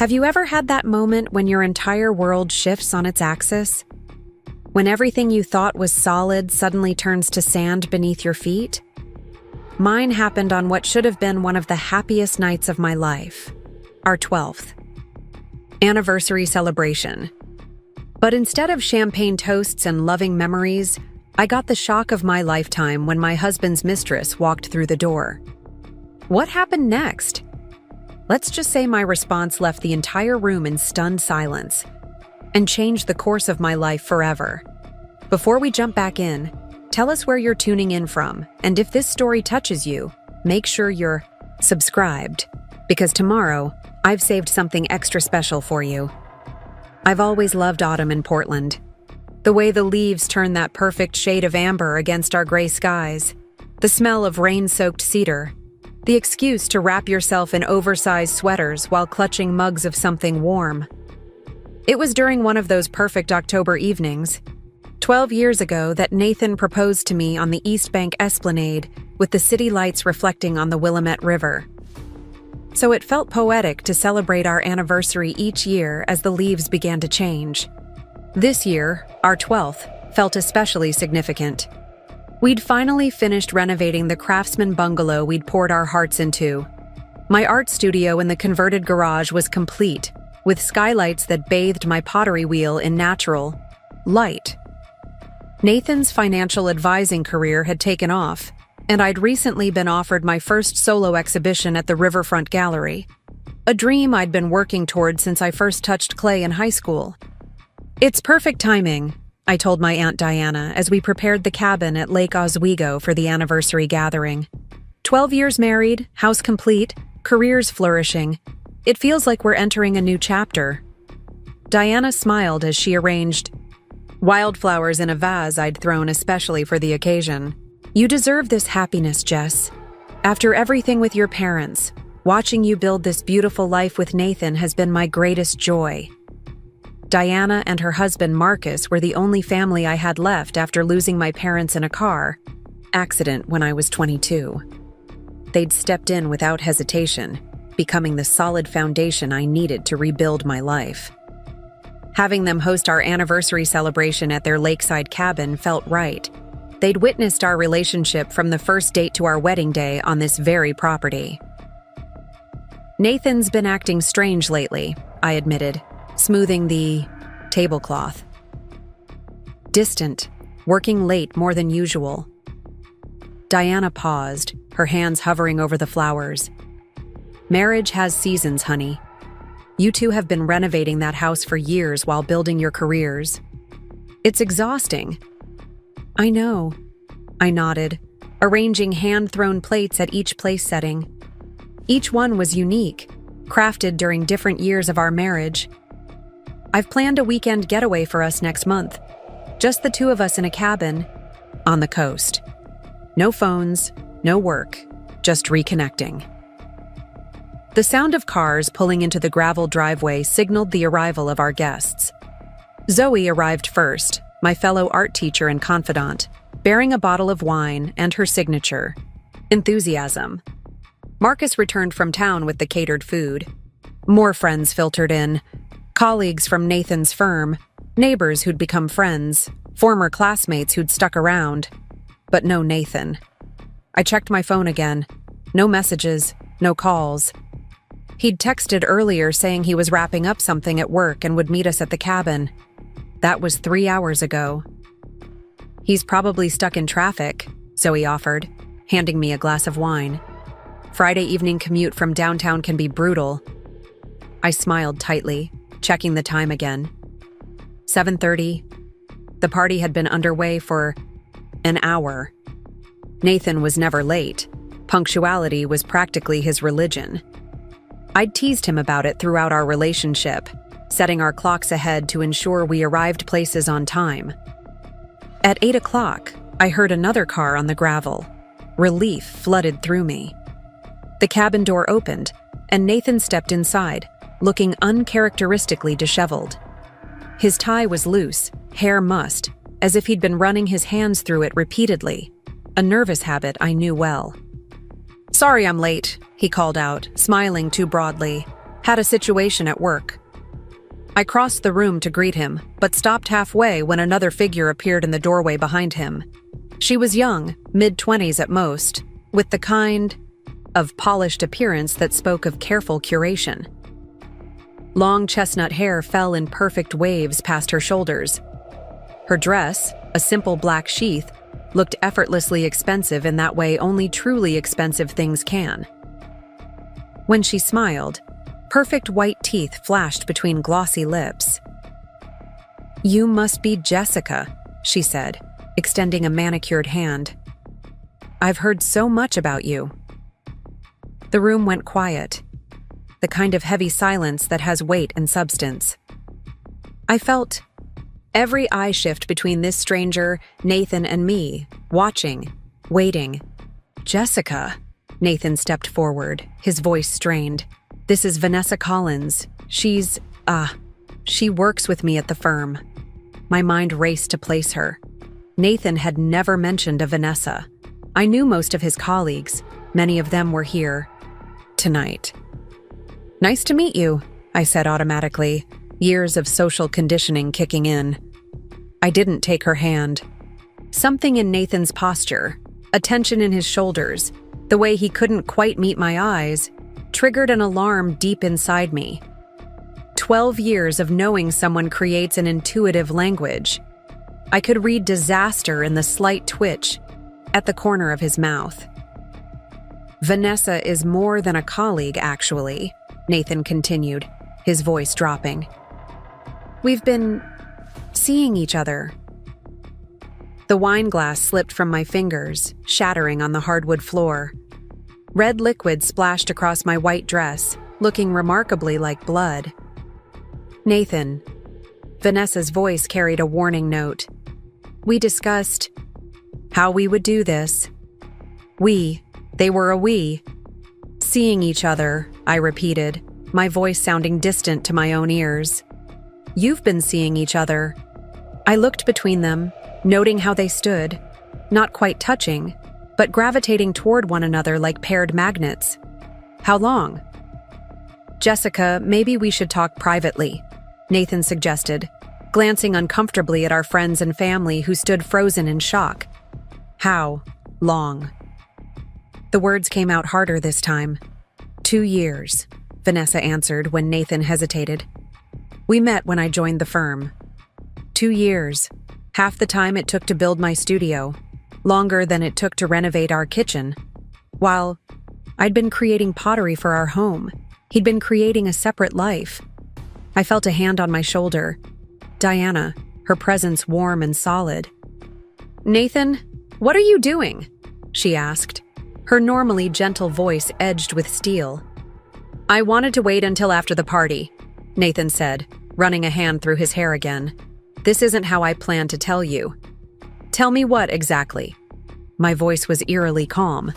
Have you ever had that moment when your entire world shifts on its axis? When everything you thought was solid suddenly turns to sand beneath your feet? Mine happened on what should have been one of the happiest nights of my life, our 12th anniversary celebration. But instead of champagne toasts and loving memories, I got the shock of my lifetime when my husband's mistress walked through the door. What happened next? Let's just say my response left the entire room in stunned silence and changed the course of my life forever. Before we jump back in, tell us where you're tuning in from, and if this story touches you, make sure you're subscribed, because tomorrow, I've saved something extra special for you. I've always loved autumn in Portland. The way the leaves turn that perfect shade of amber against our gray skies, the smell of rain-soaked cedar, the excuse to wrap yourself in oversized sweaters while clutching mugs of something warm. It was during one of those perfect October evenings, 12 years ago, that Nathan proposed to me on the East Bank Esplanade with the city lights reflecting on the Willamette River. So it felt poetic to celebrate our anniversary each year as the leaves began to change. This year, our 12th, felt especially significant. We'd finally finished renovating the craftsman bungalow we'd poured our hearts into. My art studio in the converted garage was complete, with skylights that bathed my pottery wheel in natural light. Nathan's financial advising career had taken off, and I'd recently been offered my first solo exhibition at the Riverfront Gallery, a dream I'd been working toward since I first touched clay in high school. "It's perfect timing," I told my Aunt Diana as we prepared the cabin at Lake Oswego for the anniversary gathering. 12 years married, house complete, careers flourishing. It feels like we're entering a new chapter. Diana smiled as she arranged wildflowers in a vase I'd thrown especially for the occasion. "You deserve this happiness, Jess. After everything with your parents, watching you build this beautiful life with Nathan has been my greatest joy." Diana and her husband Marcus were the only family I had left after losing my parents in a car accident when I was 22. They'd stepped in without hesitation, becoming the solid foundation I needed to rebuild my life. Having them host our anniversary celebration at their lakeside cabin felt right. They'd witnessed our relationship from the first date to our wedding day on this very property. "Nathan's been acting strange lately," I admitted, smoothing the tablecloth. "Distant, working late more than usual." Diana paused, her hands hovering over the flowers. "Marriage has seasons, honey. You two have been renovating that house for years while building your careers. It's exhausting." "I know," I nodded, arranging hand-thrown plates at each place setting. Each one was unique, crafted during different years of our marriage. "I've planned a weekend getaway for us next month. Just the two of us in a cabin on the coast. No phones, no work, just reconnecting." The sound of cars pulling into the gravel driveway signaled the arrival of our guests. Zoe arrived first, my fellow art teacher and confidant, bearing a bottle of wine and her signature, enthusiasm. Marcus returned from town with the catered food. More friends filtered in. Colleagues from Nathan's firm, neighbors who'd become friends, former classmates who'd stuck around. But no Nathan. I checked my phone again. No messages, no calls. He'd texted earlier saying he was wrapping up something at work and would meet us at the cabin. That was 3 hours ago. "He's probably stuck in traffic," Zoe offered, handing me a glass of wine. "Friday evening commute from downtown can be brutal." I smiled tightly, checking the time again. 7:30. The party had been underway for an hour. Nathan was never late. Punctuality was practically his religion. I'd teased him about it throughout our relationship, setting our clocks ahead to ensure we arrived places on time. At 8 o'clock, I heard another car on the gravel. Relief flooded through me. The cabin door opened, and Nathan stepped inside, looking uncharacteristically disheveled. His tie was loose, hair mussed, as if he'd been running his hands through it repeatedly, a nervous habit I knew well. "Sorry I'm late," he called out, smiling too broadly. Had a situation at work. I crossed the room to greet him, but stopped halfway when another figure appeared in the doorway behind him. She was young, mid-20s at most, with the kind of polished appearance that spoke of careful curation. Long chestnut hair fell in perfect waves past her shoulders. Her dress, a simple black sheath, looked effortlessly expensive in that way only truly expensive things can. When she smiled, perfect white teeth flashed between glossy lips. "You must be Jessica," she said, extending a manicured hand. "I've heard so much about you." The room went quiet, the kind of heavy silence that has weight and substance. I felt every eye shift between this stranger, Nathan, and me, watching, waiting. "Jessica," Nathan stepped forward, his voice strained. "This is Vanessa Collins. She works with me at the firm." My mind raced to place her. Nathan had never mentioned a Vanessa. I knew most of his colleagues. Many of them were here tonight. "Nice to meet you," I said automatically, years of social conditioning kicking in. I didn't take her hand. Something in Nathan's posture, a tension in his shoulders, the way he couldn't quite meet my eyes, triggered an alarm deep inside me. 12 years of knowing someone creates an intuitive language. I could read disaster in the slight twitch at the corner of his mouth. "Vanessa is more than a colleague, actually," Nathan continued, his voice dropping. "We've been seeing each other." The wine glass slipped from my fingers, shattering on the hardwood floor. Red liquid splashed across my white dress, looking remarkably like blood. "Nathan," Vanessa's voice carried a warning note. "We discussed how we would do this. They were a we. Seeing each other," I repeated, my voice sounding distant to my own ears. "You've been seeing each other." I looked between them, noting how they stood, not quite touching, but gravitating toward one another like paired magnets. "How long?" "Jessica, maybe we should talk privately," Nathan suggested, glancing uncomfortably at our friends and family who stood frozen in shock. "How long?" The words came out harder this time. 2 years, Vanessa answered when Nathan hesitated. "We met when I joined the firm. 2 years, half the time it took to build my studio, longer than it took to renovate our kitchen. While I'd been creating pottery for our home, he'd been creating a separate life." I felt a hand on my shoulder. Diana, her presence warm and solid. "Nathan, what are you doing?" she asked, her normally gentle voice edged with steel. "I wanted to wait until after the party," Nathan said, running a hand through his hair again. "This isn't how I planned to tell you." "Tell me what exactly?" My voice was eerily calm.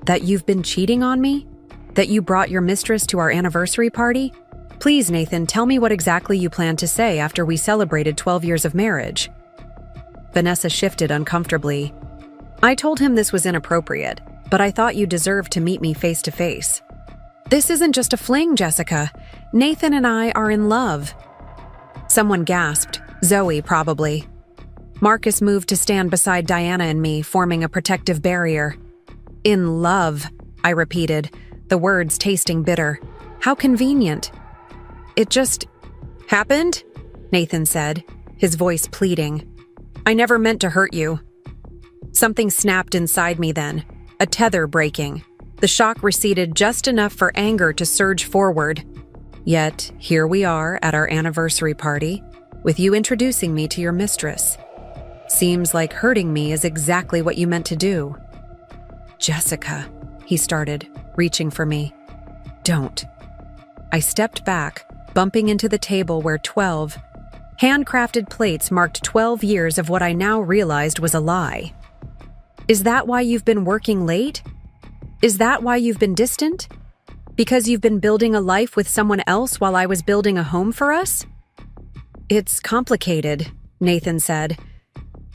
"That you've been cheating on me? That you brought your mistress to our anniversary party? Please, Nathan, tell me what exactly you plan to say after we celebrated 12 years of marriage." Vanessa shifted uncomfortably. "I told him this was inappropriate, but I thought you deserved to meet me face to face." "This isn't just a fling, Jessica. Nathan and I are in love." Someone gasped. Zoe, probably. Marcus moved to stand beside Diana and me, forming a protective barrier. "In love," I repeated, the words tasting bitter. "How convenient." "It just happened," Nathan said, his voice pleading. "I never meant to hurt you." Something snapped inside me then, a tether breaking. The shock receded just enough for anger to surge forward. Yet, here we are at our anniversary party, with you introducing me to your mistress. Seems like hurting me is exactly what you meant to do. "Jessica," he started, reaching for me. "Don't." I stepped back, bumping into the table where 12 handcrafted plates marked 12 years of what I now realized was a lie. "Is that why you've been working late? Is that why you've been distant? Because you've been building a life with someone else while I was building a home for us?" "It's complicated," Nathan said.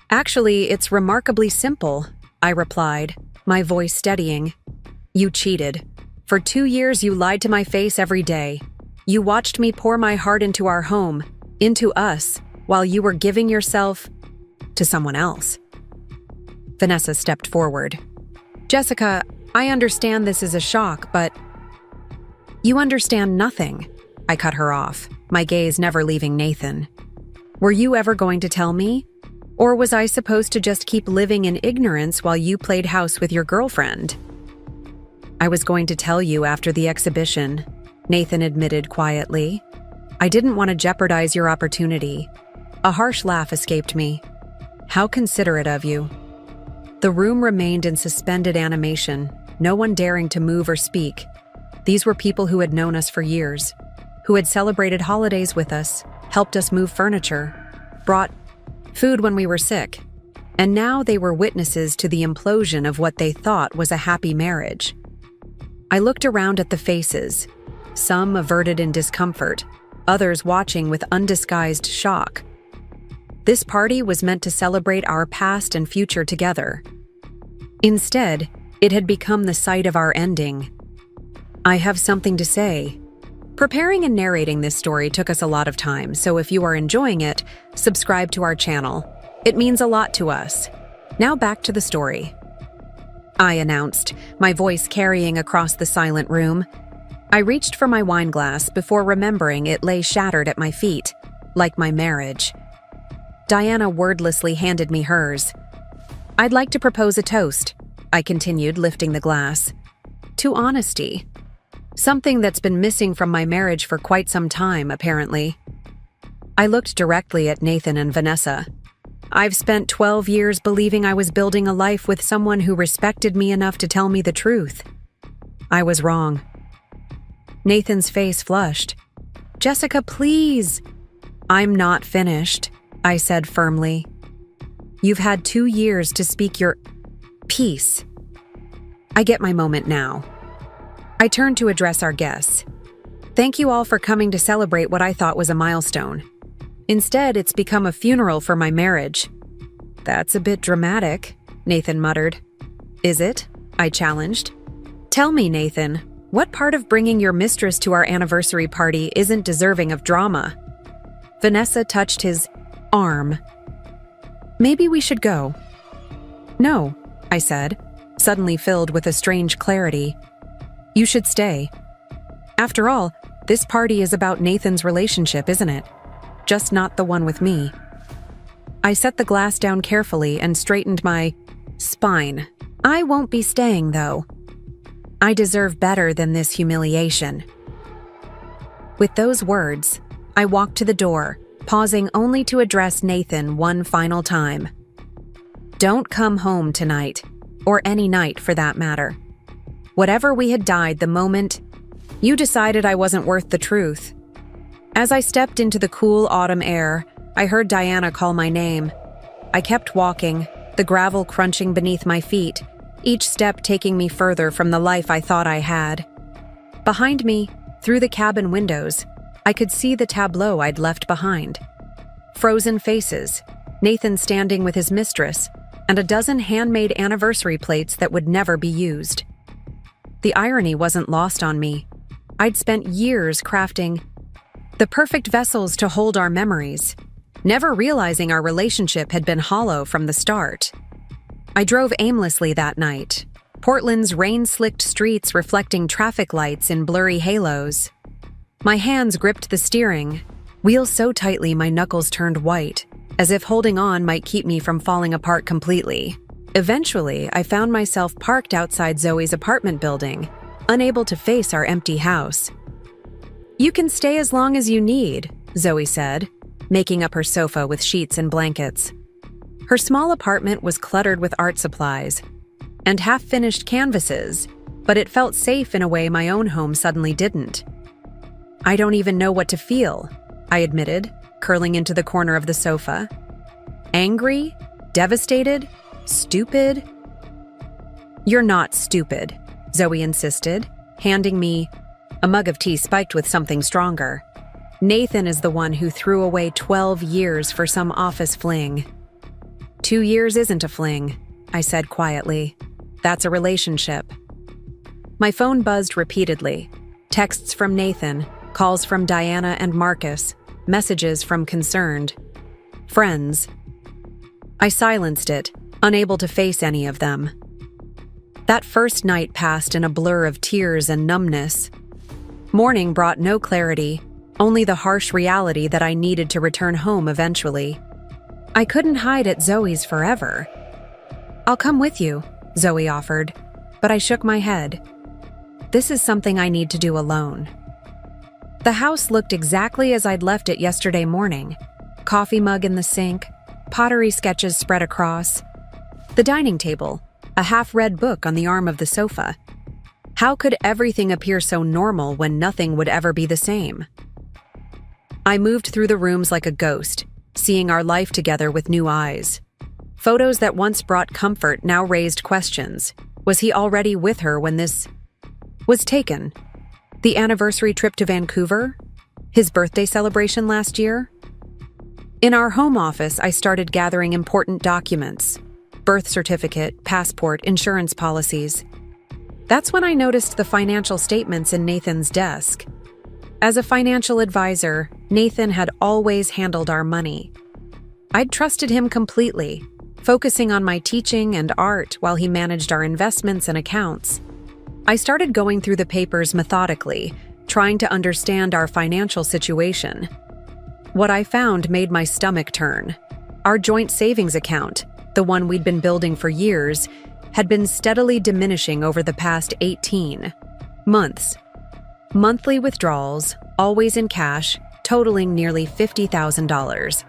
"Actually, it's remarkably simple," I replied, my voice steadying. "You cheated. For 2 years you lied to my face every day. You watched me pour my heart into our home, into us, while you were giving yourself to someone else. Vanessa stepped forward. Jessica, I understand this is a shock, but you understand nothing. I cut her off, my gaze never leaving Nathan. Were you ever going to tell me? Or was I supposed to just keep living in ignorance while you played house with your girlfriend? I was going to tell you after the exhibition, Nathan admitted quietly. I didn't want to jeopardize your opportunity. A harsh laugh escaped me. How considerate of you. The room remained in suspended animation, no one daring to move or speak. These were people who had known us for years, who had celebrated holidays with us, helped us move furniture, brought food when we were sick, and now they were witnesses to the implosion of what they thought was a happy marriage. I looked around at the faces, some averted in discomfort, others watching with undisguised shock. This party was meant to celebrate our past and future together. Instead, it had become the site of our ending. I have something to say. Preparing and narrating this story took us a lot of time, so if you are enjoying it, subscribe to our channel. It means a lot to us. Now back to the story. I announced, my voice carrying across the silent room. I reached for my wine glass before remembering it lay shattered at my feet, like my marriage. Diana wordlessly handed me hers. I'd like to propose a toast, I continued, lifting the glass. To honesty. Something that's been missing from my marriage for quite some time, apparently. I looked directly at Nathan and Vanessa. I've spent 12 years believing I was building a life with someone who respected me enough to tell me the truth. I was wrong. Nathan's face flushed. Jessica, please. I'm not finished, I said firmly. You've had 2 years to speak your piece. I get my moment now. I turned to address our guests. Thank you all for coming to celebrate what I thought was a milestone. Instead, it's become a funeral for my marriage. That's a bit dramatic, Nathan muttered. Is it? I challenged. Tell me, Nathan, what part of bringing your mistress to our anniversary party isn't deserving of drama? Vanessa touched his arm. Maybe we should go. No, I said, suddenly filled with a strange clarity. You should stay. After all, this party is about Nathan's relationship, isn't it? Just not the one with me. I set the glass down carefully and straightened my spine. I won't be staying, though. I deserve better than this humiliation. With those words, I walked to the door, pausing only to address Nathan one final time. Don't come home tonight, or any night for that matter. Whatever we had died the moment you decided I wasn't worth the truth. As I stepped into the cool autumn air, I heard Diana call my name. I kept walking, the gravel crunching beneath my feet, each step taking me further from the life I thought I had. Behind me, through the cabin windows, I could see the tableau I'd left behind. Frozen faces, Nathan standing with his mistress, and a dozen handmade anniversary plates that would never be used. The irony wasn't lost on me. I'd spent years crafting the perfect vessels to hold our memories, never realizing our relationship had been hollow from the start. I drove aimlessly that night, Portland's rain-slicked streets reflecting traffic lights in blurry halos. My hands gripped the steering, wheel so tightly my knuckles turned white, as if holding on might keep me from falling apart completely. Eventually, I found myself parked outside Zoe's apartment building, unable to face our empty house. You can stay as long as you need, Zoe said, making up her sofa with sheets and blankets. Her small apartment was cluttered with art supplies and half-finished canvases, but it felt safe in a way my own home suddenly didn't. I don't even know what to feel, I admitted, curling into the corner of the sofa. Angry? Devastated? Stupid? You're not stupid, Zoe insisted, handing me a mug of tea spiked with something stronger. Nathan is the one who threw away 12 years for some office fling. 2 years isn't a fling, I said quietly. That's a relationship. My phone buzzed repeatedly. Texts from Nathan, calls from Diana and Marcus, messages from concerned friends. I silenced it, unable to face any of them. That first night passed in a blur of tears and numbness. Morning brought no clarity, only the harsh reality that I needed to return home eventually. I couldn't hide at Zoe's forever. "I'll come with you," Zoe offered, but I shook my head. This is something I need to do alone. The house looked exactly as I'd left it yesterday morning. Coffee mug in the sink, pottery sketches spread across. The dining table, a half-read book on the arm of the sofa. How could everything appear so normal when nothing would ever be the same? I moved through the rooms like a ghost, seeing our life together with new eyes. Photos that once brought comfort now raised questions. Was he already with her when this was taken? The anniversary trip to Vancouver? His birthday celebration last year? In our home office, I started gathering important documents: birth certificate, passport, insurance policies. That's when I noticed the financial statements in Nathan's desk. As a financial advisor, Nathan had always handled our money. I'd trusted him completely, focusing on my teaching and art while he managed our investments and accounts. I started going through the papers methodically, trying to understand our financial situation. What I found made my stomach turn. Our joint savings account, the one we'd been building for years, had been steadily diminishing over the past 18 months. Monthly withdrawals, always in cash, totaling nearly $50,000.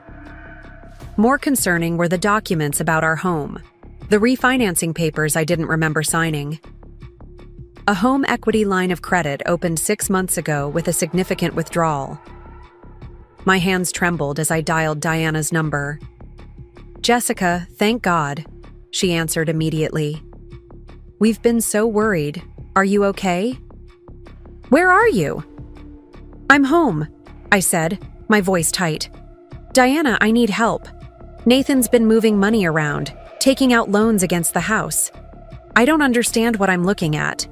More concerning were the documents about our home, the refinancing papers I didn't remember signing. A home equity line of credit opened 6 months ago with a significant withdrawal. My hands trembled as I dialed Diana's number. "Jessica, thank God," she answered immediately. "We've been so worried. Are you okay?" "Where are you?" "I'm home," I said, my voice tight. "Diana, I need help. Nathan's been moving money around, taking out loans against the house. I don't understand what I'm looking at."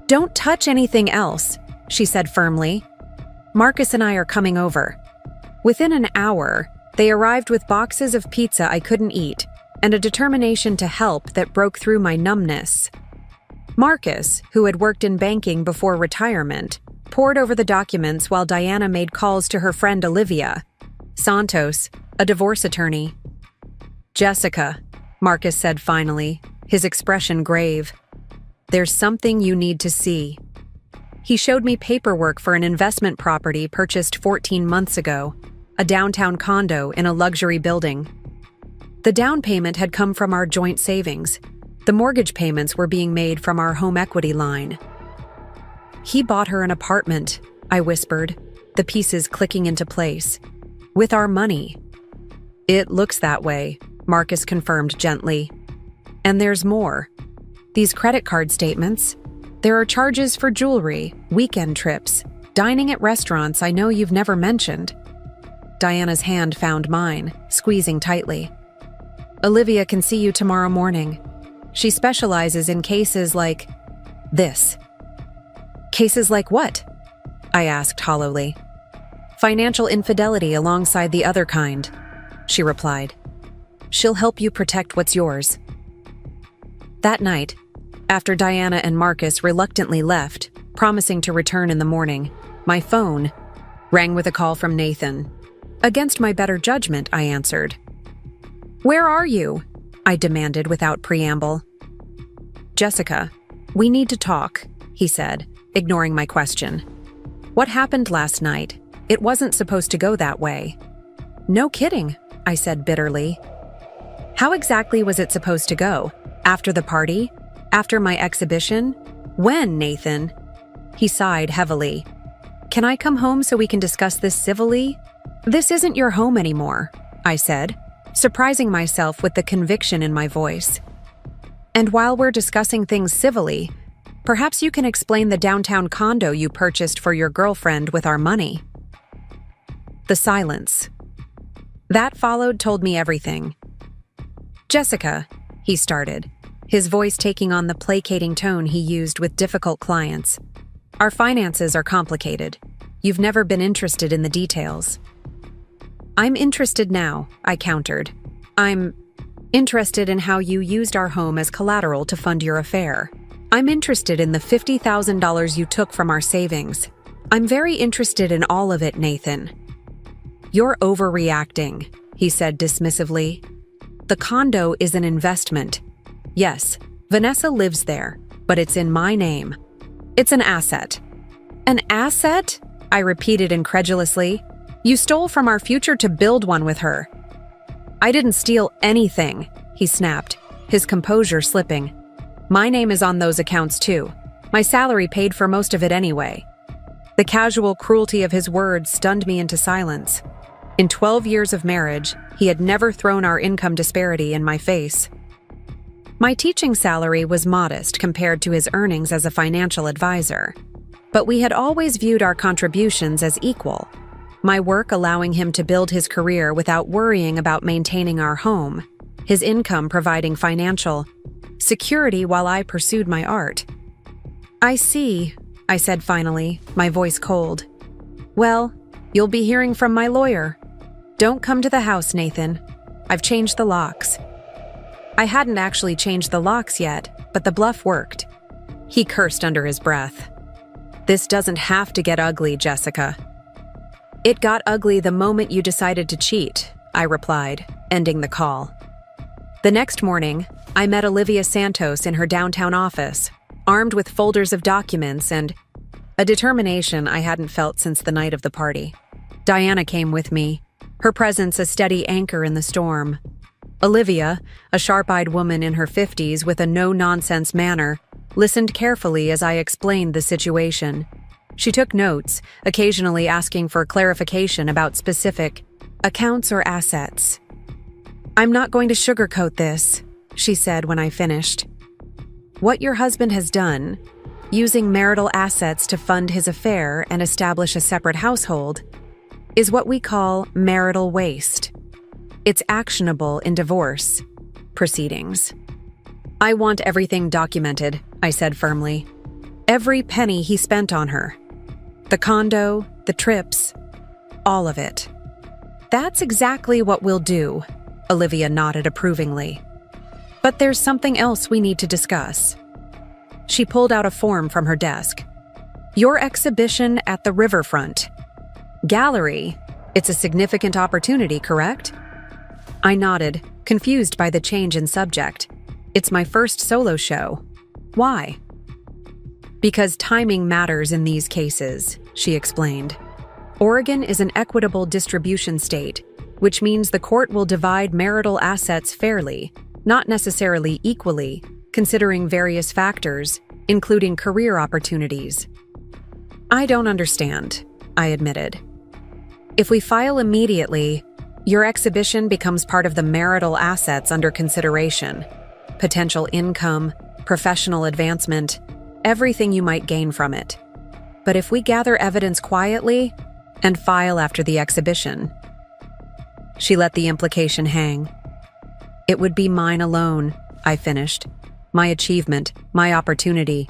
"Don't touch anything else," she said firmly. "Marcus and I are coming over." Within an hour, they arrived with boxes of pizza I couldn't eat and a determination to help that broke through my numbness. Marcus, who had worked in banking before retirement, pored over the documents while Diana made calls to her friend Olivia Santos, a divorce attorney. "Jessica," Marcus said finally, his expression grave, "there's something you need to see." He showed me paperwork for an investment property purchased 14 months ago, a downtown condo in a luxury building. The down payment had come from our joint savings. The mortgage payments were being made from our home equity line. "He bought her an apartment," I whispered, the pieces clicking into place. "With our money." "It looks that way," Marcus confirmed gently. "And there's more. These credit card statements. There are charges for jewelry, weekend trips, dining at restaurants I know you've never mentioned." Diana's hand found mine, squeezing tightly. "Olivia can see you tomorrow morning. She specializes in cases like this." "Cases like what?" I asked hollowly. "Financial infidelity alongside the other kind," she replied. "She'll help you protect what's yours." That night, after Diana and Marcus reluctantly left, promising to return in the morning, my phone rang with a call from Nathan. Against my better judgment, I answered. "Where are you?" I demanded without preamble. "Jessica, we need to talk," he said, ignoring my question. "What happened last night? It wasn't supposed to go that way." "No kidding," I said bitterly. "How exactly was it supposed to go? After the party? After my exhibition? When, Nathan?" He sighed heavily. "Can I come home so we can discuss this civilly?" "This isn't your home anymore," I said, surprising myself with the conviction in my voice. "And while we're discussing things civilly, perhaps you can explain the downtown condo you purchased for your girlfriend with our money." The silence that followed told me everything. "Jessica," he started, his voice taking on the placating tone he used with difficult clients. "Our finances are complicated. You've never been interested in the details." "I'm interested now," I countered. "I'm interested in how you used our home as collateral to fund your affair. I'm interested in the $50,000 you took from our savings. I'm very interested in all of it, Nathan." "You're overreacting," he said dismissively. "The condo is an investment. Yes, Vanessa lives there, but it's in my name. It's an asset." "An asset?" I repeated incredulously. "You stole from our future to build one with her." "I didn't steal anything," he snapped, his composure slipping. "My name is on those accounts too. My salary paid for most of it anyway." The casual cruelty of his words stunned me into silence. In 12 years of marriage, he had never thrown our income disparity in my face. My teaching salary was modest compared to his earnings as a financial advisor, but we had always viewed our contributions as equal, my work allowing him to build his career without worrying about maintaining our home, his income providing financial security while I pursued my art. "I see," I said finally, my voice cold. "Well, you'll be hearing from my lawyer. Don't come to the house, Nathan. I've changed the locks." I hadn't actually changed the locks yet, but the bluff worked. He cursed under his breath. "This doesn't have to get ugly, Jessica." "It got ugly the moment you decided to cheat," I replied, ending the call. The next morning, I met Olivia Santos in her downtown office, armed with folders of documents and a determination I hadn't felt since the night of the party. Diana came with me, her presence a steady anchor in the storm. Olivia, a sharp-eyed woman in her 50s with a no-nonsense manner, listened carefully as I explained the situation. She took notes, occasionally asking for clarification about specific accounts or assets. "I'm not going to sugarcoat this," she said when I finished. "What your husband has done, using marital assets to fund his affair and establish a separate household, is what we call marital waste. It's actionable in divorce proceedings." "I want everything documented," I said firmly. "Every penny he spent on her. The condo, the trips, all of it." "That's exactly what we'll do," Olivia nodded approvingly. "But there's something else we need to discuss." She pulled out a form from her desk. "Your exhibition at the riverfront gallery. It's a significant opportunity, correct?" I nodded, confused by the change in subject. "It's my first solo show." "Why?" "Because timing matters in these cases," she explained. "Oregon is an equitable distribution state, which means the court will divide marital assets fairly, not necessarily equally, considering various factors, including career opportunities." "I don't understand," I admitted. "If we file immediately, your exhibition becomes part of the marital assets under consideration. Potential income, professional advancement, everything you might gain from it. But if we gather evidence quietly and file after the exhibition..." She let the implication hang. "It would be mine alone," I finished. "My achievement, my opportunity."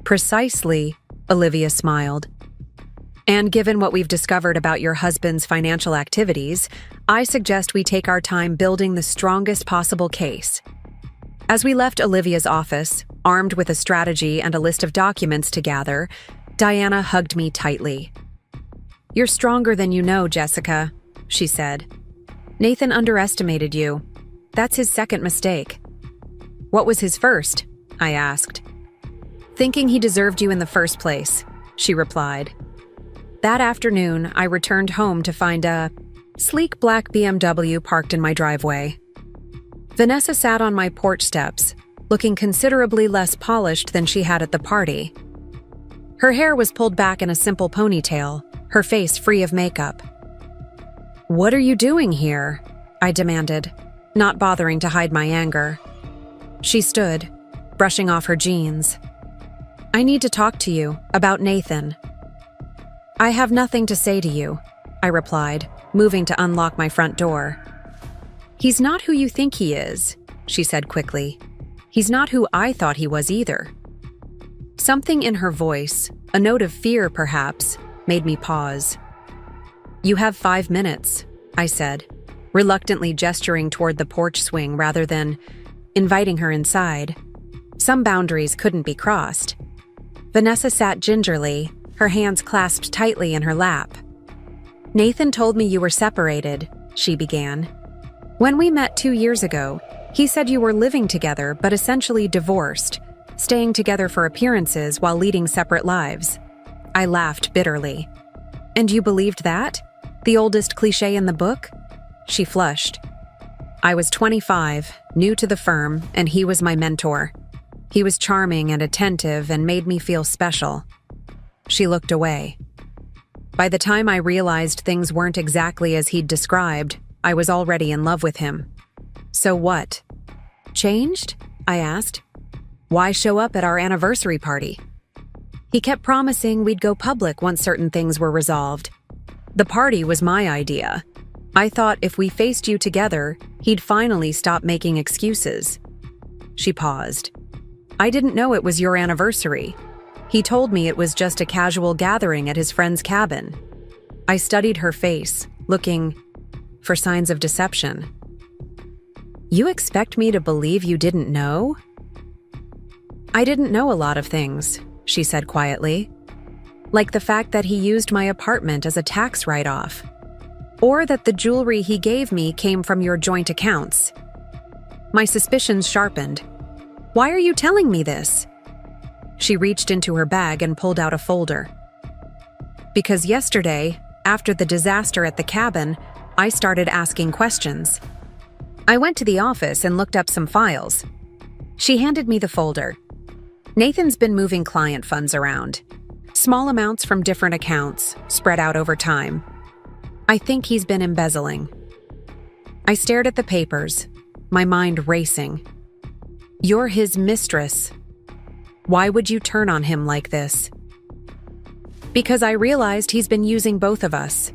"Precisely," Olivia smiled. "And given what we've discovered about your husband's financial activities, I suggest we take our time building the strongest possible case." As we left Olivia's office, armed with a strategy and a list of documents to gather, Diana hugged me tightly. "You're stronger than you know, Jessica," she said. "Nathan underestimated you. That's his second mistake." "What was his first?" I asked. "Thinking he deserved you in the first place," she replied. That afternoon, I returned home to find a sleek black BMW parked in my driveway. Vanessa sat on my porch steps, looking considerably less polished than she had at the party. Her hair was pulled back in a simple ponytail, her face free of makeup. "What are you doing here?" I demanded, not bothering to hide my anger. She stood, brushing off her jeans. "I need to talk to you about Nathan." "I have nothing to say to you," I replied, moving to unlock my front door. "He's not who you think he is," she said quickly. "He's not who I thought he was either." Something in her voice, a note of fear perhaps, made me pause. "You have 5 minutes," I said, reluctantly gesturing toward the porch swing rather than inviting her inside. Some boundaries couldn't be crossed. Vanessa sat gingerly, her hands clasped tightly in her lap. "Nathan told me you were separated," she began. "When we met 2 years ago, he said you were living together but essentially divorced, staying together for appearances while leading separate lives." I laughed bitterly. "And you believed that? The oldest cliché in the book?" She flushed. I was 25, new to the firm, and he was my mentor. He was charming and attentive and made me feel special. She looked away. By the time I realized things weren't exactly as he'd described, I was already in love with him. "So what? Changed?" I asked. "Why show up at our anniversary party?" "He kept promising we'd go public once certain things were resolved. The party was my idea. I thought if we faced you together, he'd finally stop making excuses." She paused. "I didn't know it was your anniversary. He told me it was just a casual gathering at his friend's cabin." I studied her face, looking for signs of deception. "You expect me to believe you didn't know?" "I didn't know a lot of things," she said quietly. "Like the fact that he used my apartment as a tax write-off. Or that the jewelry he gave me came from your joint accounts." My suspicions sharpened. "Why are you telling me this?" She reached into her bag and pulled out a folder. "Because yesterday, after the disaster at the cabin, I started asking questions. I went to the office and looked up some files." She handed me the folder. "Nathan's been moving client funds around. Small amounts from different accounts, spread out over time. I think he's been embezzling." I stared at the papers, my mind racing. "You're his mistress. Why would you turn on him like this?" "Because I realized he's been using both of us,"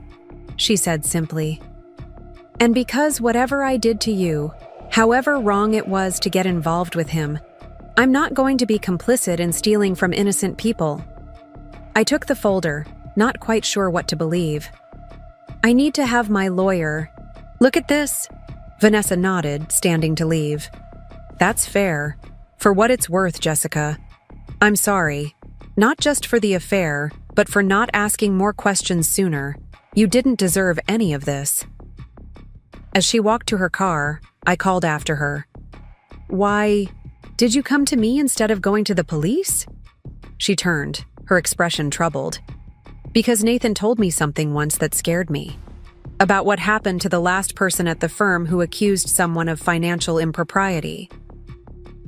she said simply. "And because whatever I did to you, however wrong it was to get involved with him, I'm not going to be complicit in stealing from innocent people." I took the folder, not quite sure what to believe. "I need to have my lawyer." "Look at this." Vanessa nodded, standing to leave. "That's fair. For what it's worth, Jessica. I'm sorry. Not just for the affair, but for not asking more questions sooner. You didn't deserve any of this." As she walked to her car, I called after her. "Why, did you come to me instead of going to the police?" She turned, her expression troubled. "Because Nathan told me something once that scared me. About what happened to the last person at the firm who accused someone of financial impropriety."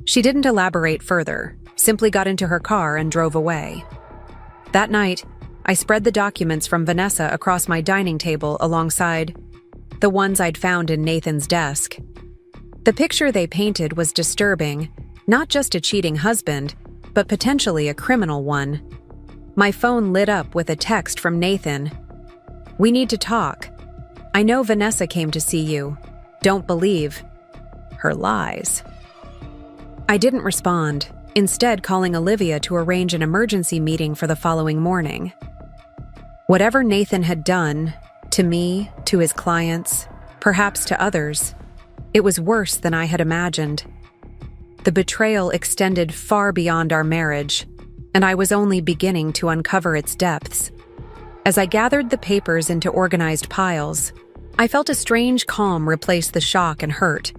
She didn't elaborate further, simply got into her car and drove away. That night, I spread the documents from Vanessa across my dining table alongside the ones I'd found in Nathan's desk. The picture they painted was disturbing, not just a cheating husband, but potentially a criminal one. My phone lit up with a text from Nathan. "We need to talk. I know Vanessa came to see you. Don't believe her lies." I didn't respond, instead calling Olivia to arrange an emergency meeting for the following morning. Whatever Nathan had done, to me, to his clients, perhaps to others, it was worse than I had imagined. The betrayal extended far beyond our marriage, and I was only beginning to uncover its depths. As I gathered the papers into organized piles, I felt a strange calm replace the shock and hurt.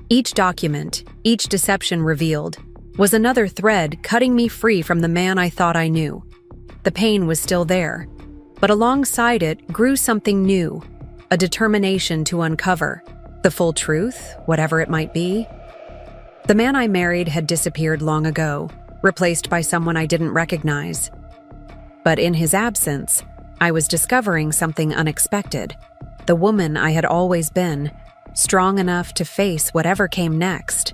Each document, each deception revealed, was another thread cutting me free from the man I thought I knew. The pain was still there, but alongside it grew something new, a determination to uncover the full truth, whatever it might be. The man I married had disappeared long ago, replaced by someone I didn't recognize. But in his absence, I was discovering something unexpected. The woman I had always been, strong enough to face whatever came next.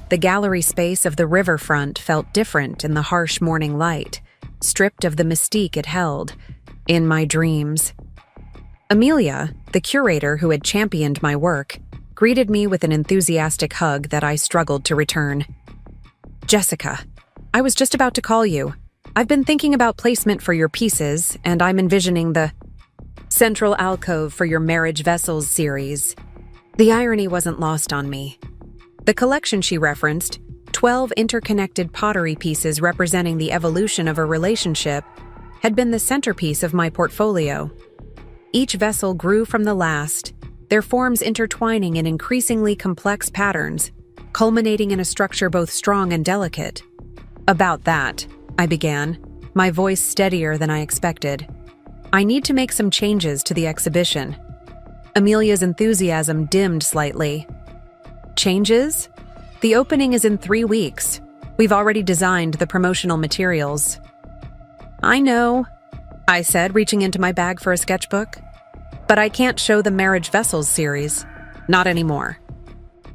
The gallery space of the riverfront felt different in the harsh morning light, stripped of the mystique it held. In my dreams, Amelia, the curator who had championed my work, greeted me with an enthusiastic hug that I struggled to return. "Jessica, I was just about to call you. I've been thinking about placement for your pieces, and I'm envisioning the central alcove for your Marriage Vessels series. The irony wasn't lost on me. The collection she referenced, 12 interconnected pottery pieces representing the evolution of a relationship, had been the centerpiece of my portfolio. Each vessel grew from the last, their forms intertwining in increasingly complex patterns, culminating in a structure both strong and delicate. About that, I began, my voice steadier than I expected. I need to make some changes to the exhibition. Amelia's enthusiasm dimmed slightly. Changes? The opening is in 3 weeks. We've already designed the promotional materials. I know, I said, reaching into my bag for a sketchbook. But I can't show the Marriage Vessels series. Not anymore.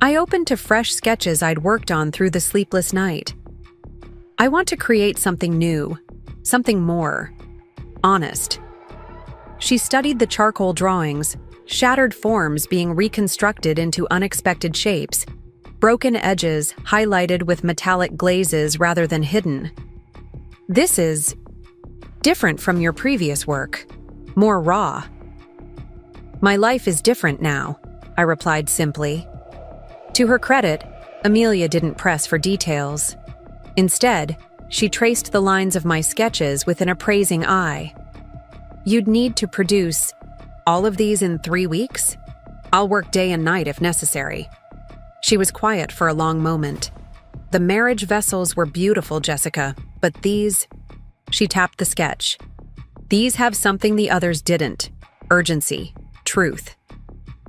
I opened to fresh sketches I'd worked on through the sleepless night. I want to create something new, something more honest. She studied the charcoal drawings, shattered forms being reconstructed into unexpected shapes, broken edges highlighted with metallic glazes rather than hidden. This is different from your previous work, more raw. My life is different now, I replied simply. To her credit, Amelia didn't press for details. Instead, she traced the lines of my sketches with an appraising eye. You'd need to produce all of these in 3 weeks? I'll work day and night if necessary. She was quiet for a long moment. The marriage vessels were beautiful, Jessica, but these... She tapped the sketch. These have something the others didn't. Urgency. Truth.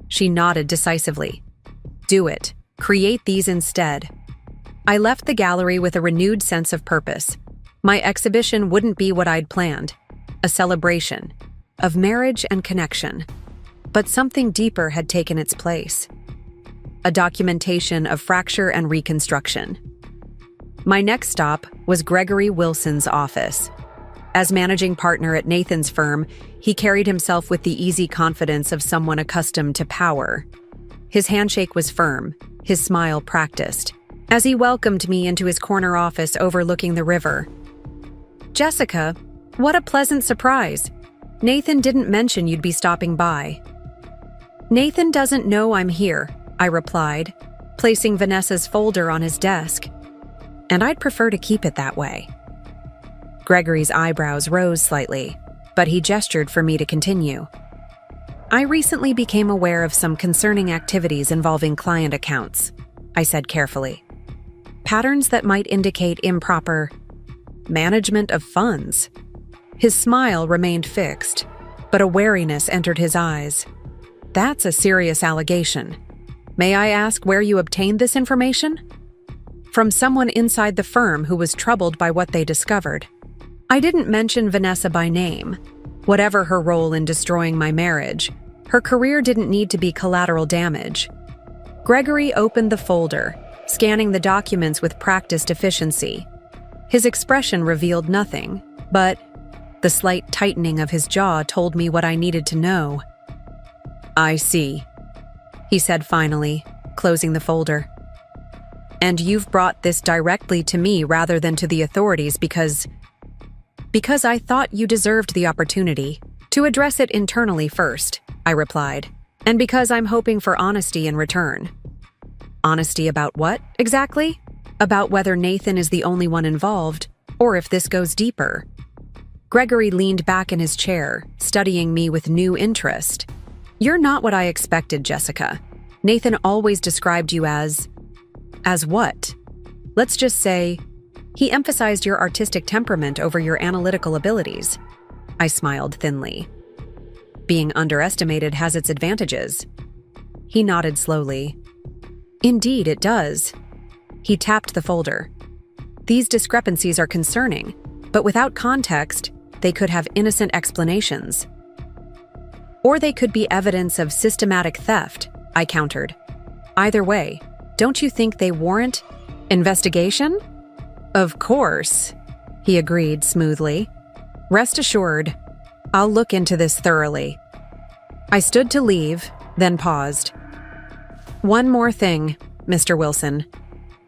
She nodded decisively. Do it. Create these instead. I left the gallery with a renewed sense of purpose. My exhibition wouldn't be what I'd planned. A celebration of marriage and connection. But something deeper had taken its place. A documentation of fracture and reconstruction. My next stop was Gregory Wilson's office. As managing partner at Nathan's firm, he carried himself with the easy confidence of someone accustomed to power. His handshake was firm, his smile practiced, as he welcomed me into his corner office overlooking the river. Jessica, what a pleasant surprise. Nathan didn't mention you'd be stopping by. Nathan doesn't know I'm here, I replied, placing Vanessa's folder on his desk. And I'd prefer to keep it that way. Gregory's eyebrows rose slightly, but he gestured for me to continue. I recently became aware of some concerning activities involving client accounts, I said carefully. Patterns that might indicate improper management of funds. His smile remained fixed, but a wariness entered his eyes. That's a serious allegation. May I ask where you obtained this information? From someone inside the firm who was troubled by what they discovered. I didn't mention Vanessa by name. Whatever her role in destroying my marriage, her career didn't need to be collateral damage. Gregory opened the folder, scanning the documents with practiced efficiency. His expression revealed nothing, but the slight tightening of his jaw told me what I needed to know. I see, he said finally, closing the folder. And you've brought this directly to me rather than to the authorities because I thought you deserved the opportunity to address it internally first, I replied, and because I'm hoping for honesty in return. Honesty about what, exactly? About whether Nathan is the only one involved, or if this goes deeper. Gregory leaned back in his chair, studying me with new interest. You're not what I expected, Jessica. Nathan always described you as what? Let's just say, he emphasized your artistic temperament over your analytical abilities. I smiled thinly. Being underestimated has its advantages. He nodded slowly. Indeed, it does. He tapped the folder. These discrepancies are concerning, but without context, they could have innocent explanations. Or they could be evidence of systematic theft, I countered. Either way, don't you think they warrant investigation? Of course, he agreed smoothly. Rest assured, I'll look into this thoroughly. I stood to leave, then paused. One more thing, Mr. Wilson.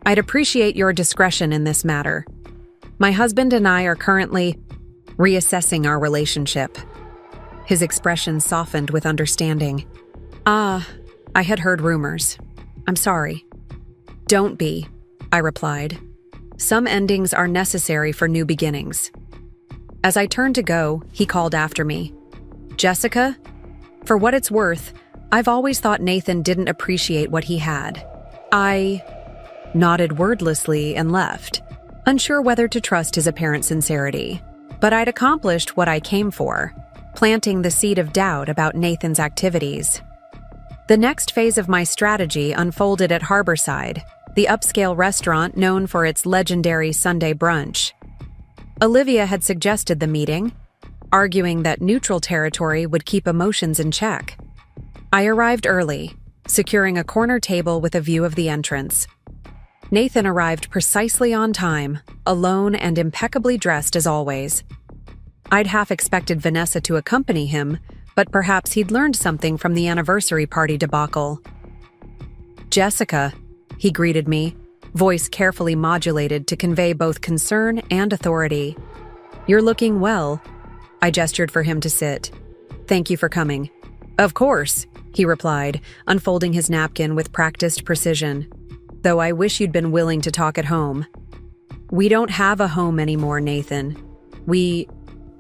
I'd appreciate your discretion in this matter. My husband and I are currently reassessing our relationship. His expression softened with understanding. I had heard rumors. I'm sorry. Don't be, I replied. Some endings are necessary for new beginnings. As I turned to go, he called after me. Jessica? For what it's worth, I've always thought Nathan didn't appreciate what he had. I nodded wordlessly and left, unsure whether to trust his apparent sincerity. But I'd accomplished what I came for, planting the seed of doubt about Nathan's activities. The next phase of my strategy unfolded at Harborside, the upscale restaurant known for its legendary Sunday brunch. Olivia had suggested the meeting, arguing that neutral territory would keep emotions in check. I arrived early, securing a corner table with a view of the entrance. Nathan arrived precisely on time, alone and impeccably dressed as always. I'd half expected Vanessa to accompany him, but perhaps he'd learned something from the anniversary party debacle. Jessica, he greeted me, voice carefully modulated to convey both concern and authority. You're looking well. I gestured for him to sit. Thank you for coming. Of course, he replied, unfolding his napkin with practiced precision. Though I wish you'd been willing to talk at home. We don't have a home anymore, Nathan. We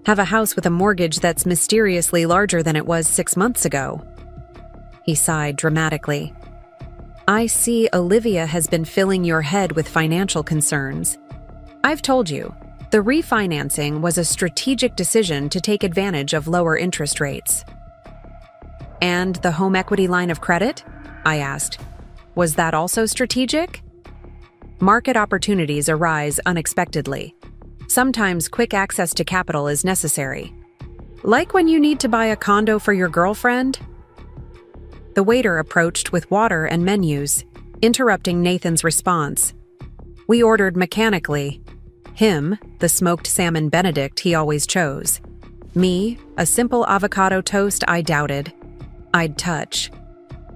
have a house with a mortgage that's mysteriously larger than it was 6 months ago. He sighed dramatically. I see Olivia has been filling your head with financial concerns. I've told you, the refinancing was a strategic decision to take advantage of lower interest rates. And the home equity line of credit? I asked. Was that also strategic? Market opportunities arise unexpectedly. Sometimes quick access to capital is necessary. Like when you need to buy a condo for your girlfriend? The waiter approached with water and menus, interrupting Nathan's response. We ordered mechanically. Him, the smoked salmon Benedict he always chose. Me, a simple avocado toast I doubted. I'd touch.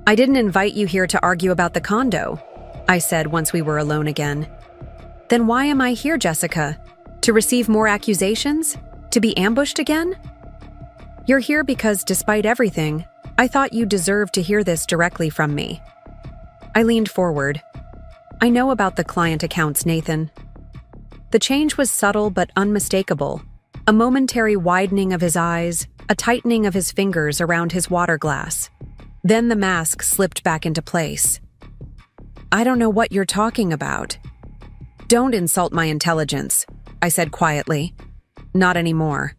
I didn't invite you here to argue about the condo, I said once we were alone again. Then why am I here, Jessica? To receive more accusations? To be ambushed again? You're here because, despite everything, I thought you deserved to hear this directly from me. I leaned forward. I know about the client accounts, Nathan. The change was subtle but unmistakable. A momentary widening of his eyes, a tightening of his fingers around his water glass. Then the mask slipped back into place. I don't know what you're talking about. Don't insult my intelligence, I said quietly. Not anymore.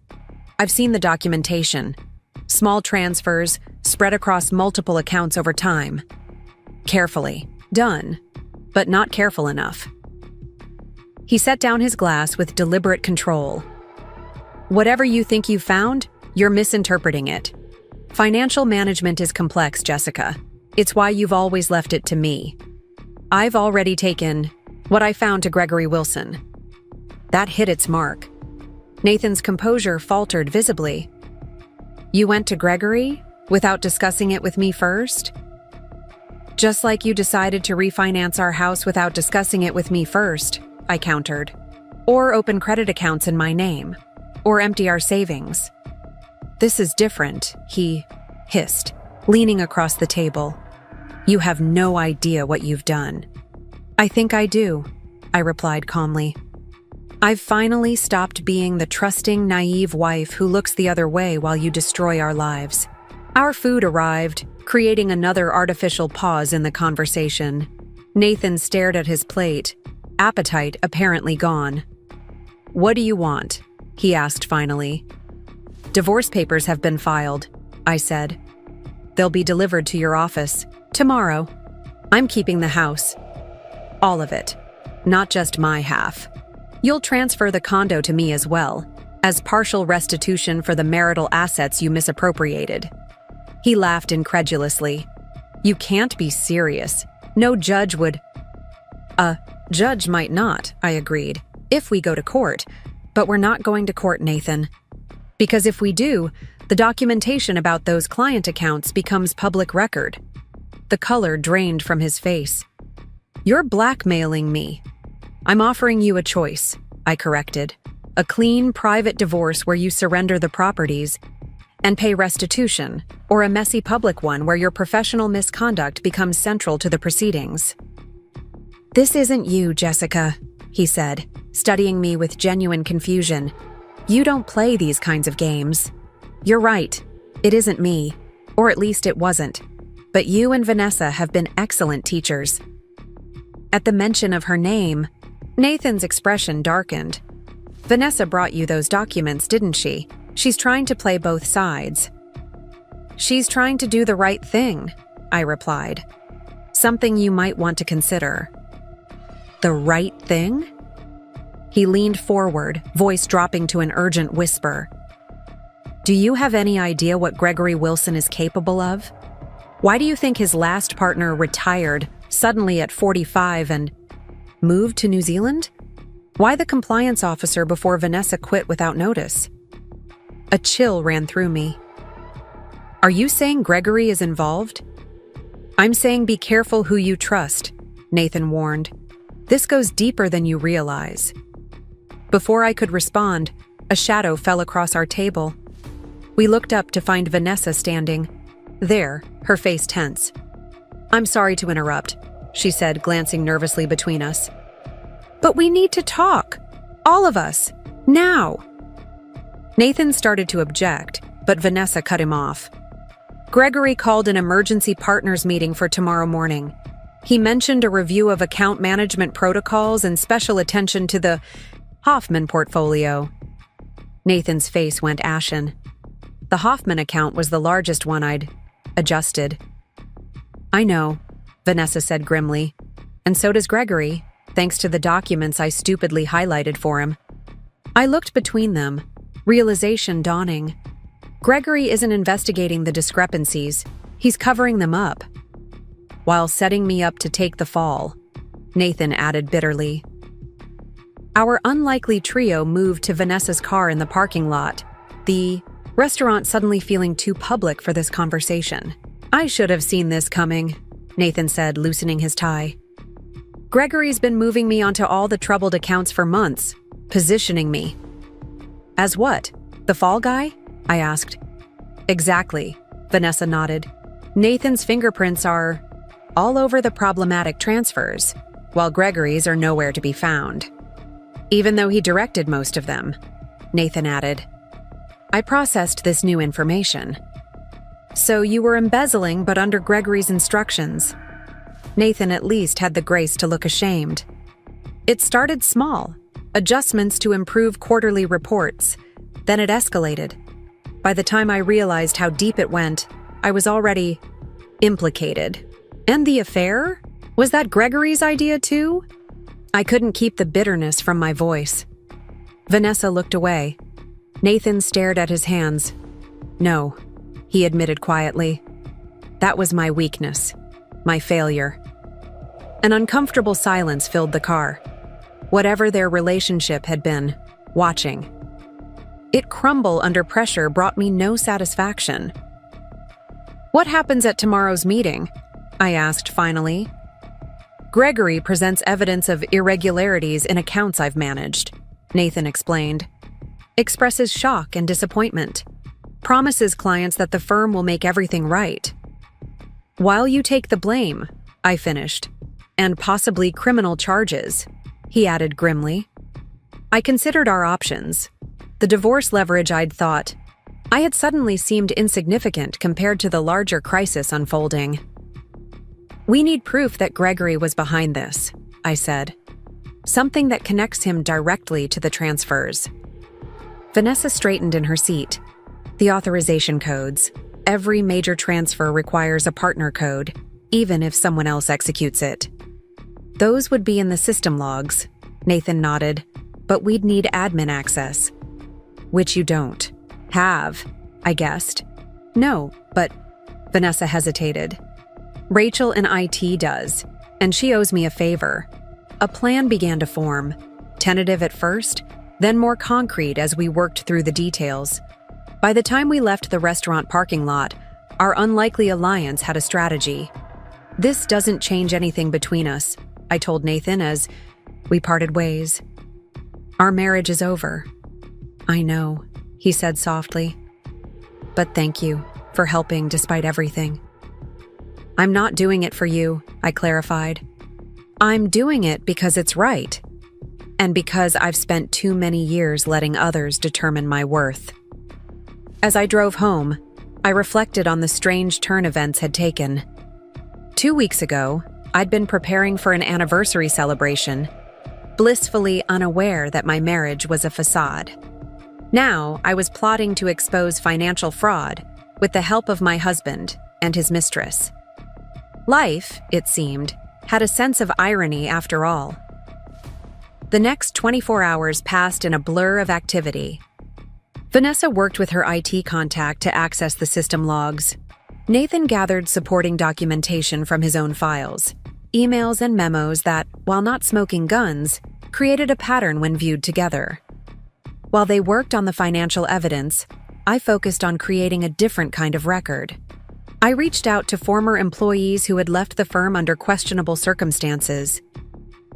I've seen the documentation. Small transfers, spread across multiple accounts over time. Carefully. Done. But not careful enough. He set down his glass with deliberate control. Whatever you think you found, you're misinterpreting it. Financial management is complex, Jessica. It's why you've always left it to me. I've already taken what I found to Gregory Wilson. That hit its mark. Nathan's composure faltered visibly. You went to Gregory without discussing it with me first? Just like you decided to refinance our house without discussing it with me first, I countered. Or open credit accounts in my name. Or empty our savings. This is different, he hissed, leaning across the table. You have no idea what you've done. I think I do, I replied calmly. I've finally stopped being the trusting, naive wife who looks the other way while you destroy our lives. Our food arrived, creating another artificial pause in the conversation. Nathan stared at his plate, appetite apparently gone. What do you want? He asked finally. Divorce papers have been filed, I said. They'll be delivered to your office tomorrow. I'm keeping the house. All of it, not just my half. You'll transfer the condo to me as well, as partial restitution for the marital assets you misappropriated. He laughed incredulously. You can't be serious. No judge would. A judge might not, I agreed, if we go to court. But we're not going to court, Nathan. Because if we do, the documentation about those client accounts becomes public record. The color drained from his face. You're blackmailing me. I'm offering you a choice. I corrected. A clean, private divorce where you surrender the properties and pay restitution, or a messy public one where your professional misconduct becomes central to the proceedings. This isn't you, Jessica, he said, studying me with genuine confusion. You don't play these kinds of games. You're right. It isn't me, or at least it wasn't. But you and Vanessa have been excellent teachers. At the mention of her name, Nathan's expression darkened. Vanessa brought you those documents, didn't she? She's trying to play both sides. She's trying to do the right thing, I replied. Something you might want to consider. The right thing? He leaned forward, voice dropping to an urgent whisper. Do you have any idea what Gregory Wilson is capable of? Why do you think his last partner retired suddenly at 45 and moved to New Zealand? Why the compliance officer before Vanessa quit without notice? A chill ran through me. Are you saying Gregory is involved? I'm saying be careful who you trust, Nathan warned. This goes deeper than you realize. Before I could respond, a shadow fell across our table. We looked up to find Vanessa standing there, her face tense. I'm sorry to interrupt, she said, glancing nervously between us. But we need to talk. All of us. Now. Nathan started to object, but Vanessa cut him off. Gregory called an emergency partners meeting for tomorrow morning. He mentioned a review of account management protocols and special attention to the Hoffman portfolio. Nathan's face went ashen. The Hoffman account was the largest one I'd adjusted. I know, Vanessa said grimly. And so does Gregory, thanks to the documents I stupidly highlighted for him. I looked between them, realization dawning. Gregory isn't investigating the discrepancies, he's covering them up. While setting me up to take the fall, Nathan added bitterly. Our unlikely trio moved to Vanessa's car in the parking lot, the restaurant suddenly feeling too public for this conversation. I should have seen this coming, Nathan said, loosening his tie. Gregory's been moving me onto all the troubled accounts for months, positioning me. As what? The fall guy? I asked. Exactly, Vanessa nodded. Nathan's fingerprints are all over the problematic transfers, while Gregory's are nowhere to be found. Even though he directed most of them, Nathan added. I processed this new information. So you were embezzling, but under Gregory's instructions. Nathan at least had the grace to look ashamed. It started small, adjustments to improve quarterly reports. Then it escalated. By the time I realized how deep it went, I was already implicated. And the affair? Was that Gregory's idea too? I couldn't keep the bitterness from my voice. Vanessa looked away. Nathan stared at his hands. No, he admitted quietly. That was my weakness, my failure. An uncomfortable silence filled the car. Whatever their relationship had been, watching. It crumble under pressure brought me no satisfaction. What happens at tomorrow's meeting? I asked finally. Gregory presents evidence of irregularities in accounts I've managed, Nathan explained. Expresses shock and disappointment. Promises clients that the firm will make everything right. While you take the blame, I finished. And possibly criminal charges, he added grimly. I considered our options. The divorce leverage I'd thought. I had suddenly seemed insignificant compared to the larger crisis unfolding. We need proof that Gregory was behind this, I said. Something that connects him directly to the transfers. Vanessa straightened in her seat. The authorization codes. Every major transfer requires a partner code, even if someone else executes it. Those would be in the system logs, Nathan nodded, but we'd need admin access. Which you don't have, I guessed. No, but Vanessa hesitated. Rachel in IT does, and she owes me a favor. A plan began to form, tentative at first, then more concrete as we worked through the details. By the time we left the restaurant parking lot, our unlikely alliance had a strategy. This doesn't change anything between us, I told Nathan as we parted ways. Our marriage is over. I know, he said softly. But thank you for helping despite everything. I'm not doing it for you, I clarified. I'm doing it because it's right, and because I've spent too many years letting others determine my worth. As I drove home, I reflected on the strange turn events had taken. 2 weeks ago, I'd been preparing for an anniversary celebration, blissfully unaware that my marriage was a facade. Now, I was plotting to expose financial fraud with the help of my husband and his mistress. Life, it seemed, had a sense of irony after all. The next 24 hours passed in a blur of activity. Vanessa worked with her IT contact to access the system logs. Nathan gathered supporting documentation from his own files, emails and memos that, while not smoking guns, created a pattern when viewed together. While they worked on the financial evidence, I focused on creating a different kind of record. I reached out to former employees who had left the firm under questionable circumstances.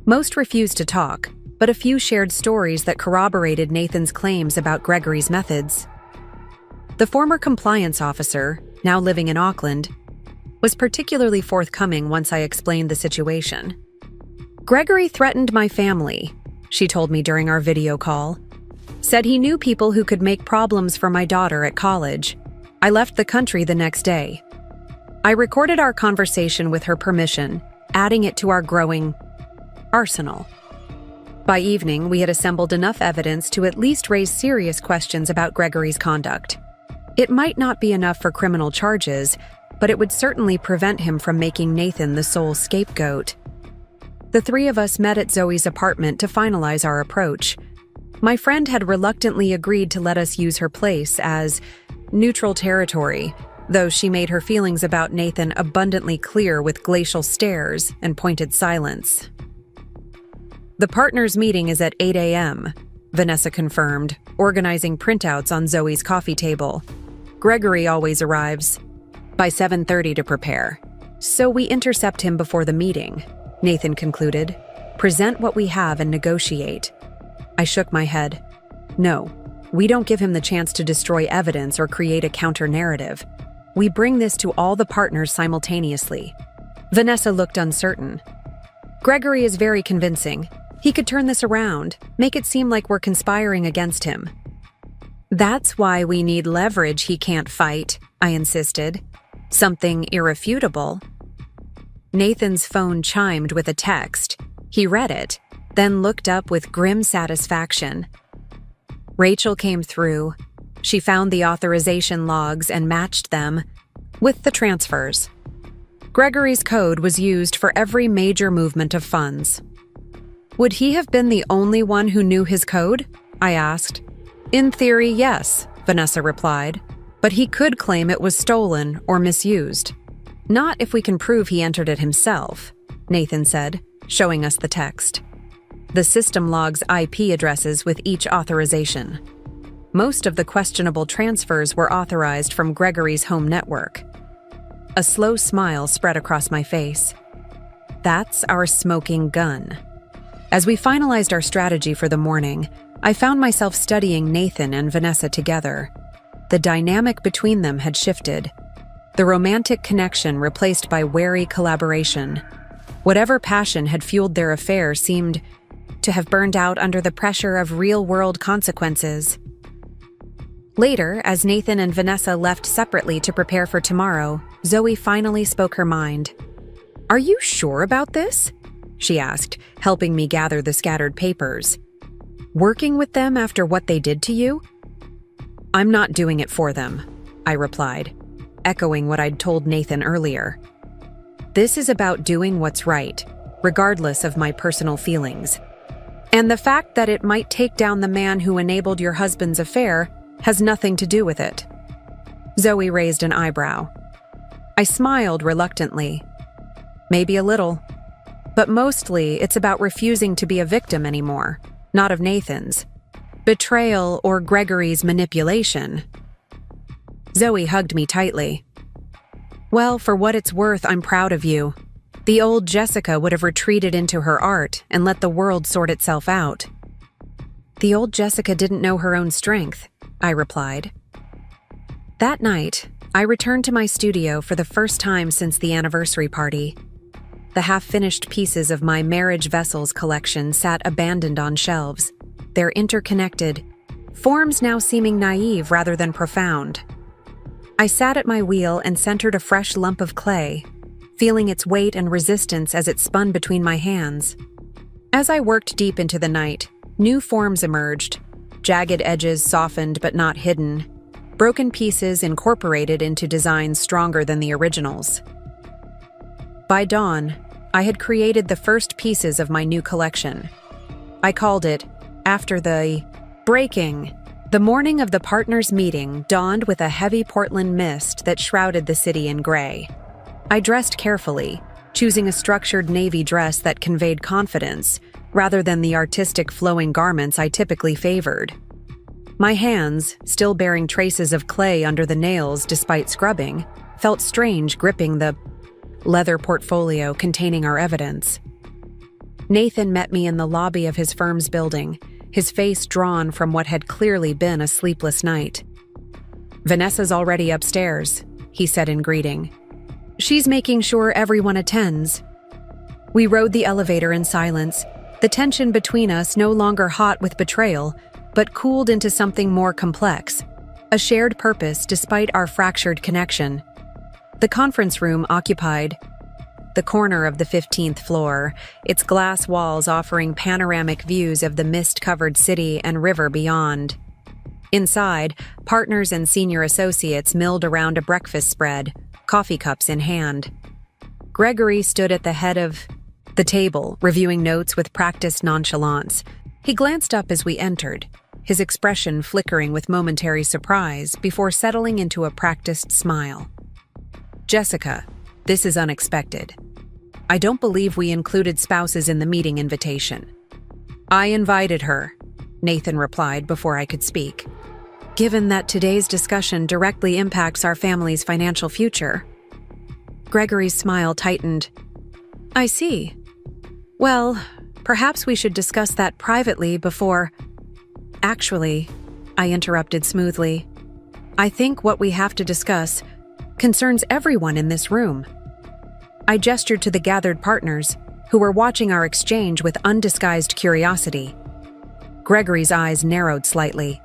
Most refused to talk, but a few shared stories that corroborated Nathan's claims about Gregory's methods. The former compliance officer, now living in Auckland, was particularly forthcoming once I explained the situation. Gregory threatened my family, she told me during our video call. Said he knew people who could make problems for my daughter at college. I left the country the next day. I recorded our conversation with her permission, adding it to our growing arsenal. By evening, we had assembled enough evidence to at least raise serious questions about Gregory's conduct. It might not be enough for criminal charges, but it would certainly prevent him from making Nathan the sole scapegoat. The three of us met at Zoe's apartment to finalize our approach. My friend had reluctantly agreed to let us use her place as neutral territory, though she made her feelings about Nathan abundantly clear with glacial stares and pointed silence. The partners' meeting is at 8 a.m., Vanessa confirmed, organizing printouts on Zoe's coffee table. Gregory always arrives by 7:30 to prepare, so we intercept him before the meeting, Nathan concluded. Present what we have and negotiate. I shook my head. No, we don't give him the chance to destroy evidence or create a counter-narrative. We bring this to all the partners simultaneously. Vanessa looked uncertain. Gregory is very convincing. He could turn this around, make it seem like we're conspiring against him. That's why we need leverage he can't fight, I insisted. Something irrefutable. Nathan's phone chimed with a text. He read it, then looked up with grim satisfaction. Rachel came through. She found the authorization logs and matched them with the transfers. Gregory's code was used for every major movement of funds. Would he have been the only one who knew his code? I asked. In theory, yes, Vanessa replied, but he could claim it was stolen or misused. Not if we can prove he entered it himself, Nathan said, showing us the text. The system logs IP addresses with each authorization. Most of the questionable transfers were authorized from Gregory's home network. A slow smile spread across my face. That's our smoking gun. As we finalized our strategy for the morning, I found myself studying Nathan and Vanessa together. The dynamic between them had shifted. The romantic connection replaced by wary collaboration. Whatever passion had fueled their affair seemed to have burned out under the pressure of real-world consequences. Later, as Nathan and Vanessa left separately to prepare for tomorrow, Zoe finally spoke her mind. "Are you sure about this?" she asked, helping me gather the scattered papers. "Working with them after what they did to you?" "I'm not doing it for them," I replied, echoing what I'd told Nathan earlier. "This is about doing what's right, regardless of my personal feelings. And the fact that it might take down the man who enabled your husband's affair has nothing to do with it." Zoe raised an eyebrow. I smiled reluctantly. Maybe a little. But mostly, it's about refusing to be a victim anymore, not of Nathan's betrayal or Gregory's manipulation. Zoe hugged me tightly. "Well, for what it's worth, I'm proud of you. The old Jessica would have retreated into her art and let the world sort itself out." The old Jessica didn't know her own strength, I replied. That night, I returned to my studio for the first time since the anniversary party. The half-finished pieces of my marriage vessels collection sat abandoned on shelves, their interconnected forms now seeming naive rather than profound. I sat at my wheel and centered a fresh lump of clay, feeling its weight and resistance as it spun between my hands. As I worked deep into the night, new forms emerged, jagged edges softened but not hidden, broken pieces incorporated into designs stronger than the originals. By dawn, I had created the first pieces of my new collection. I called it After the Breaking. The morning of the partners' meeting dawned with a heavy Portland mist that shrouded the city in gray. I dressed carefully, choosing a structured navy dress that conveyed confidence, rather than the artistic flowing garments I typically favored. My hands, still bearing traces of clay under the nails despite scrubbing, felt strange gripping the leather portfolio containing our evidence. Nathan met me in the lobby of his firm's building, his face drawn from what had clearly been a sleepless night. "Vanessa's already upstairs," he said in greeting. "She's making sure everyone attends." We rode the elevator in silence, the tension between us no longer hot with betrayal, but cooled into something more complex, a shared purpose despite our fractured connection. The conference room occupied the corner of the 15th floor, its glass walls offering panoramic views of the mist-covered city and river beyond. Inside, partners and senior associates milled around a breakfast spread, coffee cups in hand. Gregory stood at the head of the table, reviewing notes with practiced nonchalance. He glanced up as we entered, his expression flickering with momentary surprise before settling into a practiced smile. "Jessica, this is unexpected. I don't believe we included spouses in the meeting invitation." "I invited her," Nathan replied before I could speak. "Given that today's discussion directly impacts our family's financial future." Gregory's smile tightened. "I see. Well, perhaps we should discuss that privately before—" "Actually," I interrupted smoothly, "I think what we have to discuss concerns everyone in this room." I gestured to the gathered partners, who were watching our exchange with undisguised curiosity. Gregory's eyes narrowed slightly.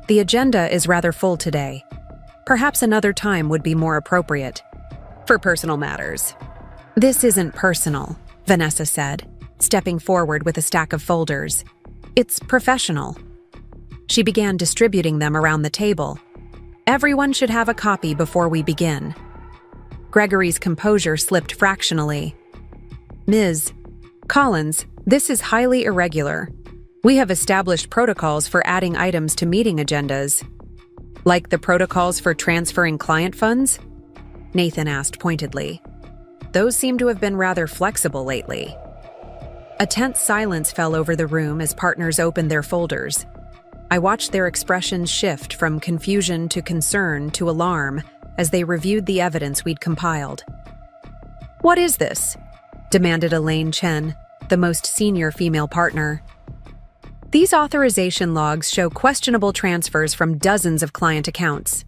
"The agenda is rather full today. Perhaps another time would be more appropriate. For personal matters." "This isn't personal," Vanessa said, stepping forward with a stack of folders. "It's professional." She began distributing them around the table. "Everyone should have a copy before we begin." Gregory's composure slipped fractionally. "Ms. Collins, this is highly irregular. We have established protocols for adding items to meeting agendas." "Like the protocols for transferring client funds?" Nathan asked pointedly. "Those seem to have been rather flexible lately." A tense silence fell over the room as partners opened their folders. I watched their expressions shift from confusion to concern to alarm as they reviewed the evidence we'd compiled. "What is this?" demanded Elaine Chen, the most senior female partner. "These authorization logs show questionable transfers from dozens of client accounts."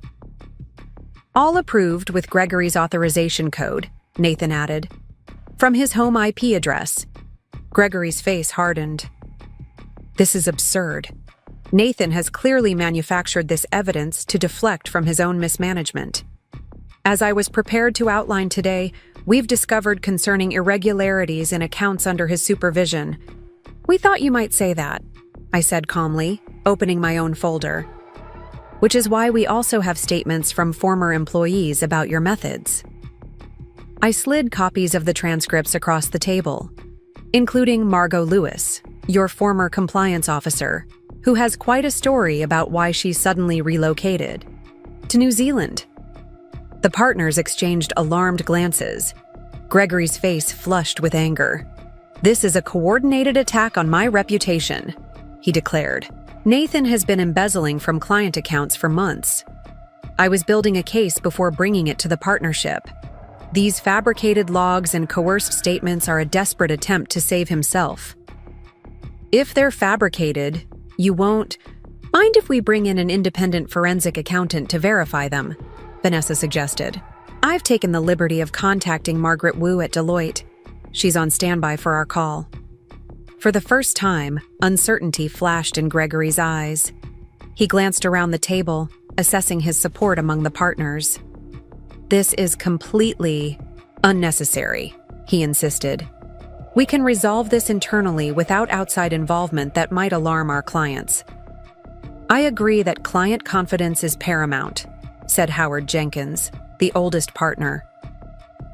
"All approved with Gregory's authorization code," Nathan added. "From his home IP address." Gregory's face hardened. "This is absurd. Nathan has clearly manufactured this evidence to deflect from his own mismanagement. As I was prepared to outline today, we've discovered concerning irregularities in accounts under his supervision. We thought you might say that," I said calmly, opening my own folder. "Which is why we also have statements from former employees about your methods." I slid copies of the transcripts across the table, including Margot Lewis, your former compliance officer, who has quite a story about why she suddenly relocated to New Zealand. The partners exchanged alarmed glances. Gregory's face flushed with anger. "This is a coordinated attack on my reputation," he declared. "Nathan has been embezzling from client accounts for months. I was building a case before bringing it to the partnership. These fabricated logs and coerced statements are a desperate attempt to save himself." "If they're fabricated, You won't mind if we bring in an independent forensic accountant to verify them, Vanessa suggested. I've taken the liberty of contacting Margaret Wu at Deloitte. She's on standby for our call. For the first time, uncertainty flashed in Gregory's eyes. He glanced around the table, assessing his support among the partners. This is completely unnecessary, he insisted. We can resolve this internally without outside involvement that might alarm our clients. I agree that client confidence is paramount, said Howard Jenkins, the oldest partner.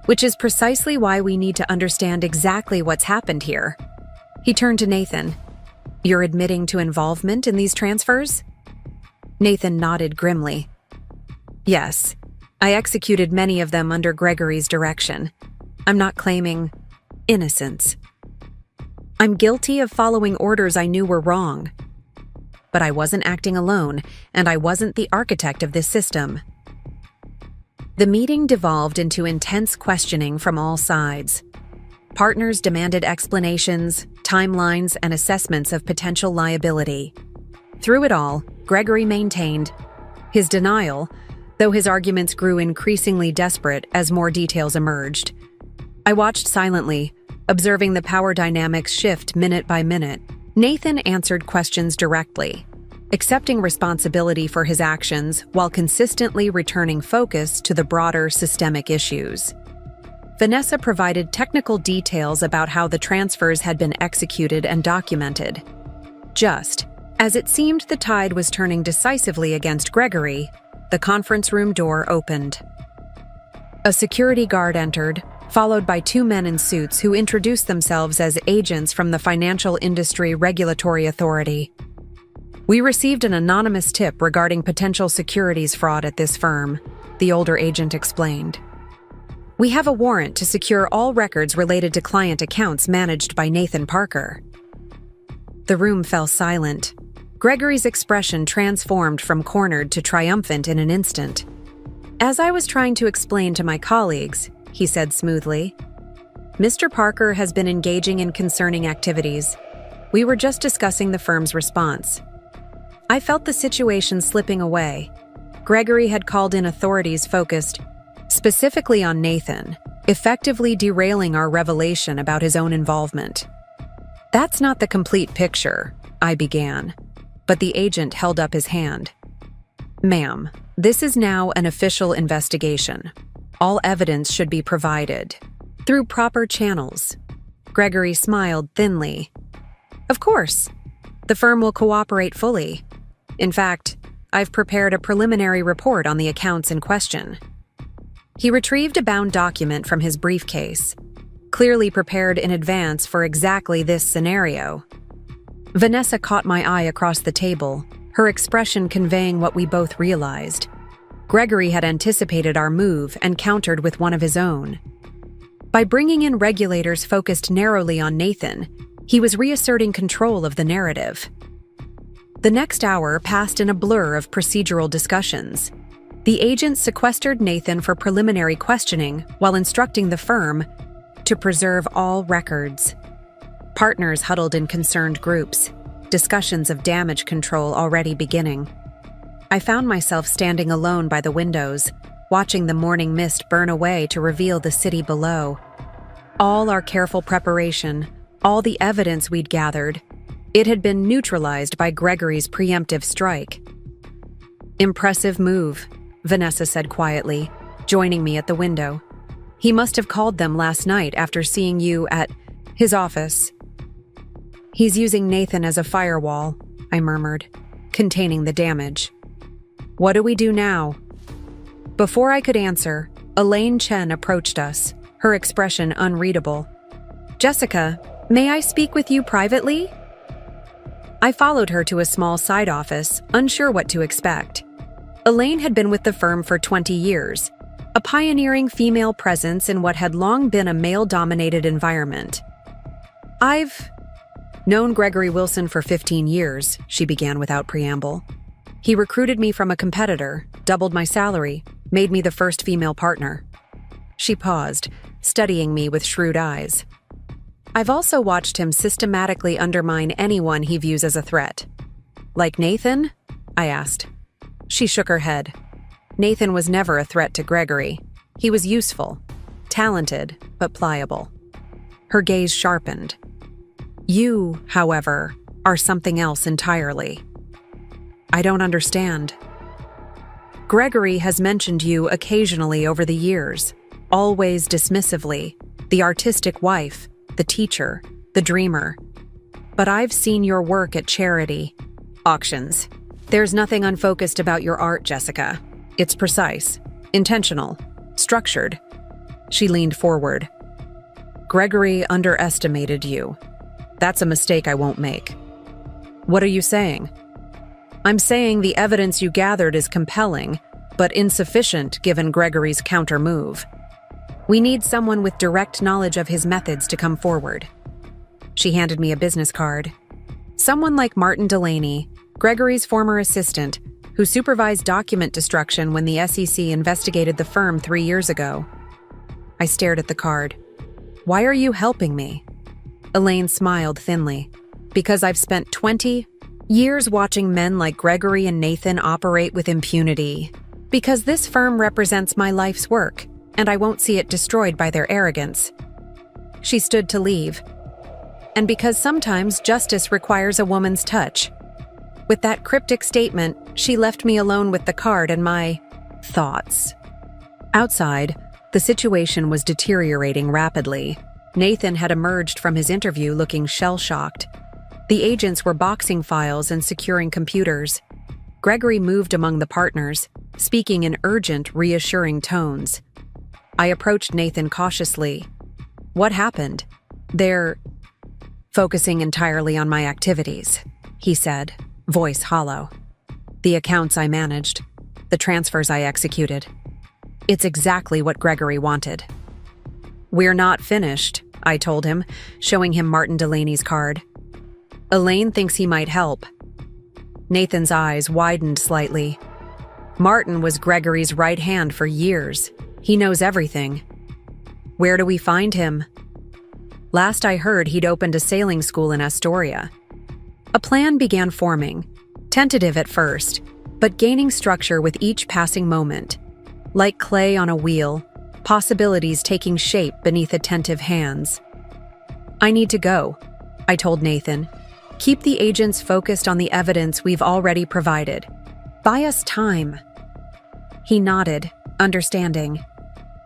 Which is precisely why we need to understand exactly what's happened here. He turned to Nathan. You're admitting to involvement in these transfers? Nathan nodded grimly. Yes, I executed many of them under Gregory's direction. I'm not claiming innocence. I'm guilty of following orders I knew were wrong. But I wasn't acting alone, and I wasn't the architect of this system. The meeting devolved into intense questioning from all sides. Partners demanded explanations, timelines, and assessments of potential liability. Through it all, Gregory maintained his denial, though his arguments grew increasingly desperate as more details emerged. I watched silently, observing the power dynamics shift minute by minute. Nathan answered questions directly, accepting responsibility for his actions while consistently returning focus to the broader systemic issues. Vanessa provided technical details about how the transfers had been executed and documented. Just as it seemed the tide was turning decisively against Gregory, the conference room door opened. A security guard entered, followed by two men in suits who introduced themselves as agents from the Financial Industry Regulatory Authority. We received an anonymous tip regarding potential securities fraud at this firm, the older agent explained. We have a warrant to secure all records related to client accounts managed by Nathan Parker. The room fell silent. Gregory's expression transformed from cornered to triumphant in an instant. As I was trying to explain to my colleagues, he said smoothly, Mr. Parker has been engaging in concerning activities. We were just discussing the firm's response. I felt the situation slipping away. Gregory had called in authorities focused specifically on Nathan, effectively derailing our revelation about his own involvement. That's not the complete picture, I began, but the agent held up his hand. Ma'am, this is now an official investigation. All evidence should be provided through proper channels. Gregory smiled thinly. Of course, the firm will cooperate fully. In fact, I've prepared a preliminary report on the accounts in question. He retrieved a bound document from his briefcase, clearly prepared in advance for exactly this scenario. Vanessa caught my eye across the table, her expression conveying what we both realized. Gregory had anticipated our move and countered with one of his own. By bringing in regulators focused narrowly on Nathan, he was reasserting control of the narrative. The next hour passed in a blur of procedural discussions. The agent sequestered Nathan for preliminary questioning while instructing the firm to preserve all records. Partners huddled in concerned groups, discussions of damage control already beginning. I found myself standing alone by the windows, watching the morning mist burn away to reveal the city below. All our careful preparation, all the evidence we'd gathered, it had been neutralized by Gregory's preemptive strike. Impressive move, Vanessa said quietly, joining me at the window. He must have called them last night after seeing you at his office. He's using Nathan as a firewall, I murmured, containing the damage. What do we do now? Before I could answer, Elaine Chen approached us, her expression unreadable. Jessica, may I speak with you privately? I followed her to a small side office, unsure what to expect. Elaine had been with the firm for 20 years, a pioneering female presence in what had long been a male-dominated environment. I've known Gregory Wilson for 15 years, she began without preamble. He recruited me from a competitor, doubled my salary, made me the first female partner. She paused, studying me with shrewd eyes. I've also watched him systematically undermine anyone he views as a threat. Like Nathan? I asked. She shook her head. Nathan was never a threat to Gregory. He was useful, talented, but pliable. Her gaze sharpened. You, however, are something else entirely. I don't understand. Gregory has mentioned you occasionally over the years, always dismissively, the artistic wife, the teacher, the dreamer. But I've seen your work at charity auctions. There's nothing unfocused about your art, Jessica. It's precise, intentional, structured. She leaned forward. Gregory underestimated you. That's a mistake I won't make. What are you saying? I'm saying the evidence you gathered is compelling, but insufficient given Gregory's counter-move. We need someone with direct knowledge of his methods to come forward. She handed me a business card. Someone like Martin Delaney, Gregory's former assistant, who supervised document destruction when the SEC investigated the firm 3 years ago. I stared at the card. Why are you helping me? Elaine smiled thinly. Because I've spent 20 years watching men like Gregory and Nathan operate with impunity. Because this firm represents my life's work, and I won't see it destroyed by their arrogance. She stood to leave. And because sometimes justice requires a woman's touch. With that cryptic statement, she left me alone with the card and my thoughts. Outside, the situation was deteriorating rapidly. Nathan had emerged from his interview looking shell-shocked. The agents were boxing files and securing computers. Gregory moved among the partners, speaking in urgent, reassuring tones. I approached Nathan cautiously. What happened? They're focusing entirely on my activities, he said, voice hollow. The accounts I managed, the transfers I executed. It's exactly what Gregory wanted. We're not finished, I told him, showing him Martin Delaney's card. Elaine thinks he might help. Nathan's eyes widened slightly. Martin was Gregory's right hand for years. He knows everything. Where do we find him? Last I heard, he'd opened a sailing school in Astoria. A plan began forming, tentative at first, but gaining structure with each passing moment. Like clay on a wheel, possibilities taking shape beneath attentive hands. I need to go, I told Nathan. Keep the agents focused on the evidence we've already provided. Buy us time. He nodded, understanding.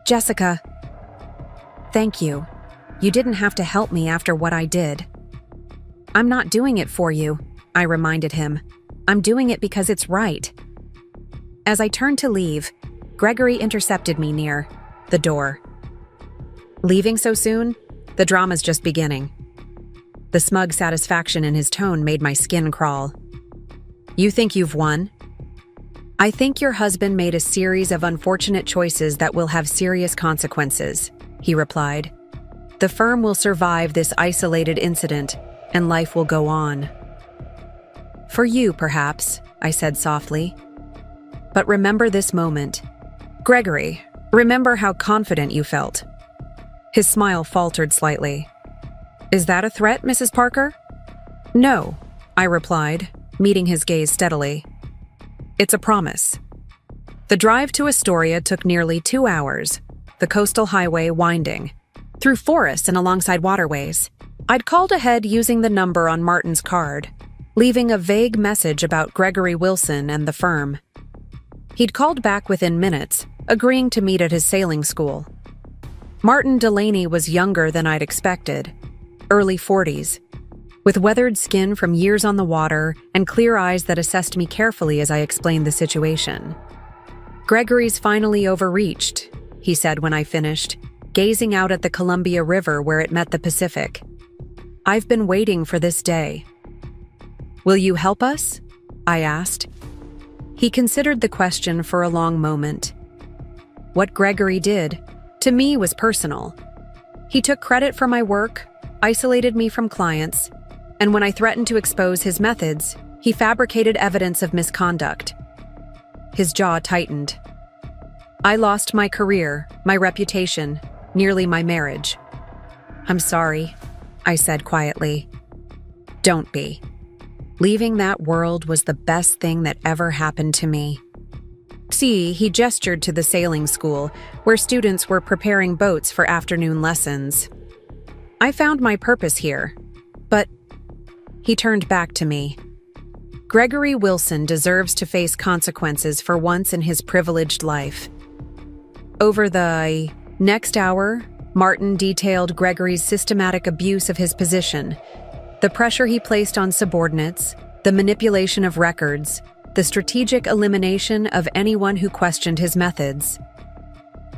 Jessica, thank you. You didn't have to help me after what I did. I'm not doing it for you, I reminded him. I'm doing it because it's right. As I turned to leave, Gregory intercepted me near the door. Leaving so soon? The drama's just beginning. The smug satisfaction in his tone made my skin crawl. You think you've won? I think your husband made a series of unfortunate choices that will have serious consequences, he replied. The firm will survive this isolated incident, and life will go on. For you, perhaps, I said softly. But remember this moment. Gregory, remember how confident you felt. His smile faltered slightly. Is that a threat, Mrs. Parker? No, I replied, meeting his gaze steadily. It's a promise. The drive to Astoria took nearly 2 hours, the coastal highway winding, through forests and alongside waterways. I'd called ahead using the number on Martin's card, leaving a vague message about Gregory Wilson and the firm. He'd called back within minutes, agreeing to meet at his sailing school. Martin Delaney was younger than I'd expected, early 40s, with weathered skin from years on the water and clear eyes that assessed me carefully as I explained the situation. Gregory's finally overreached, he said when I finished, gazing out at the Columbia River where it met the Pacific. I've been waiting for this day. Will you help us? I asked. He considered the question for a long moment. What Gregory did, to me, was personal. He took credit for my work, isolated me from clients, and when I threatened to expose his methods, he fabricated evidence of misconduct. His jaw tightened. I lost my career, my reputation, nearly my marriage. I'm sorry, I said quietly. Don't be. Leaving that world was the best thing that ever happened to me. See, he gestured to the sailing school, where students were preparing boats for afternoon lessons. I found my purpose here, but he turned back to me. Gregory Wilson deserves to face consequences for once in his privileged life. Over the next hour, Martin detailed Gregory's systematic abuse of his position, the pressure he placed on subordinates, the manipulation of records, the strategic elimination of anyone who questioned his methods.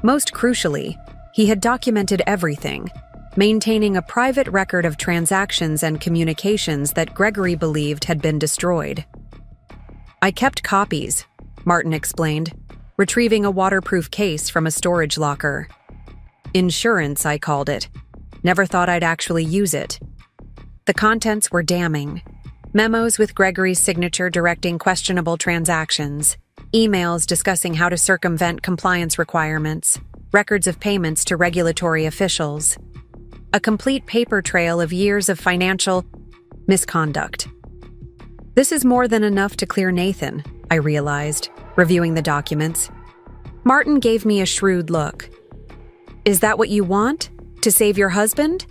Most crucially, he had documented everything, maintaining a private record of transactions and communications that Gregory believed had been destroyed. "I kept copies," Martin explained, retrieving a waterproof case from a storage locker. "Insurance, I called it. Never thought I'd actually use it." The contents were damning. Memos with Gregory's signature directing questionable transactions, emails discussing how to circumvent compliance requirements, records of payments to regulatory officials. A complete paper trail of years of financial misconduct. This is more than enough to clear Nathan, I realized, reviewing the documents. Martin gave me a shrewd look. "Is that what you want? To save your husband?"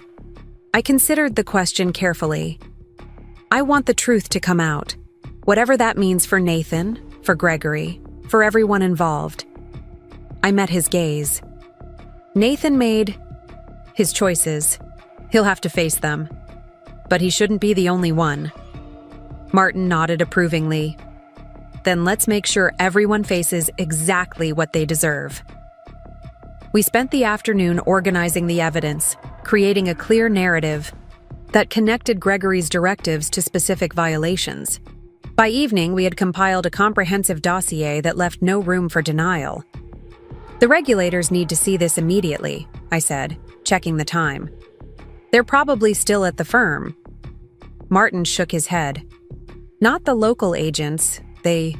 I considered the question carefully. "I want the truth to come out, whatever that means for Nathan, for Gregory, for everyone involved." I met his gaze. Nathan made his choices. He'll have to face them. But he shouldn't be the only one. Martin nodded approvingly. "Then let's make sure everyone faces exactly what they deserve." We spent the afternoon organizing the evidence, creating a clear narrative that connected Gregory's directives to specific violations. By evening, we had compiled a comprehensive dossier that left no room for denial. "The regulators need to see this immediately," I said, checking the time. "They're probably still at the firm." Martin shook his head. "Not the local agents. They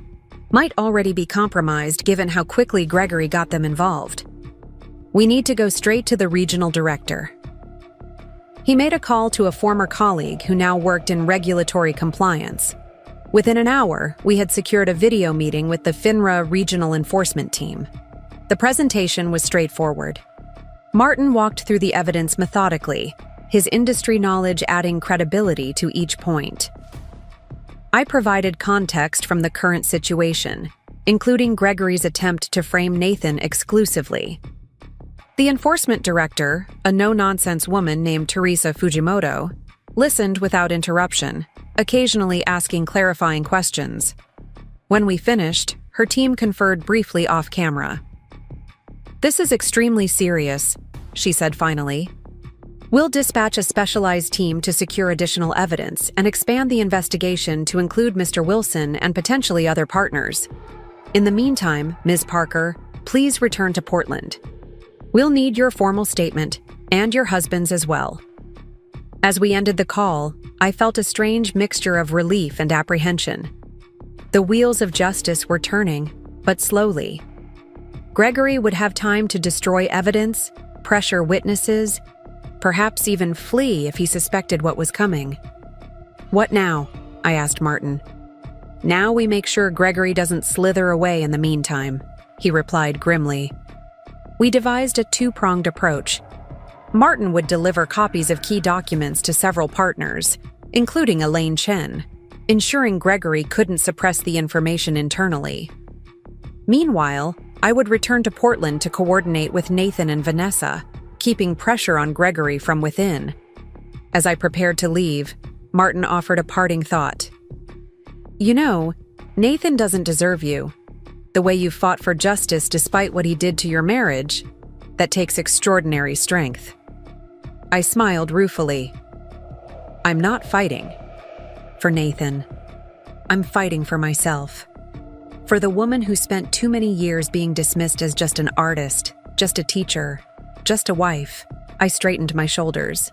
might already be compromised given how quickly Gregory got them involved. We need to go straight to the regional director." He made a call to a former colleague who now worked in regulatory compliance. Within an hour, we had secured a video meeting with the FINRA regional enforcement team. The presentation was straightforward. Martin walked through the evidence methodically, his industry knowledge adding credibility to each point. I provided context from the current situation, including Gregory's attempt to frame Nathan exclusively. The enforcement director, a no-nonsense woman named Teresa Fujimoto, listened without interruption, occasionally asking clarifying questions. When we finished, her team conferred briefly off-camera. "This is extremely serious," she said finally. "We'll dispatch a specialized team to secure additional evidence and expand the investigation to include Mr. Wilson and potentially other partners. In the meantime, Ms. Parker, please return to Portland. We'll need your formal statement, and your husband's as well." As we ended the call, I felt a strange mixture of relief and apprehension. The wheels of justice were turning, but slowly. Gregory would have time to destroy evidence, pressure witnesses, perhaps even flee if he suspected what was coming. "What now?" I asked Martin. "Now we make sure Gregory doesn't slither away in the meantime," he replied grimly. We devised a two-pronged approach. Martin would deliver copies of key documents to several partners, including Elaine Chen, ensuring Gregory couldn't suppress the information internally. Meanwhile, I would return to Portland to coordinate with Nathan and Vanessa, keeping pressure on Gregory from within. As I prepared to leave, Martin offered a parting thought. "You know, Nathan doesn't deserve you. The way you fought for justice despite what he did to your marriage, that takes extraordinary strength." I smiled ruefully. "I'm not fighting for Nathan. I'm fighting for myself. For the woman who spent too many years being dismissed as just an artist, just a teacher, just a wife." I straightened my shoulders.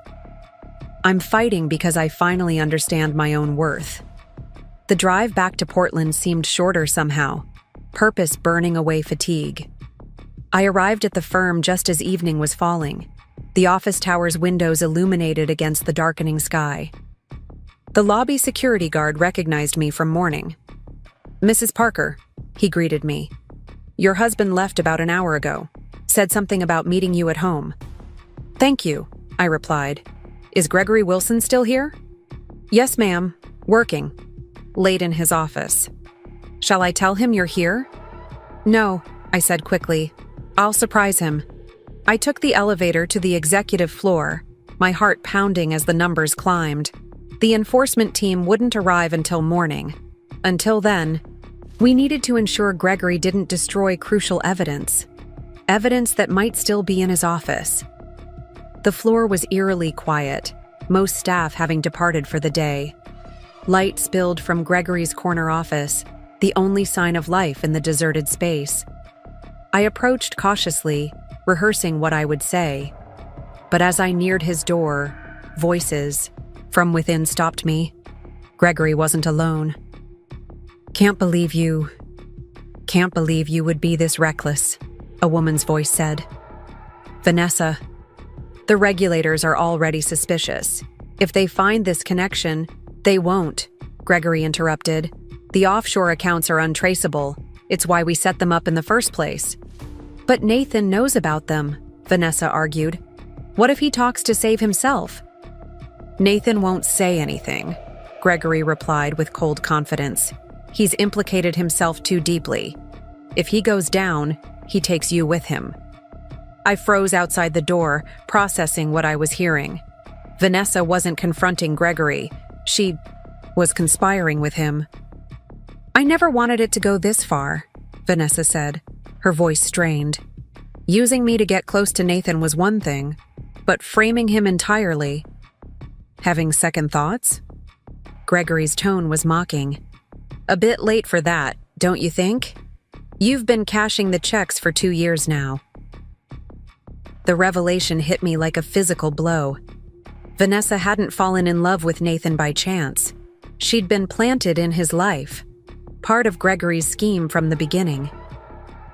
"I'm fighting because I finally understand my own worth." The drive back to Portland seemed shorter somehow, purpose burning away fatigue. I arrived at the firm just as evening was falling, the office tower's windows illuminated against the darkening sky. The lobby security guard recognized me from morning. "Mrs. Parker," he greeted me. "Your husband left about an hour ago. Said something about meeting you at home." "Thank you," I replied. "Is Gregory Wilson still here?" "Yes, ma'am. Working. Late in his office." "Shall I tell him you're here?" "No," I said quickly. "I'll surprise him." I took the elevator to the executive floor, my heart pounding as the numbers climbed. The enforcement team wouldn't arrive until morning. Until then, we needed to ensure Gregory didn't destroy crucial evidence that might still be in his office. The floor was eerily quiet, most staff having departed for the day. Light spilled from Gregory's corner office, the only sign of life in the deserted space. I approached cautiously, rehearsing what I would say. But as I neared his door, voices from within stopped me. Gregory wasn't alone. Can't believe you would be this reckless," a woman's voice said. "Vanessa, the regulators are already suspicious. If they find this connection, they won't," Gregory interrupted. "The offshore accounts are untraceable. It's why we set them up in the first place." "But Nathan knows about them," Vanessa argued. "What if he talks to save himself?" "Nathan won't say anything," Gregory replied with cold confidence. "He's implicated himself too deeply. If he goes down, he takes you with him." I froze outside the door, processing what I was hearing. Vanessa wasn't confronting Gregory. She was conspiring with him. "I never wanted it to go this far," Vanessa said, her voice strained. "Using me to get close to Nathan was one thing, but framing him entirely—" "Having second thoughts?" Gregory's tone was mocking. "A bit late for that, don't you think? You've been cashing the checks for 2 years now." The revelation hit me like a physical blow. Vanessa hadn't fallen in love with Nathan by chance. She'd been planted in his life, part of Gregory's scheme from the beginning.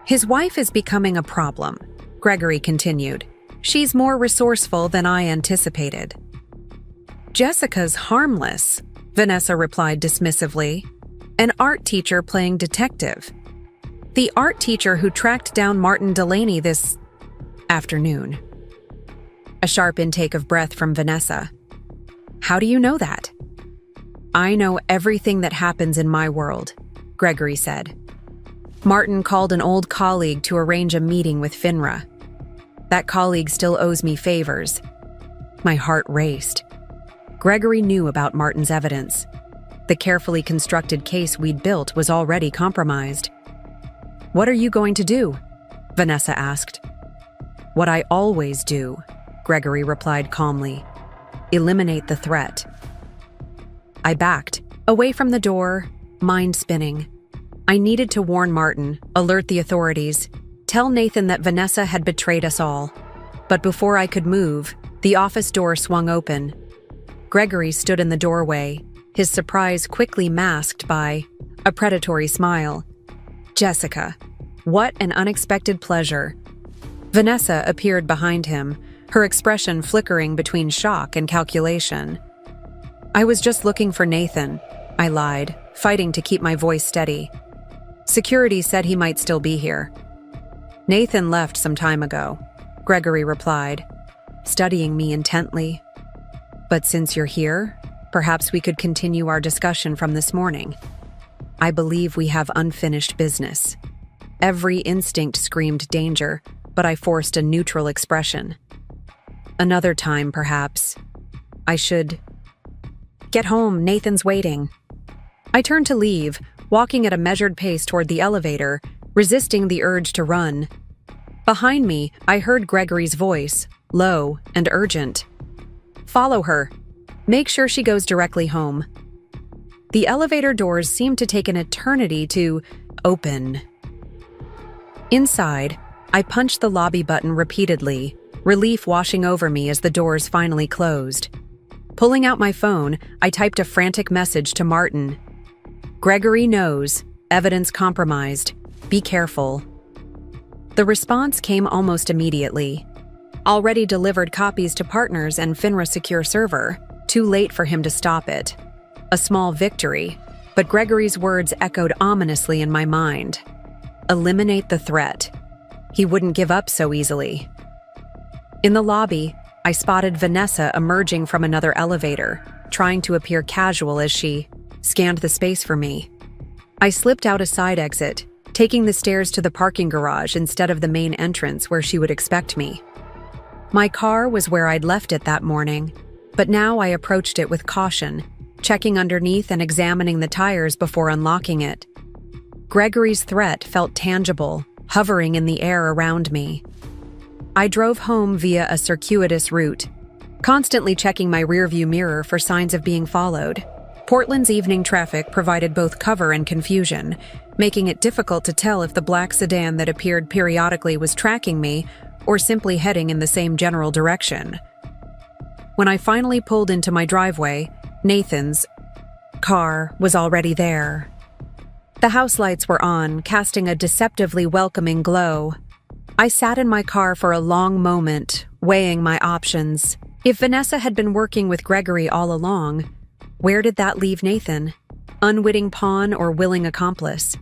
"His wife is becoming a problem," Gregory continued. "She's more resourceful than I anticipated." "Jessica's harmless," Vanessa replied dismissively. "An art teacher playing detective. The art teacher who tracked down Martin Delaney this afternoon." A sharp intake of breath from Vanessa. "How do you know that?" "I know everything that happens in my world," Gregory said. "Martin called an old colleague to arrange a meeting with FINRA. That colleague still owes me favors." My heart raced. Gregory knew about Martin's evidence. The carefully constructed case we'd built was already compromised. "What are you going to do?" Vanessa asked. "What I always do," Gregory replied calmly. "Eliminate the threat." I backed, away from the door, mind spinning. I needed to warn Martin, alert the authorities, tell Nathan that Vanessa had betrayed us all. But before I could move, the office door swung open. Gregory stood in the doorway, his surprise quickly masked by a predatory smile. "Jessica, what an unexpected pleasure." Vanessa appeared behind him, her expression flickering between shock and calculation. "I was just looking for Nathan," I lied, fighting to keep my voice steady. "Security said he might still be here." "Nathan left some time ago," Gregory replied, studying me intently. "But since you're here, perhaps we could continue our discussion from this morning. I believe we have unfinished business." Every instinct screamed danger, but I forced a neutral expression. "Another time, perhaps. I should get home. Nathan's waiting." I turned to leave, walking at a measured pace toward the elevator, resisting the urge to run. Behind me, I heard Gregory's voice, low and urgent. "Follow her. Make sure she goes directly home." The elevator doors seemed to take an eternity to open. Inside, I punched the lobby button repeatedly, relief washing over me as the doors finally closed. Pulling out my phone, I typed a frantic message to Martin. "Gregory knows. Evidence compromised. Be careful." The response came almost immediately. "Already delivered copies to partners and FINRA secure server. Too late for him to stop it." A small victory, but Gregory's words echoed ominously in my mind. Eliminate the threat. He wouldn't give up so easily. In the lobby, I spotted Vanessa emerging from another elevator, trying to appear casual as she scanned the space for me. I slipped out a side exit, taking the stairs to the parking garage instead of the main entrance where she would expect me. My car was where I'd left it that morning, but now I approached it with caution, checking underneath and examining the tires before unlocking it. Gregory's threat felt tangible, hovering in the air around me. I drove home via a circuitous route, constantly checking my rearview mirror for signs of being followed. Portland's evening traffic provided both cover and confusion, making it difficult to tell if the black sedan that appeared periodically was tracking me or simply heading in the same general direction. When I finally pulled into my driveway, Nathan's car was already there. The house lights were on, casting a deceptively welcoming glow. I sat in my car for a long moment, weighing my options. If Vanessa had been working with Gregory all along, where did that leave Nathan? Unwitting pawn or willing accomplice?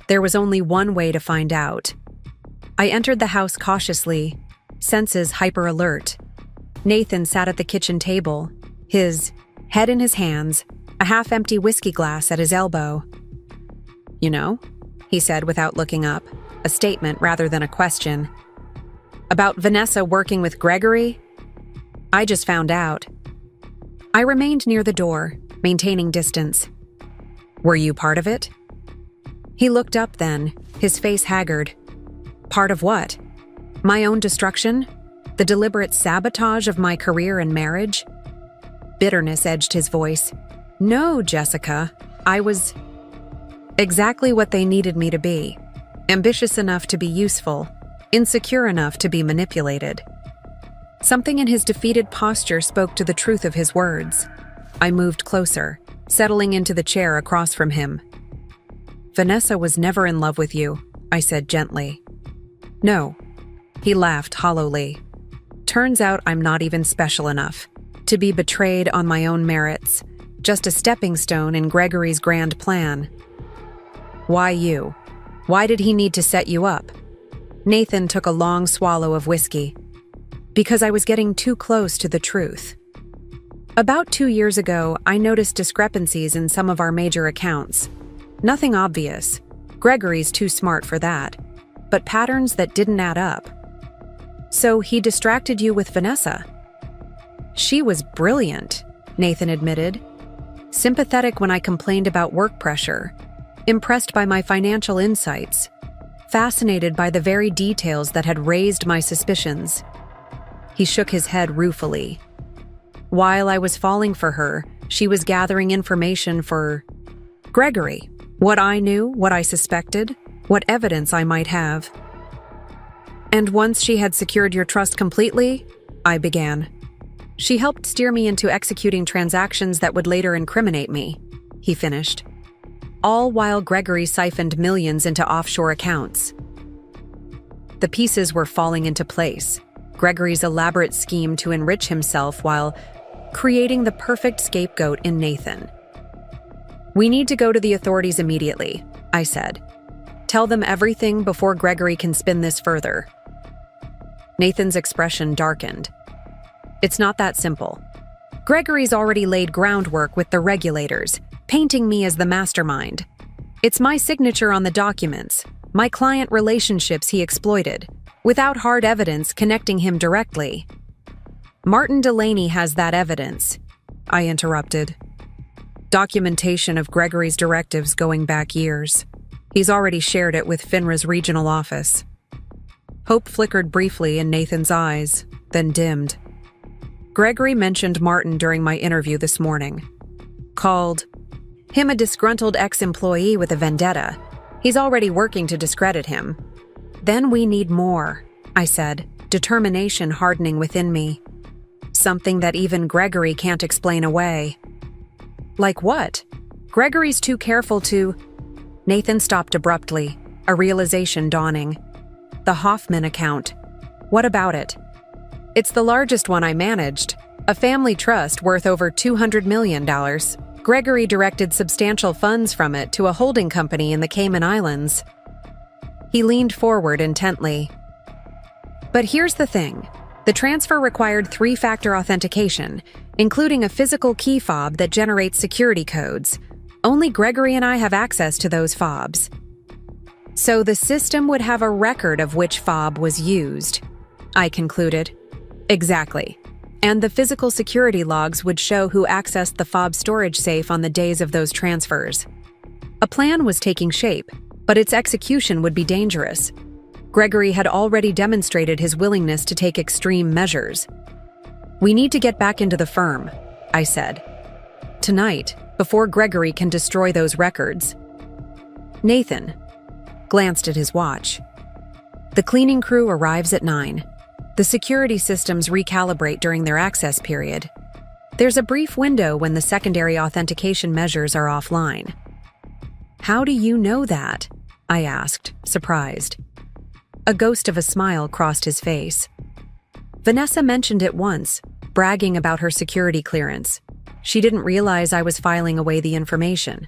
There was only one way to find out. I entered the house cautiously, senses hyper-alert. Nathan sat at the kitchen table, his head in his hands, a half-empty whiskey glass at his elbow. "You know," he said without looking up, a statement rather than a question. "About Vanessa working with Gregory? I just found out." I remained near the door, maintaining distance. "Were you part of it?" He looked up then, his face haggard. "Part of what? My own destruction? The deliberate sabotage of my career and marriage?" Bitterness edged his voice. "No, Jessica. I was exactly what they needed me to be. Ambitious enough to be useful, insecure enough to be manipulated." Something in his defeated posture spoke to the truth of his words. I moved closer, settling into the chair across from him. "Vanessa was never in love with you," I said gently. "No." He laughed hollowly. "Turns out I'm not even special enough to be betrayed on my own merits, just a stepping stone in Gregory's grand plan." "Why you? Why did he need to set you up?" Nathan took a long swallow of whiskey. "Because I was getting too close to the truth. About 2 years ago, I noticed discrepancies in some of our major accounts. Nothing obvious. Gregory's too smart for that. But patterns that didn't add up. So he distracted you with Vanessa." "She was brilliant," Nathan admitted. "Sympathetic when I complained about work pressure. Impressed by my financial insights. Fascinated by the very details that had raised my suspicions." He shook his head ruefully. "While I was falling for her, she was gathering information for Gregory. What I knew, what I suspected, what evidence I might have." "And once she had secured your trust completely," I began. "She helped steer me into executing transactions that would later incriminate me," he finished. "All while Gregory siphoned millions into offshore accounts." The pieces were falling into place. Gregory's elaborate scheme to enrich himself while creating the perfect scapegoat in Nathan. "We need to go to the authorities immediately," I said. "Tell them everything before Gregory can spin this further." Nathan's expression darkened. "It's not that simple. Gregory's already laid groundwork with the regulators, painting me as the mastermind. It's my signature on the documents, my client relationships he exploited, without hard evidence connecting him directly." "Martin Delaney has that evidence," I interrupted. "Documentation of Gregory's directives going back years. He's already shared it with FINRA's regional office." Hope flickered briefly in Nathan's eyes, then dimmed. "Gregory mentioned Martin during my interview this morning. Called him a disgruntled ex-employee with a vendetta. He's already working to discredit him." "Then we need more," I said, determination hardening within me. "Something that even Gregory can't explain away." "Like what? Gregory's too careful to—" Nathan stopped abruptly, a realization dawning. "The Hoffman account. What about it?" "It's the largest one I managed. A family trust worth over $200 million. Gregory directed substantial funds from it to a holding company in the Cayman Islands. He leaned forward intently. But here's the thing. The transfer required three-factor authentication, including a physical key fob that generates security codes. Only Gregory and I have access to those fobs. So the system would have a record of which fob was used, I concluded. Exactly. And the physical security logs would show who accessed the fob storage safe on the days of those transfers. A plan was taking shape, but its execution would be dangerous. Gregory had already demonstrated his willingness to take extreme measures. We need to get back into the firm, I said. Tonight, before Gregory can destroy those records. Nathan glanced at his watch. The cleaning crew arrives at 9. The security systems recalibrate during their access period. There's a brief window when the secondary authentication measures are offline. How do you know that? I asked, surprised. A ghost of a smile crossed his face. Vanessa mentioned it once, bragging about her security clearance. She didn't realize I was filing away the information.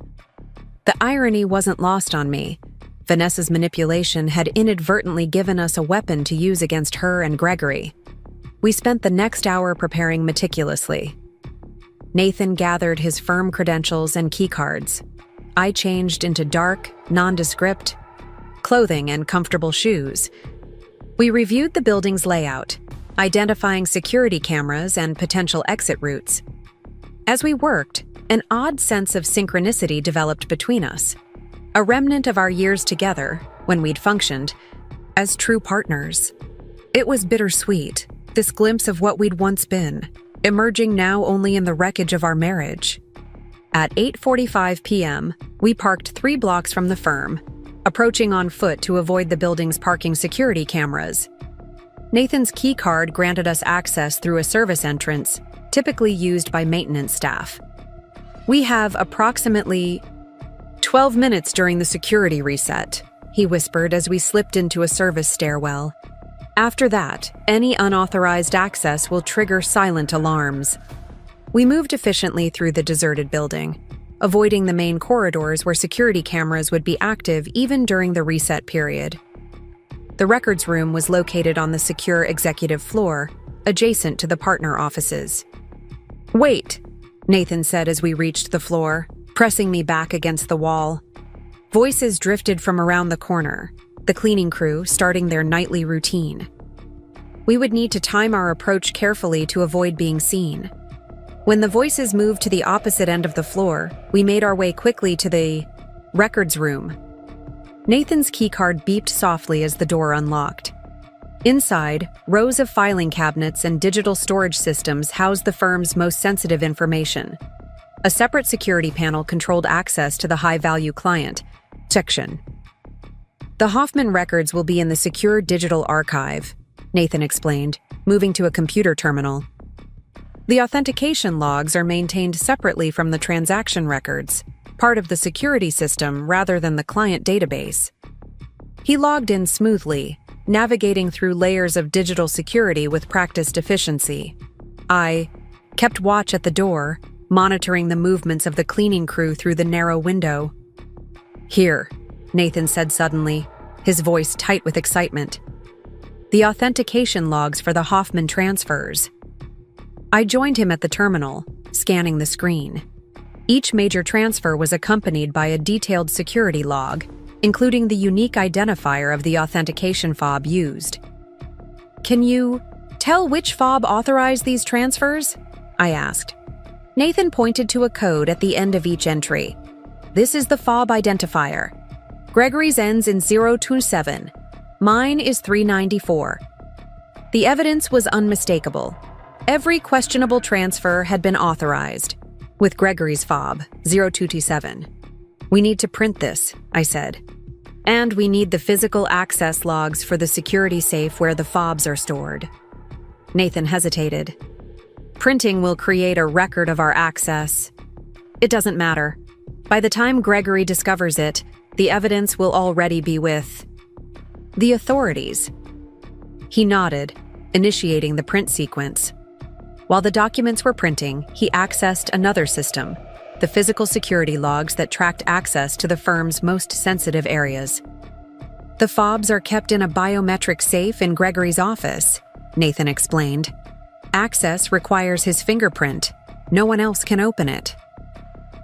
The irony wasn't lost on me. Vanessa's manipulation had inadvertently given us a weapon to use against her and Gregory. We spent the next hour preparing meticulously. Nathan gathered his firm credentials and keycards. I changed into dark, nondescript clothing and comfortable shoes. We reviewed the building's layout, identifying security cameras and potential exit routes. As we worked, an odd sense of synchronicity developed between us. A remnant of our years together, when we'd functioned as true partners. It was bittersweet, this glimpse of what we'd once been, emerging now only in the wreckage of our marriage. At 8:45 p.m., we parked 3 blocks from the firm, approaching on foot to avoid the building's parking security cameras. Nathan's key card granted us access through a service entrance, typically used by maintenance staff. We have approximately 12 minutes during the security reset, he whispered as we slipped into a service stairwell. After that, any unauthorized access will trigger silent alarms. We moved efficiently through the deserted building, avoiding the main corridors where security cameras would be active even during the reset period. The records room was located on the secure executive floor, adjacent to the partner offices. "Wait," Nathan said as we reached the floor, pressing me back against the wall. Voices drifted from around the corner, the cleaning crew starting their nightly routine. We would need to time our approach carefully to avoid being seen. When the voices moved to the opposite end of the floor, we made our way quickly to the records room. Nathan's keycard beeped softly as the door unlocked. Inside, rows of filing cabinets and digital storage systems housed the firm's most sensitive information. A separate security panel controlled access to the high-value client section. The Hoffman records will be in the secure digital archive, Nathan explained, moving to a computer terminal. The authentication logs are maintained separately from the transaction records, part of the security system rather than the client database. He logged in smoothly, navigating through layers of digital security with practiced efficiency. I kept watch at the door, monitoring the movements of the cleaning crew through the narrow window. "Here," Nathan said suddenly, his voice tight with excitement. "The authentication logs for the Hoffman transfers." I joined him at the terminal, scanning the screen. Each major transfer was accompanied by a detailed security log, including the unique identifier of the authentication fob used. "Can you tell which fob authorized these transfers?" I asked. Nathan pointed to a code at the end of each entry. "This is the fob identifier. Gregory's ends in 027. Mine is 394. The evidence was unmistakable. Every questionable transfer had been authorized, with Gregory's fob, 0227. "We need to print this," I said. "And we need the physical access logs for the security safe where the fobs are stored." Nathan hesitated. "Printing will create a record of our access." "It doesn't matter. By the time Gregory discovers it, the evidence will already be with the authorities." He nodded, initiating the print sequence. While the documents were printing, he accessed another system, the physical security logs that tracked access to the firm's most sensitive areas. The fobs are kept in a biometric safe in Gregory's office, Nathan explained. Access requires his fingerprint. No one else can open it.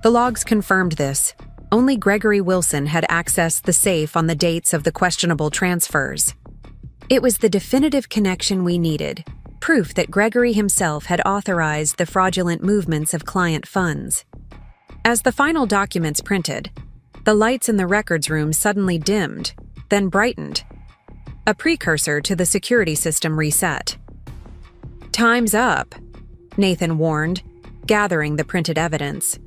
The logs confirmed this. Only Gregory Wilson had accessed the safe on the dates of the questionable transfers. It was the definitive connection we needed, proof that Gregory himself had authorized the fraudulent movements of client funds. As the final documents printed, the lights in the records room suddenly dimmed, then brightened, a precursor to the security system reset. "Time's up," Nathan warned, gathering the printed evidence.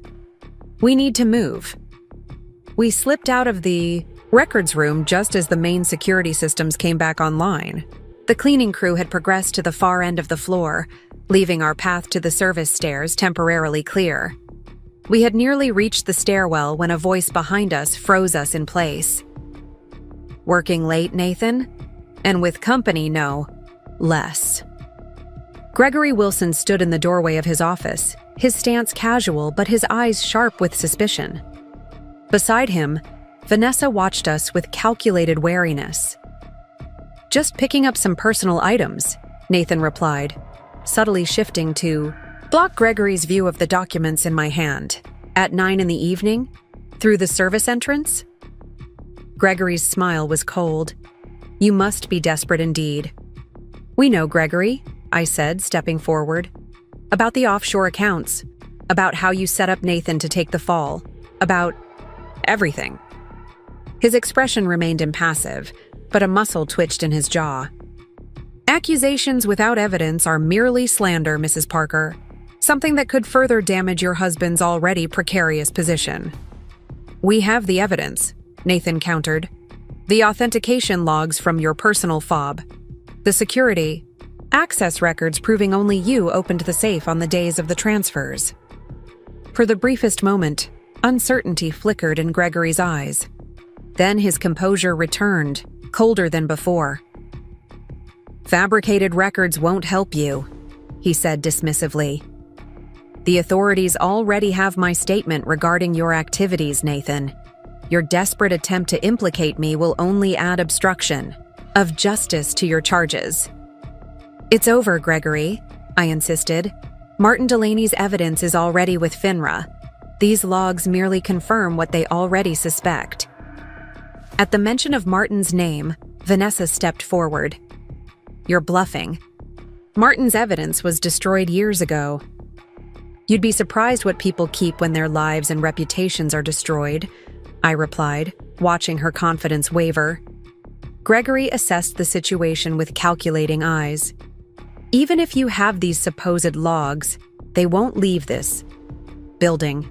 "We need to move." We slipped out of the records room just as the main security systems came back online. The cleaning crew had progressed to the far end of the floor, leaving our path to the service stairs temporarily clear. We had nearly reached the stairwell when a voice behind us froze us in place. "Working late, Nathan? And with company, no, less." Gregory Wilson stood in the doorway of his office, his stance casual but his eyes sharp with suspicion. Beside him, Vanessa watched us with calculated wariness. "Just picking up some personal items," Nathan replied, subtly shifting to block Gregory's view of the documents in my hand. "At 9 in the evening? Through the service entrance?" Gregory's smile was cold. "You must be desperate indeed." "We know, Gregory," I said, stepping forward. "About the offshore accounts. About how you set up Nathan to take the fall. About everything." His expression remained impassive, but a muscle twitched in his jaw. "Accusations without evidence are merely slander, Mrs. Parker. Something that could further damage your husband's already precarious position." "We have the evidence," Nathan countered. "The authentication logs from your personal fob. The security access records proving only you opened the safe on the days of the transfers." For the briefest moment, uncertainty flickered in Gregory's eyes. Then his composure returned, colder than before. "Fabricated records won't help you," he said dismissively. "The authorities already have my statement regarding your activities, Nathan. Your desperate attempt to implicate me will only add obstruction of justice to your charges." "It's over, Gregory," I insisted. "Martin Delaney's evidence is already with FINRA. These logs merely confirm what they already suspect." At the mention of Martin's name, Vanessa stepped forward. "You're bluffing. Martin's evidence was destroyed years ago." "You'd be surprised what people keep when their lives and reputations are destroyed," I replied, watching her confidence waver. Gregory assessed the situation with calculating eyes. "Even if you have these supposed logs, they won't leave this building.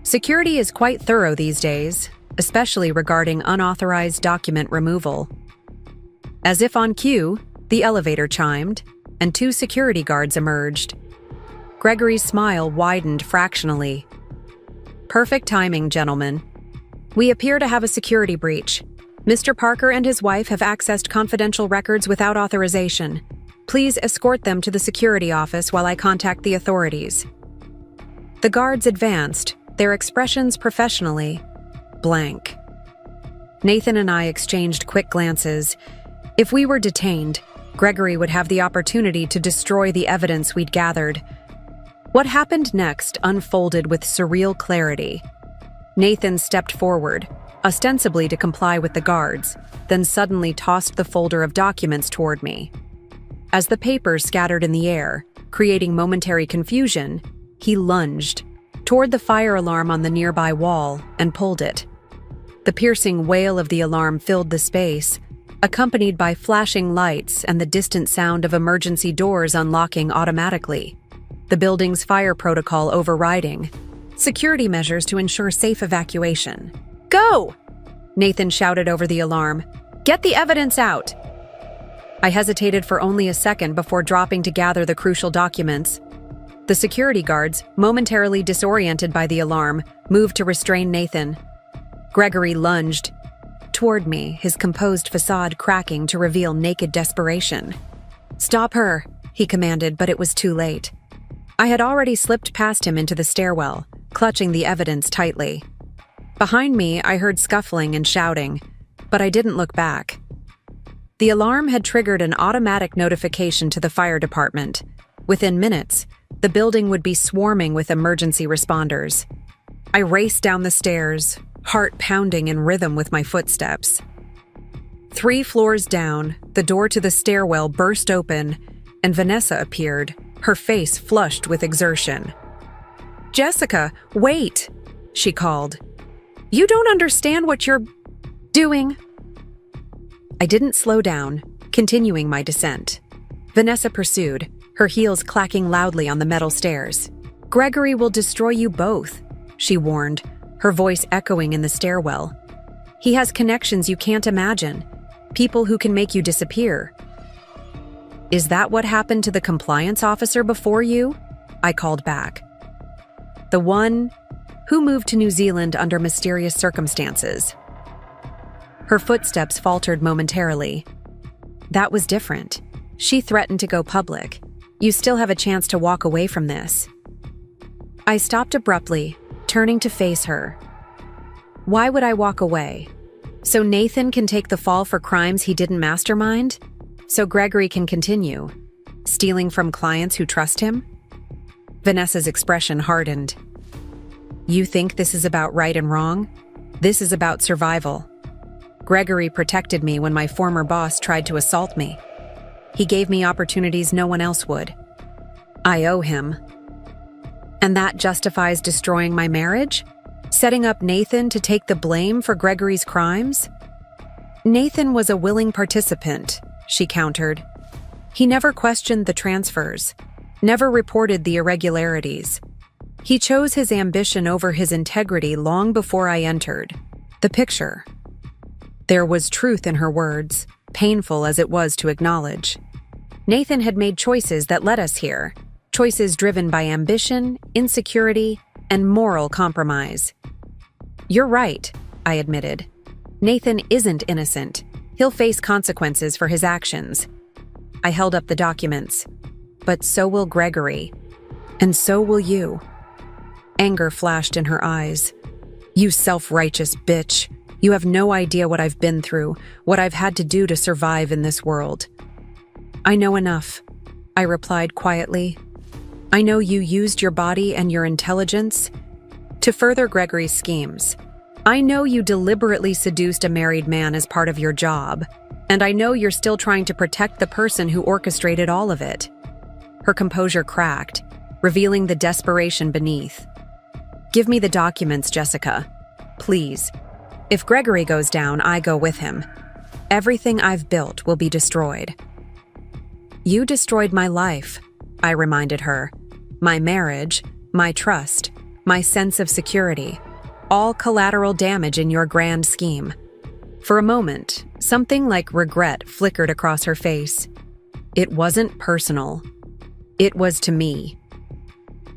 Security is quite thorough these days, especially regarding unauthorized document removal." As if on cue, the elevator chimed, and 2 security guards emerged. Gregory's smile widened fractionally. "Perfect timing, gentlemen. We appear to have a security breach. Mr. Parker and his wife have accessed confidential records without authorization. Please escort them to the security office while I contact the authorities." The guards advanced, their expressions professionally blank. Nathan and I exchanged quick glances. If we were detained, Gregory would have the opportunity to destroy the evidence we'd gathered. What happened next unfolded with surreal clarity. Nathan stepped forward, ostensibly to comply with the guards, then suddenly tossed the folder of documents toward me. As the papers scattered in the air, creating momentary confusion, he lunged toward the fire alarm on the nearby wall and pulled it. The piercing wail of the alarm filled the space, accompanied by flashing lights and the distant sound of emergency doors unlocking automatically. The building's fire protocol overriding security measures to ensure safe evacuation. "Go!" Nathan shouted over the alarm. "Get the evidence out!" I hesitated for only a second before dropping to gather the crucial documents. The security guards, momentarily disoriented by the alarm, moved to restrain Nathan. Gregory lunged toward me, his composed facade cracking to reveal naked desperation. "Stop her," he commanded, but it was too late. I had already slipped past him into the stairwell, clutching the evidence tightly. Behind me, I heard scuffling and shouting, but I didn't look back. The alarm had triggered an automatic notification to the fire department. Within minutes, the building would be swarming with emergency responders. I raced down the stairs, heart pounding in rhythm with my footsteps. 3 floors down, the door to the stairwell burst open, and Vanessa appeared, her face flushed with exertion. "Jessica, wait!" she called. "You don't understand what you're doing." I didn't slow down, continuing my descent. Vanessa pursued, her heels clacking loudly on the metal stairs. "Gregory will destroy you both," she warned, her voice echoing in the stairwell. "He has connections you can't imagine, people who can make you disappear." "Is that what happened to the compliance officer before you?" I called back. "The one who moved to New Zealand under mysterious circumstances." Her footsteps faltered momentarily. "That was different. She threatened to go public. You still have a chance to walk away from this." I stopped abruptly, turning to face her. Why would I walk away? So Nathan can take the fall for crimes he didn't mastermind? So Gregory can continue, stealing from clients who trust him? Vanessa's expression hardened. "You think this is about right and wrong? This is about survival. Gregory protected me when my former boss tried to assault me. He gave me opportunities no one else would. I owe him. And that justifies destroying my marriage? Setting up Nathan to take the blame for Gregory's crimes?" "Nathan was a willing participant," she countered. "He never questioned the transfers, never reported the irregularities. He chose his ambition over his integrity long before I entered. The picture." There was truth in her words, painful as it was to acknowledge. Nathan had made choices that led us here, choices driven by ambition, insecurity, and moral compromise. "You're right," I admitted. "Nathan isn't innocent. He'll face consequences for his actions." I held up the documents. "But so will Gregory. And so will you." Anger flashed in her eyes. "You self-righteous bitch. You have no idea what I've been through, what I've had to do to survive in this world." "I know enough," I replied quietly. "I know you used your body and your intelligence to further Gregory's schemes. I know you deliberately seduced a married man as part of your job, and I know you're still trying to protect the person who orchestrated all of it." Her composure cracked, revealing the desperation beneath. "Give me the documents, Jessica. Please. If Gregory goes down, I go with him. Everything I've built will be destroyed." "You destroyed my life," I reminded her. "My marriage, my trust, my sense of security. All collateral damage in your grand scheme." For a moment, something like regret flickered across her face. It wasn't personal. It was to me.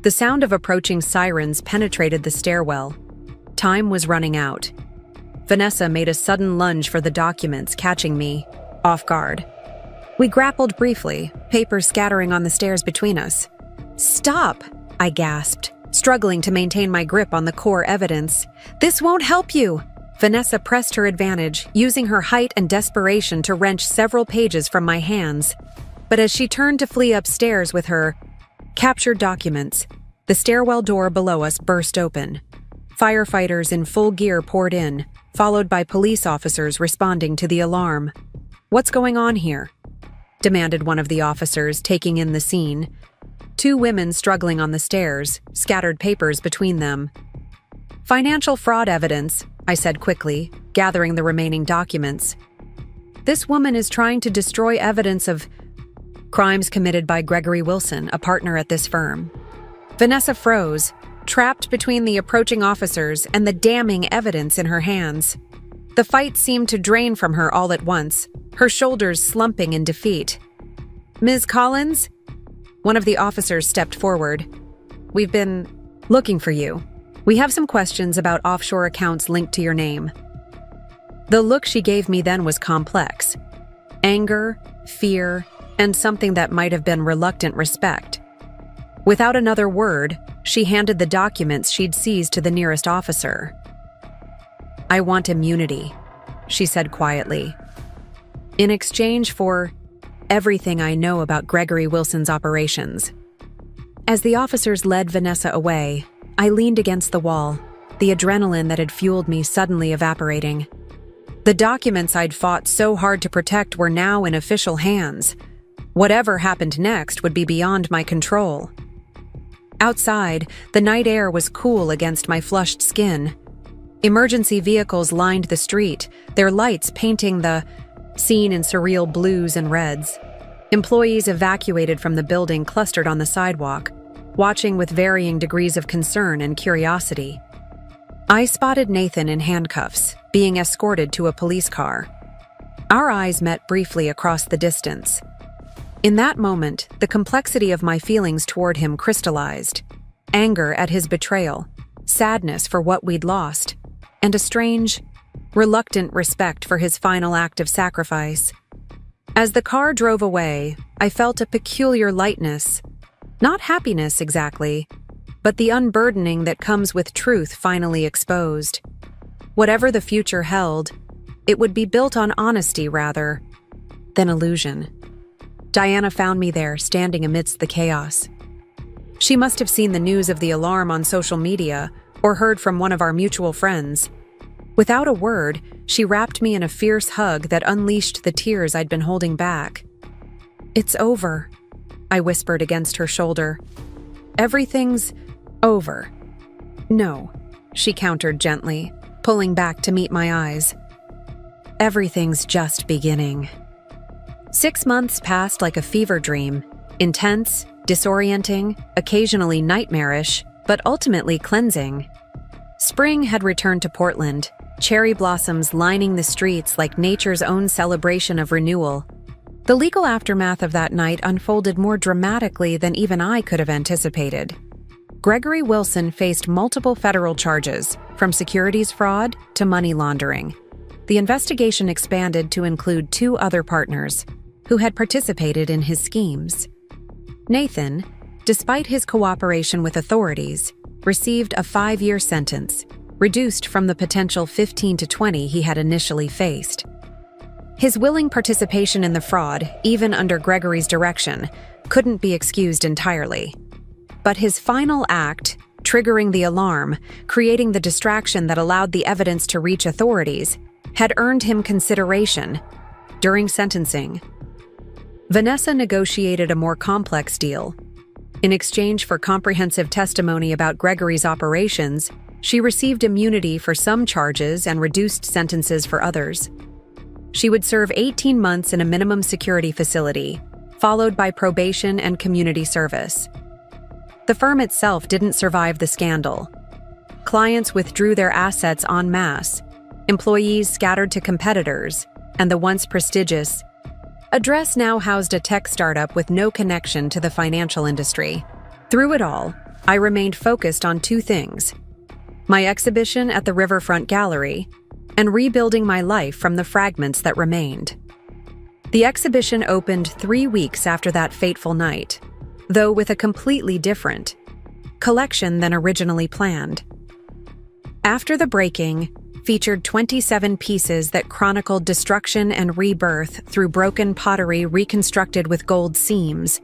The sound of approaching sirens penetrated the stairwell. Time was running out. Vanessa made a sudden lunge for the documents, catching me off guard. We grappled briefly, papers scattering on the stairs between us. "Stop!" I gasped, struggling to maintain my grip on the core evidence. "This won't help you!" Vanessa pressed her advantage, using her height and desperation to wrench several pages from my hands. But as she turned to flee upstairs with her captured documents, the stairwell door below us burst open. Firefighters in full gear poured in, followed by police officers responding to the alarm. "What's going on here?" demanded one of the officers, taking in the scene. 2 women struggling on the stairs, scattered papers between them. "Financial fraud evidence," I said quickly, gathering the remaining documents. "This woman is trying to destroy evidence of crimes committed by Gregory Wilson, a partner at this firm." Vanessa froze, trapped between the approaching officers and the damning evidence in her hands. The fight seemed to drain from her all at once, her shoulders slumping in defeat. "Ms. Collins?" One of the officers stepped forward. "We've been looking for you. We have some questions about offshore accounts linked to your name." The look she gave me then was complex. Anger, fear, and something that might have been reluctant respect. Without another word, She handed the documents she'd seized to the nearest officer. "I want immunity," she said quietly, "in exchange for everything I know about Gregory Wilson's operations." As the officers led Vanessa away, I leaned against the wall, the adrenaline that had fueled me suddenly evaporating. The documents I'd fought so hard to protect were now in official hands. Whatever happened next would be beyond my control. Outside, the night air was cool against my flushed skin. Emergency vehicles lined the street, their lights painting the scene in surreal blues and reds. Employees evacuated from the building clustered on the sidewalk, watching with varying degrees of concern and curiosity. I spotted Nathan in handcuffs, being escorted to a police car. Our eyes met briefly across the distance. In that moment, the complexity of my feelings toward him crystallized. Anger at his betrayal, sadness for what we'd lost, and a strange, reluctant respect for his final act of sacrifice. As the car drove away, I felt a peculiar lightness. Not happiness exactly, but the unburdening that comes with truth finally exposed. Whatever the future held, it would be built on honesty rather than illusion. Diana found me there, standing amidst the chaos. She must have seen the news of the alarm on social media or heard from one of our mutual friends. Without a word, she wrapped me in a fierce hug that unleashed the tears I'd been holding back. "It's over," I whispered against her shoulder. "Everything's over." "No," she countered gently, pulling back to meet my eyes. "Everything's just beginning." 6 months passed like a fever dream, intense, disorienting, occasionally nightmarish, but ultimately cleansing. Spring had returned to Portland, cherry blossoms lining the streets like nature's own celebration of renewal. The legal aftermath of that night unfolded more dramatically than even I could have anticipated. Gregory Wilson faced multiple federal charges, from securities fraud to money laundering. The investigation expanded to include 2 other partners who had participated in his schemes. Nathan, despite his cooperation with authorities, received a 5-year sentence, reduced from the potential 15 to 20 he had initially faced. His willing participation in the fraud, even under Gregory's direction, couldn't be excused entirely. But his final act, triggering the alarm, creating the distraction that allowed the evidence to reach authorities, had earned him consideration. During sentencing, Vanessa negotiated a more complex deal. In exchange for comprehensive testimony about Gregory's operations, she received immunity for some charges and reduced sentences for others. She would serve 18 months in a minimum security facility, followed by probation and community service. The firm itself didn't survive the scandal. Clients withdrew their assets en masse, employees scattered to competitors, and the once prestigious address now housed a tech startup with no connection to the financial industry. Through it all, I remained focused on 2 things: my exhibition at the Riverfront Gallery and rebuilding my life from the fragments that remained. The exhibition opened 3 weeks after that fateful night, though with a completely different collection than originally planned. After the breaking, featured 27 pieces that chronicled destruction and rebirth through broken pottery reconstructed with gold seams.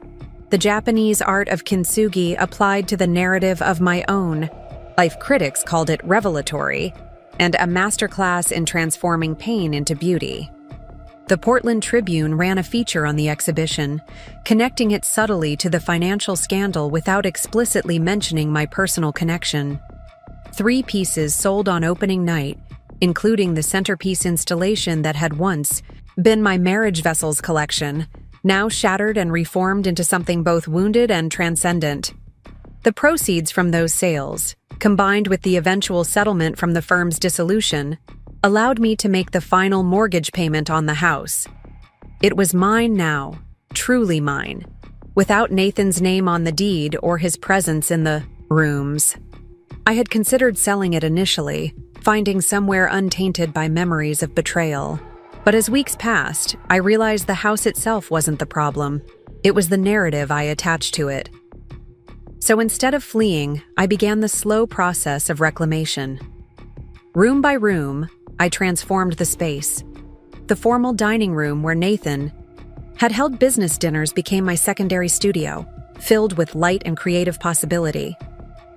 The Japanese art of kintsugi applied to the narrative of my own life. Critics called it revelatory, and a masterclass in transforming pain into beauty. The Portland Tribune ran a feature on the exhibition, connecting it subtly to the financial scandal without explicitly mentioning my personal connection. 3 pieces sold on opening night, including the centerpiece installation that had once been my marriage vessels collection, now shattered and reformed into something both wounded and transcendent. The proceeds from those sales, combined with the eventual settlement from the firm's dissolution, allowed me to make the final mortgage payment on the house. It was mine now, truly mine, without Nathan's name on the deed or his presence in the rooms. I had considered selling it initially, finding somewhere untainted by memories of betrayal. But as weeks passed, I realized the house itself wasn't the problem. It was the narrative I attached to it. So instead of fleeing, I began the slow process of reclamation. Room by room, I transformed the space. The formal dining room where Nathan had held business dinners became my secondary studio, filled with light and creative possibility.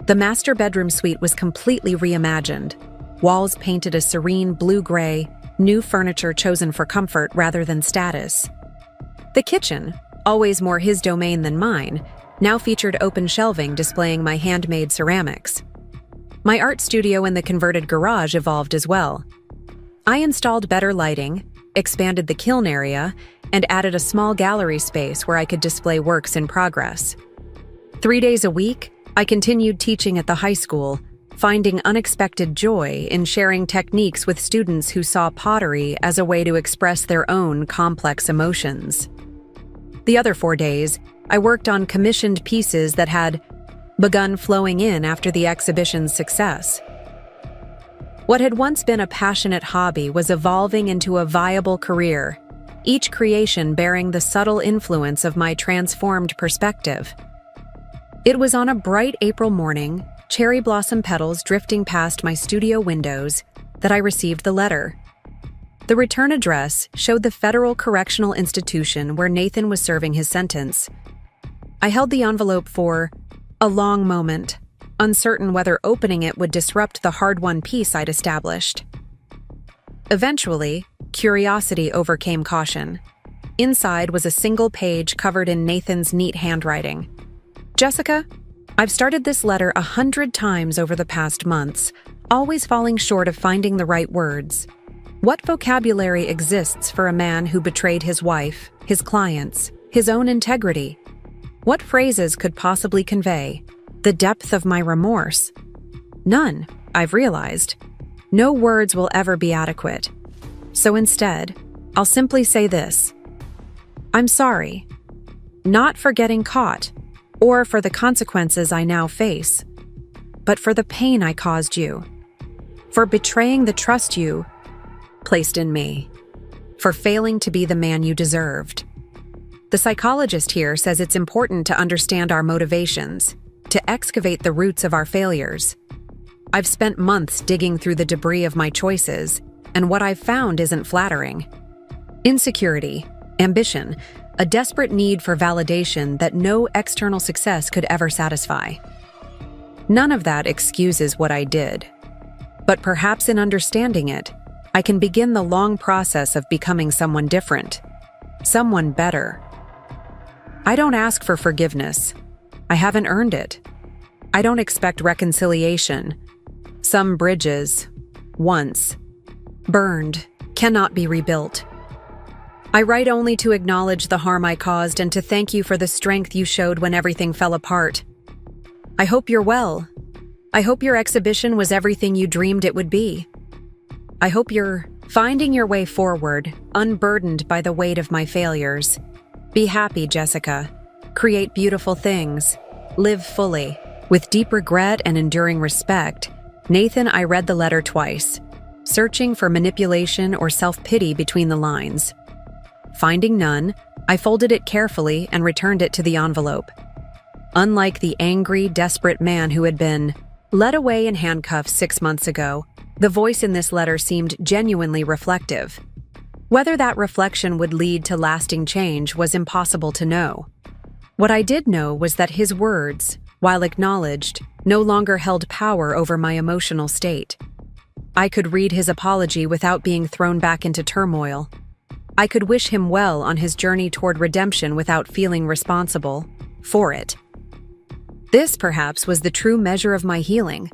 The master bedroom suite was completely reimagined, walls painted a serene blue-gray, new furniture chosen for comfort rather than status. The kitchen, always more his domain than mine, now featured open shelving displaying my handmade ceramics. My art studio in the converted garage evolved as well. I installed better lighting, expanded the kiln area, and added a small gallery space where I could display works in progress. 3 days a week, I continued teaching at the high school, finding unexpected joy in sharing techniques with students who saw pottery as a way to express their own complex emotions. The other 4 days, I worked on commissioned pieces that had begun flowing in after the exhibition's success. What had once been a passionate hobby was evolving into a viable career, each creation bearing the subtle influence of my transformed perspective. It was on a bright April morning, cherry blossom petals drifting past my studio windows, that I received the letter. The return address showed the federal correctional institution where Nathan was serving his sentence. I held the envelope for a long moment, uncertain whether opening it would disrupt the hard-won peace I'd established. Eventually, curiosity overcame caution. Inside was a single page covered in Nathan's neat handwriting. "Jessica, I've started this letter 100 times over the past months, always falling short of finding the right words. What vocabulary exists for a man who betrayed his wife, his clients, his own integrity? What phrases could possibly convey the depth of my remorse? None, I've realized. No words will ever be adequate. So instead, I'll simply say this. I'm sorry. Not for getting caught, or for the consequences I now face, but for the pain I caused you, for betraying the trust you placed in me, for failing to be the man you deserved. The psychologist here says it's important to understand our motivations, to excavate the roots of our failures. I've spent months digging through the debris of my choices, and what I've found isn't flattering. Insecurity, ambition, a desperate need for validation that no external success could ever satisfy. None of that excuses what I did. But perhaps in understanding it, I can begin the long process of becoming someone different, someone better. I don't ask for forgiveness. I haven't earned it. I don't expect reconciliation. Some bridges, once burned, cannot be rebuilt. I write only to acknowledge the harm I caused and to thank you for the strength you showed when everything fell apart. I hope you're well. I hope your exhibition was everything you dreamed it would be. I hope you're finding your way forward, unburdened by the weight of my failures. Be happy, Jessica. Create beautiful things. Live fully. With deep regret and enduring respect, Nathan, I read the letter twice, searching for manipulation or self-pity between the lines. Finding none, I folded it carefully and returned it to the envelope. Unlike the angry, desperate man who had been led away in handcuffs 6 months ago, the voice in this letter seemed genuinely reflective. Whether that reflection would lead to lasting change was impossible to know. What I did know was that his words, while acknowledged, no longer held power over my emotional state. I could read his apology without being thrown back into turmoil. I could wish him well on his journey toward redemption without feeling responsible for it. This, perhaps, was the true measure of my healing.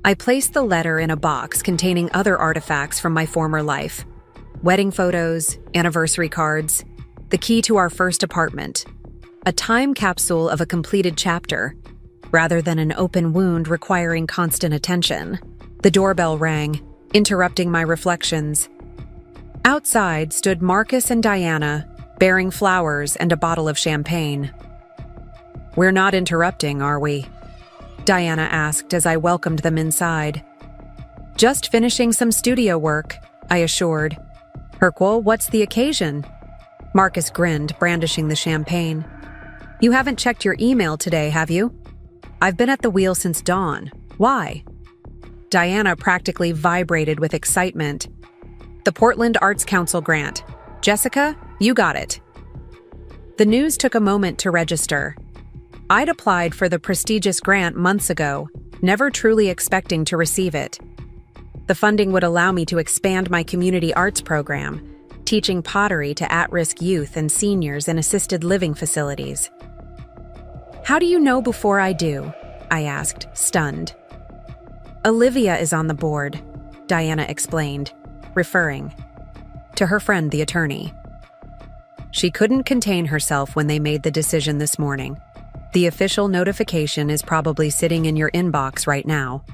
I placed the letter in a box containing other artifacts from my former life. Wedding photos, anniversary cards, the key to our first apartment, a time capsule of a completed chapter, rather than an open wound requiring constant attention. The doorbell rang, interrupting my reflections. Outside stood Marcus and Diana, bearing flowers and a bottle of champagne. "We're not interrupting, are we?" Diana asked as I welcomed them inside. "Just finishing some studio work," I assured. "Hercule, what's the occasion?" Marcus grinned, brandishing the champagne. "You haven't checked your email today, have you?" I've been at the wheel since dawn. Why? Diana practically vibrated with excitement. The Portland Arts Council grant. Jessica, you got it. The news took a moment to register. I'd applied for the prestigious grant months ago, never truly expecting to receive it. The funding would allow me to expand my community arts program, teaching pottery to at-risk youth and seniors in assisted living facilities. How do you know before I do? I asked, stunned. Olivia is on the board, Diana explained, referring to her friend, the attorney. She couldn't contain herself when they made the decision this morning. The official notification is probably sitting in your inbox right now.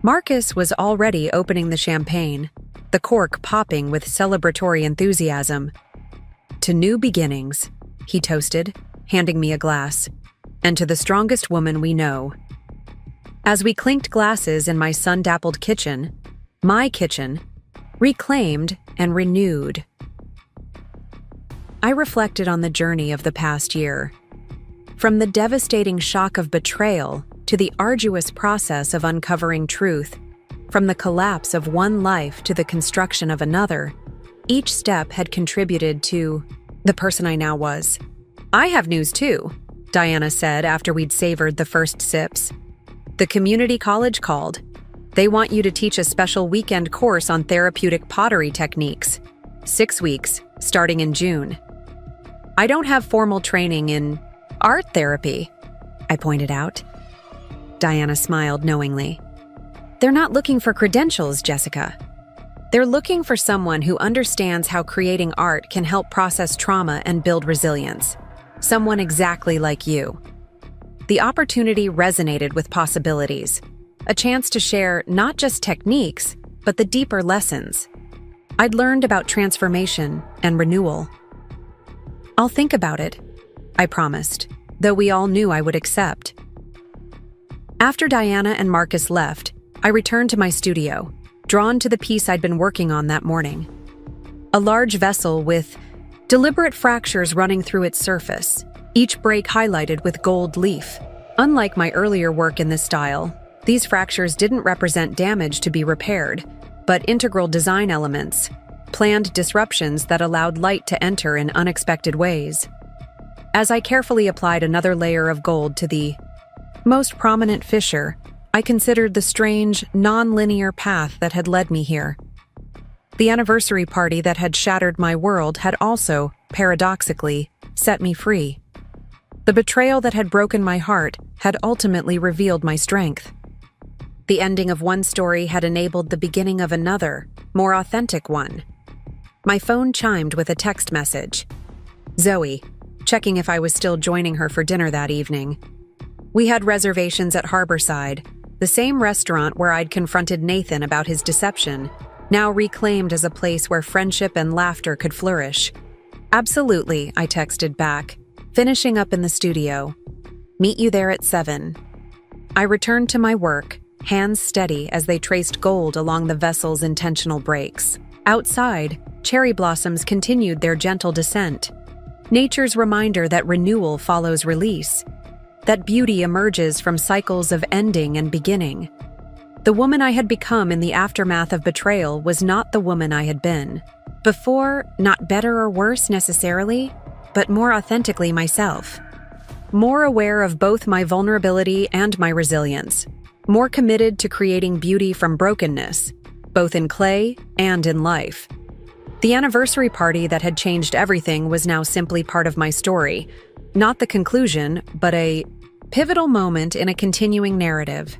Marcus was already opening the champagne, the cork popping with celebratory enthusiasm. To new beginnings, he toasted, handing me a glass, and to the strongest woman we know. As we clinked glasses in my sun-dappled kitchen, my kitchen, reclaimed and renewed. I reflected on the journey of the past year. From the devastating shock of betrayal to the arduous process of uncovering truth, from the collapse of one life to the construction of another, each step had contributed to the person I now was. I have news too, Diana said after we'd savored the first sips. The community college called. They want you to teach a special weekend course on therapeutic pottery techniques. 6 weeks, starting in June. I don't have formal training in art therapy, I pointed out. Diana smiled knowingly. They're not looking for credentials, Jessica. They're looking for someone who understands how creating art can help process trauma and build resilience. Someone exactly like you. The opportunity resonated with possibilities. A chance to share not just techniques, but the deeper lessons. I'd learned about transformation and renewal. I'll think about it, I promised, though we all knew I would accept. After Diana and Marcus left, I returned to my studio, drawn to the piece I'd been working on that morning. A large vessel with deliberate fractures running through its surface, each break highlighted with gold leaf. Unlike my earlier work in this style, these fractures didn't represent damage to be repaired, but integral design elements, planned disruptions that allowed light to enter in unexpected ways. As I carefully applied another layer of gold to the most prominent fissure, I considered the strange, non-linear path that had led me here. The anniversary party that had shattered my world had also, paradoxically, set me free. The betrayal that had broken my heart had ultimately revealed my strength. The ending of one story had enabled the beginning of another, more authentic one. My phone chimed with a text message. Zoe, checking if I was still joining her for dinner that evening. We had reservations at Harborside, the same restaurant where I'd confronted Nathan about his deception, now reclaimed as a place where friendship and laughter could flourish. Absolutely, I texted back, finishing up in the studio. Meet you there at 7. I returned to my work, hands steady as they traced gold along the vessel's intentional breaks. Outside, cherry blossoms continued their gentle descent. Nature's reminder that renewal follows release, that beauty emerges from cycles of ending and beginning. The woman I had become in the aftermath of betrayal was not the woman I had been. Before, not better or worse necessarily, but more authentically myself. More aware of both my vulnerability and my resilience. More committed to creating beauty from brokenness, both in clay and in life. The anniversary party that had changed everything was now simply part of my story, not the conclusion, but a pivotal moment in a continuing narrative.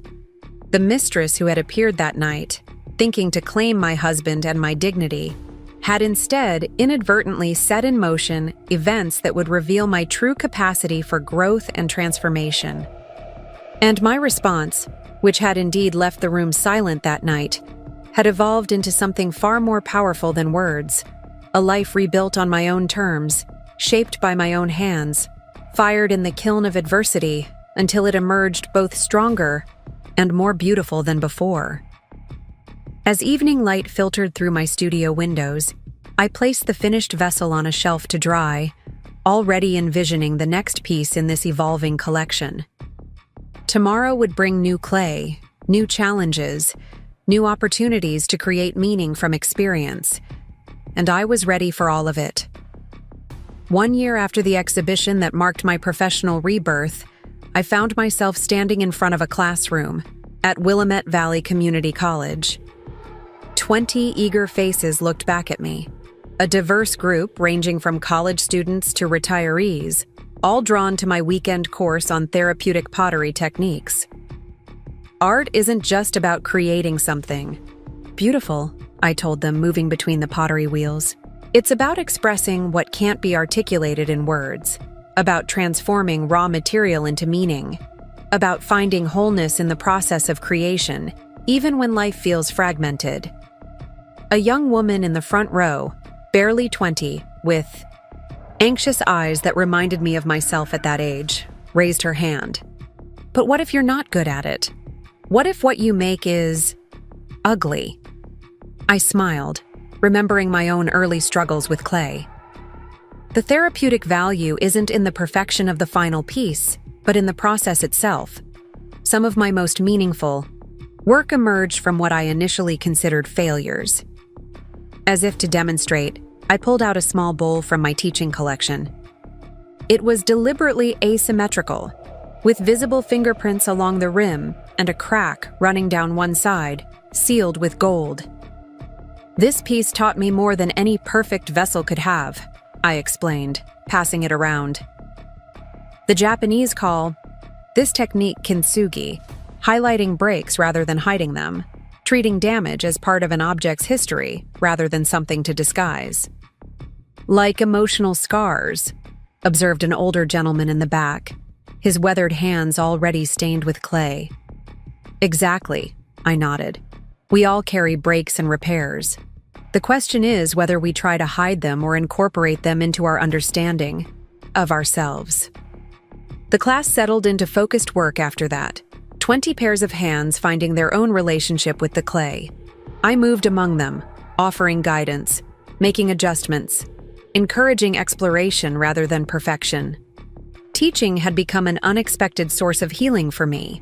The mistress who had appeared that night, thinking to claim my husband and my dignity, had instead inadvertently set in motion events that would reveal my true capacity for growth and transformation. And my response, which had indeed left the room silent that night, had evolved into something far more powerful than words, a life rebuilt on my own terms, shaped by my own hands, fired in the kiln of adversity until it emerged both stronger and more beautiful than before. As evening light filtered through my studio windows, I placed the finished vessel on a shelf to dry, already envisioning the next piece in this evolving collection. Tomorrow would bring new clay, new challenges, new opportunities to create meaning from experience, and I was ready for all of it. 1 year after the exhibition that marked my professional rebirth, I found myself standing in front of a classroom at Willamette Valley Community College. 20 eager faces looked back at me, a diverse group ranging from college students to retirees, all drawn to my weekend course on therapeutic pottery techniques. Art isn't just about creating something beautiful, I told them, moving between the pottery wheels. It's about expressing what can't be articulated in words, about transforming raw material into meaning, about finding wholeness in the process of creation, even when life feels fragmented. A young woman in the front row, barely 20, with anxious eyes that reminded me of myself at that age, raised her hand. But what if you're not good at it? What if what you make is ugly? I smiled, remembering my own early struggles with clay. The therapeutic value isn't in the perfection of the final piece, but in the process itself. Some of my most meaningful work emerged from what I initially considered failures. As if to demonstrate, I pulled out a small bowl from my teaching collection. It was deliberately asymmetrical, with visible fingerprints along the rim and a crack running down one side, sealed with gold. This piece taught me more than any perfect vessel could have, I explained, passing it around. The Japanese call this technique kintsugi, highlighting breaks rather than hiding them, treating damage as part of an object's history rather than something to disguise. Like emotional scars, observed an older gentleman in the back, his weathered hands already stained with clay. Exactly, I nodded. We all carry breaks and repairs. The question is whether we try to hide them or incorporate them into our understanding of ourselves. The class settled into focused work after that, 20 pairs of hands finding their own relationship with the clay. I moved among them, offering guidance, making adjustments, encouraging exploration rather than perfection. Teaching had become an unexpected source of healing for me.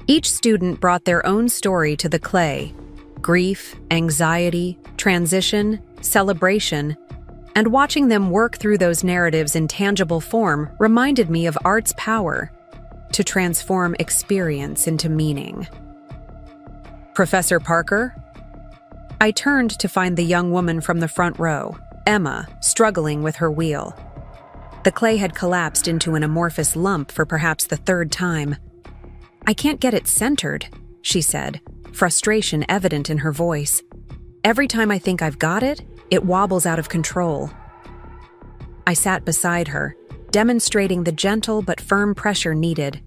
Each student brought their own story to the clay: grief, anxiety, transition, celebration, and watching them work through those narratives in tangible form reminded me of art's power to transform experience into meaning. Professor Parker? I turned to find the young woman from the front row, Emma, struggling with her wheel. The clay had collapsed into an amorphous lump for perhaps the third time. I can't get it centered, she said, frustration evident in her voice. Every time I think I've got it, it wobbles out of control. I sat beside her, demonstrating the gentle but firm pressure needed.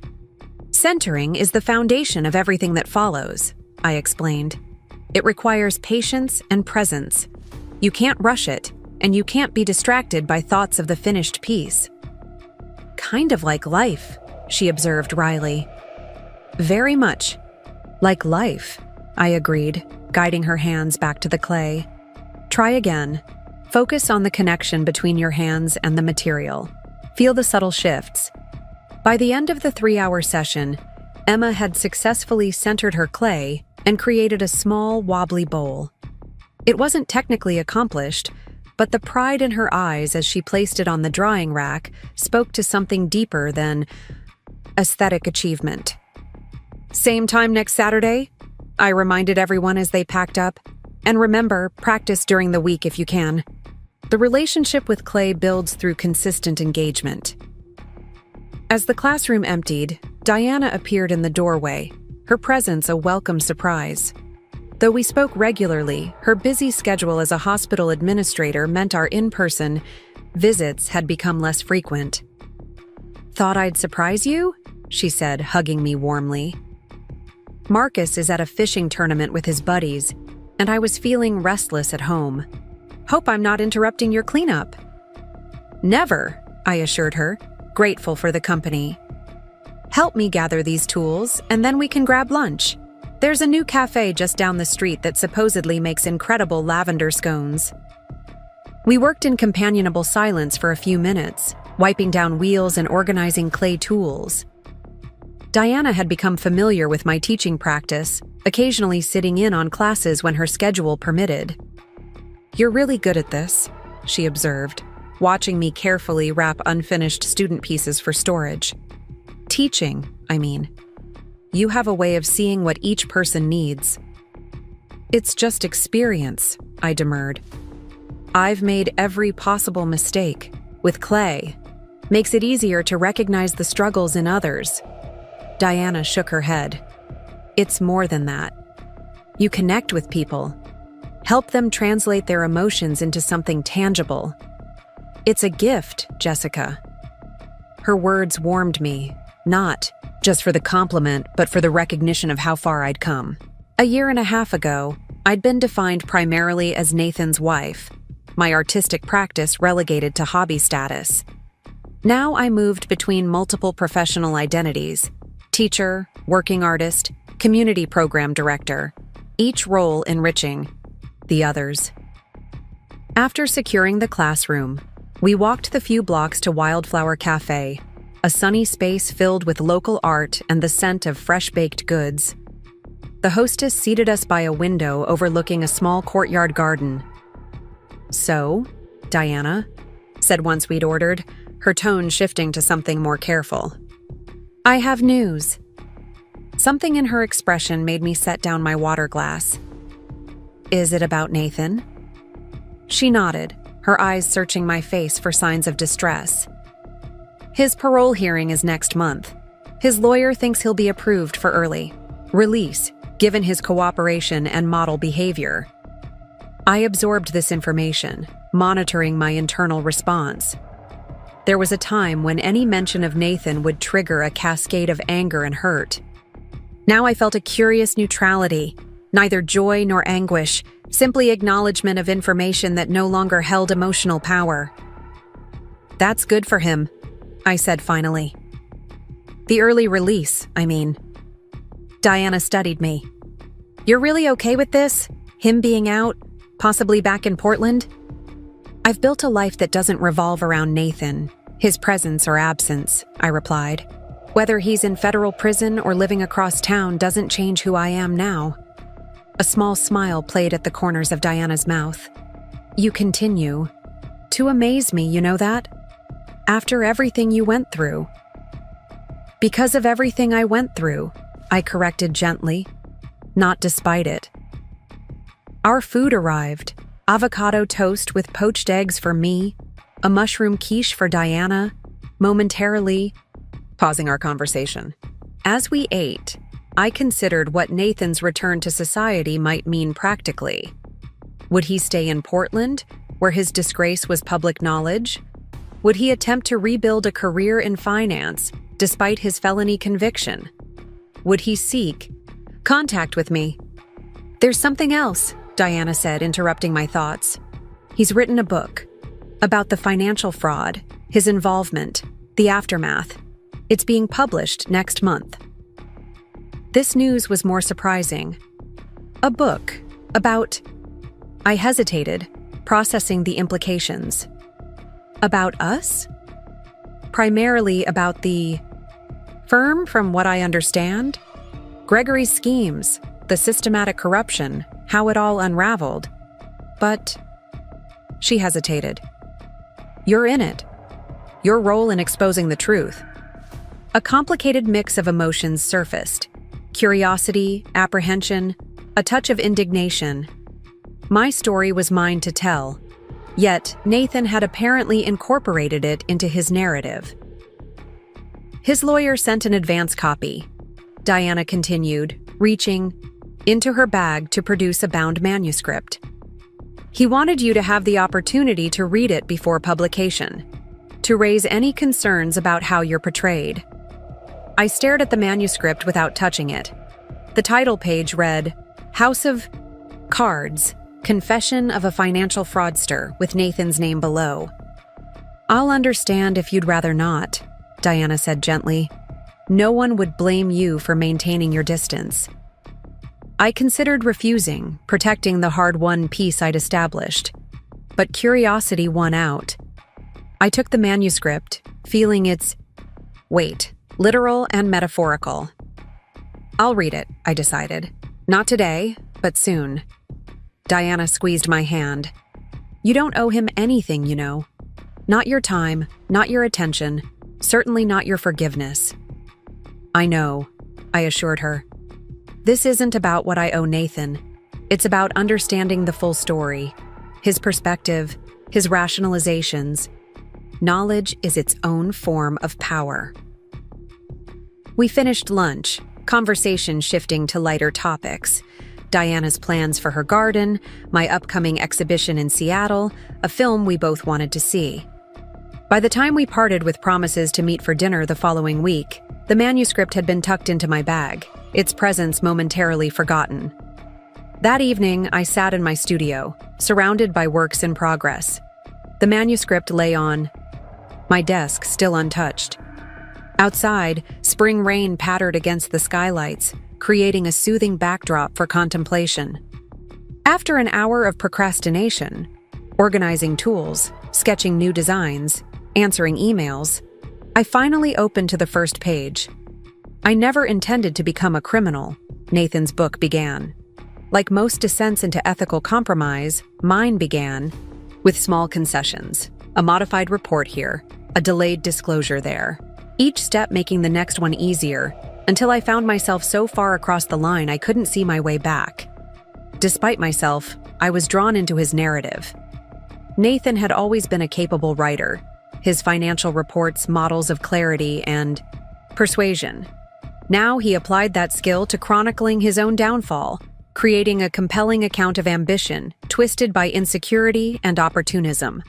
Centering is the foundation of everything that follows, I explained. It requires patience and presence. You can't rush it, and you can't be distracted by thoughts of the finished piece. Kind of like life, she observed wryly. Very much like life, I agreed, guiding her hands back to the clay. Try again. Focus on the connection between your hands and the material. Feel the subtle shifts. By the end of the 3-hour session, Emma had successfully centered her clay and created a small, wobbly bowl. It wasn't technically accomplished, but the pride in her eyes as she placed it on the drying rack spoke to something deeper than aesthetic achievement. Same time next Saturday? I reminded everyone as they packed up. And remember, practice during the week if you can. The relationship with clay builds through consistent engagement. As the classroom emptied, Diana appeared in the doorway, her presence a welcome surprise. Though we spoke regularly, her busy schedule as a hospital administrator meant our in-person visits had become less frequent. "Thought I'd surprise you?" she said, hugging me warmly. Marcus is at a fishing tournament with his buddies, and I was feeling restless at home. "Hope I'm not interrupting your cleanup." "Never," I assured her, grateful for the company. "Help me gather these tools, and then we can grab lunch. There's a new cafe just down the street that supposedly makes incredible lavender scones." We worked in companionable silence for a few minutes, wiping down wheels and organizing clay tools. Diana had become familiar with my teaching practice, occasionally sitting in on classes when her schedule permitted. "You're really good at this," she observed, watching me carefully wrap unfinished student pieces for storage. "Teaching, I mean. You have a way of seeing what each person needs." "It's just experience," I demurred. "I've made every possible mistake. With clay. Makes it easier to recognize the struggles in others." Diana shook her head. "It's more than that. You connect with people. Help them translate their emotions into something tangible. It's a gift, Jessica." Her words warmed me, not just for the compliment, but for the recognition of how far I'd come. A year and a half ago, I'd been defined primarily as Nathan's wife, my artistic practice relegated to hobby status. Now I moved between multiple professional identities: teacher, working artist, community program director, each role enriching the others. After securing the classroom, we walked the few blocks to Wildflower Cafe, a sunny space filled with local art and the scent of fresh-baked goods. The hostess seated us by a window overlooking a small courtyard garden. "So, Diana," said once we'd ordered, her tone shifting to something more careful. "I have news." Something in her expression made me set down my water glass. "Is it about Nathan?" She nodded, her eyes searching my face for signs of distress. "His parole hearing is next month. His lawyer thinks he'll be approved for early release, given his cooperation and model behavior." I absorbed this information, monitoring my internal response. There was a time when any mention of Nathan would trigger a cascade of anger and hurt. Now I felt a curious neutrality, neither joy nor anguish, simply acknowledgement of information that no longer held emotional power. "That's good for him," I said finally. "The early release, I mean." Diana studied me. "You're really okay with this? Him being out, possibly back in Portland?" "I've built a life that doesn't revolve around Nathan, his presence or absence," I replied. "Whether he's in federal prison or living across town doesn't change who I am now." A small smile played at the corners of Diana's mouth. "You continue to amaze me, you know that? After everything you went through." "Because of everything I went through," I corrected gently, not despite it. Our food arrived. Avocado toast with poached eggs for me, a mushroom quiche for Diana, momentarily pausing our conversation. As we ate, I considered what Nathan's return to society might mean practically. Would he stay in Portland, where his disgrace was public knowledge? Would he attempt to rebuild a career in finance, despite his felony conviction? Would he seek contact with me? "There's something else," Diana said, interrupting my thoughts. "He's written a book about the financial fraud, his involvement, the aftermath. It's being published next month." This news was more surprising. A book about... I hesitated, processing the implications. About us? Primarily about the firm, from what I understand? Gregory's schemes, the systematic corruption, how it all unraveled. But... She hesitated. "You're in it. Your role in exposing the truth." A complicated mix of emotions surfaced. Curiosity, apprehension, a touch of indignation. My story was mine to tell, yet Nathan had apparently incorporated it into his narrative. "His lawyer sent an advance copy," Diana continued, reaching into her bag to produce a bound manuscript. "He wanted you to have the opportunity to read it before publication, to raise any concerns about how you're portrayed." I stared at the manuscript without touching it. The title page read, "House of Cards, Confession of a Financial Fraudster," with Nathan's name below. "I'll understand if you'd rather not," Diana said gently. "No one would blame you for maintaining your distance." I considered refusing, protecting the hard-won peace I'd established. But curiosity won out. I took the manuscript, feeling its weight, literal and metaphorical. I'll read it, I decided. Not today, but soon. Diana squeezed my hand. You don't owe him anything, you know. Not your time, not your attention, certainly not your forgiveness. I know, I assured her. This isn't about what I owe Nathan. It's about understanding the full story, his perspective, his rationalizations. Knowledge is its own form of power. We finished lunch, conversation shifting to lighter topics. Diana's plans for her garden, my upcoming exhibition in Seattle, a film we both wanted to see. By the time we parted with promises to meet for dinner the following week, the manuscript had been tucked into my bag, its presence momentarily forgotten. That evening, I sat in my studio, surrounded by works in progress. The manuscript lay on my desk, still untouched. Outside, spring rain pattered against the skylights, creating a soothing backdrop for contemplation. After an hour of procrastination, organizing tools, sketching new designs, answering emails, I finally opened to the first page. I never intended to become a criminal, Nathan's book began. Like most descents into ethical compromise, mine began with small concessions, a modified report here, a delayed disclosure there, each step making the next one easier, until I found myself so far across the line I couldn't see my way back. Despite myself, I was drawn into his narrative. Nathan had always been a capable writer, his financial reports models of clarity and persuasion. Now he applied that skill to chronicling his own downfall, creating a compelling account of ambition, twisted by insecurity and opportunism.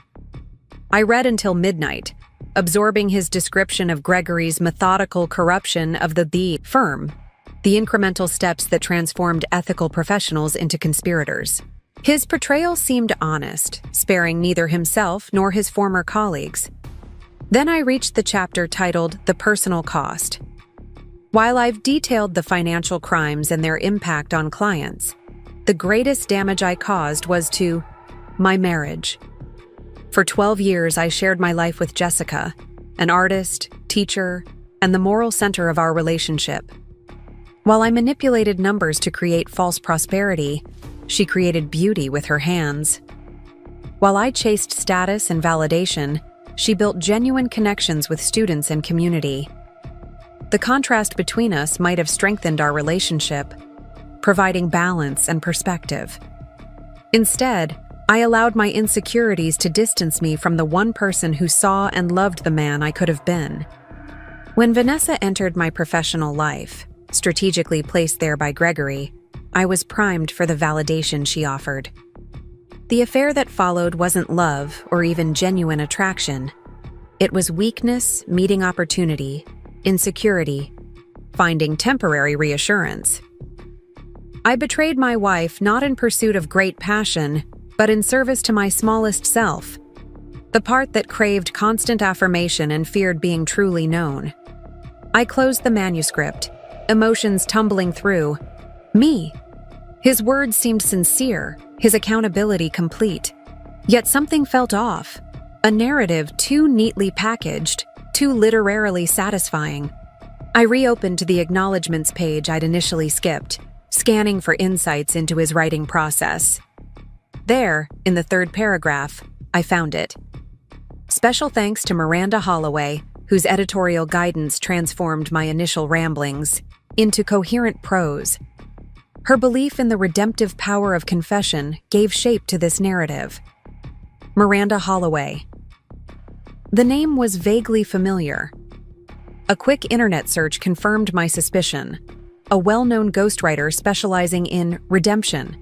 I read until midnight, absorbing his description of Gregory's methodical corruption of the firm, the incremental steps that transformed ethical professionals into conspirators. His portrayal seemed honest, sparing neither himself nor his former colleagues. Then I reached the chapter titled The Personal Cost. While I've detailed the financial crimes and their impact on clients, the greatest damage I caused was to my marriage. For 12 years, I shared my life with Jessica, an artist, teacher, and the moral center of our relationship. While I manipulated numbers to create false prosperity, she created beauty with her hands. While I chased status and validation, she built genuine connections with students and community. The contrast between us might have strengthened our relationship, providing balance and perspective. Instead, I allowed my insecurities to distance me from the one person who saw and loved the man I could have been. When Vanessa entered my professional life, strategically placed there by Gregory, I was primed for the validation she offered. The affair that followed wasn't love or even genuine attraction. It was weakness meeting opportunity, insecurity, finding temporary reassurance. I betrayed my wife not in pursuit of great passion, but in service to my smallest self, the part that craved constant affirmation and feared being truly known. I closed the manuscript, emotions tumbling through. Me. His words seemed sincere, his accountability complete. Yet something felt off. A narrative too neatly packaged, too literarily satisfying. I reopened to the acknowledgments page I'd initially skipped, scanning for insights into his writing process. There, in the third paragraph, I found it. Special thanks to Miranda Holloway, whose editorial guidance transformed my initial ramblings into coherent prose. Her belief in the redemptive power of confession gave shape to this narrative. Miranda Holloway. The name was vaguely familiar. A quick internet search confirmed my suspicion. A well-known ghostwriter specializing in redemption,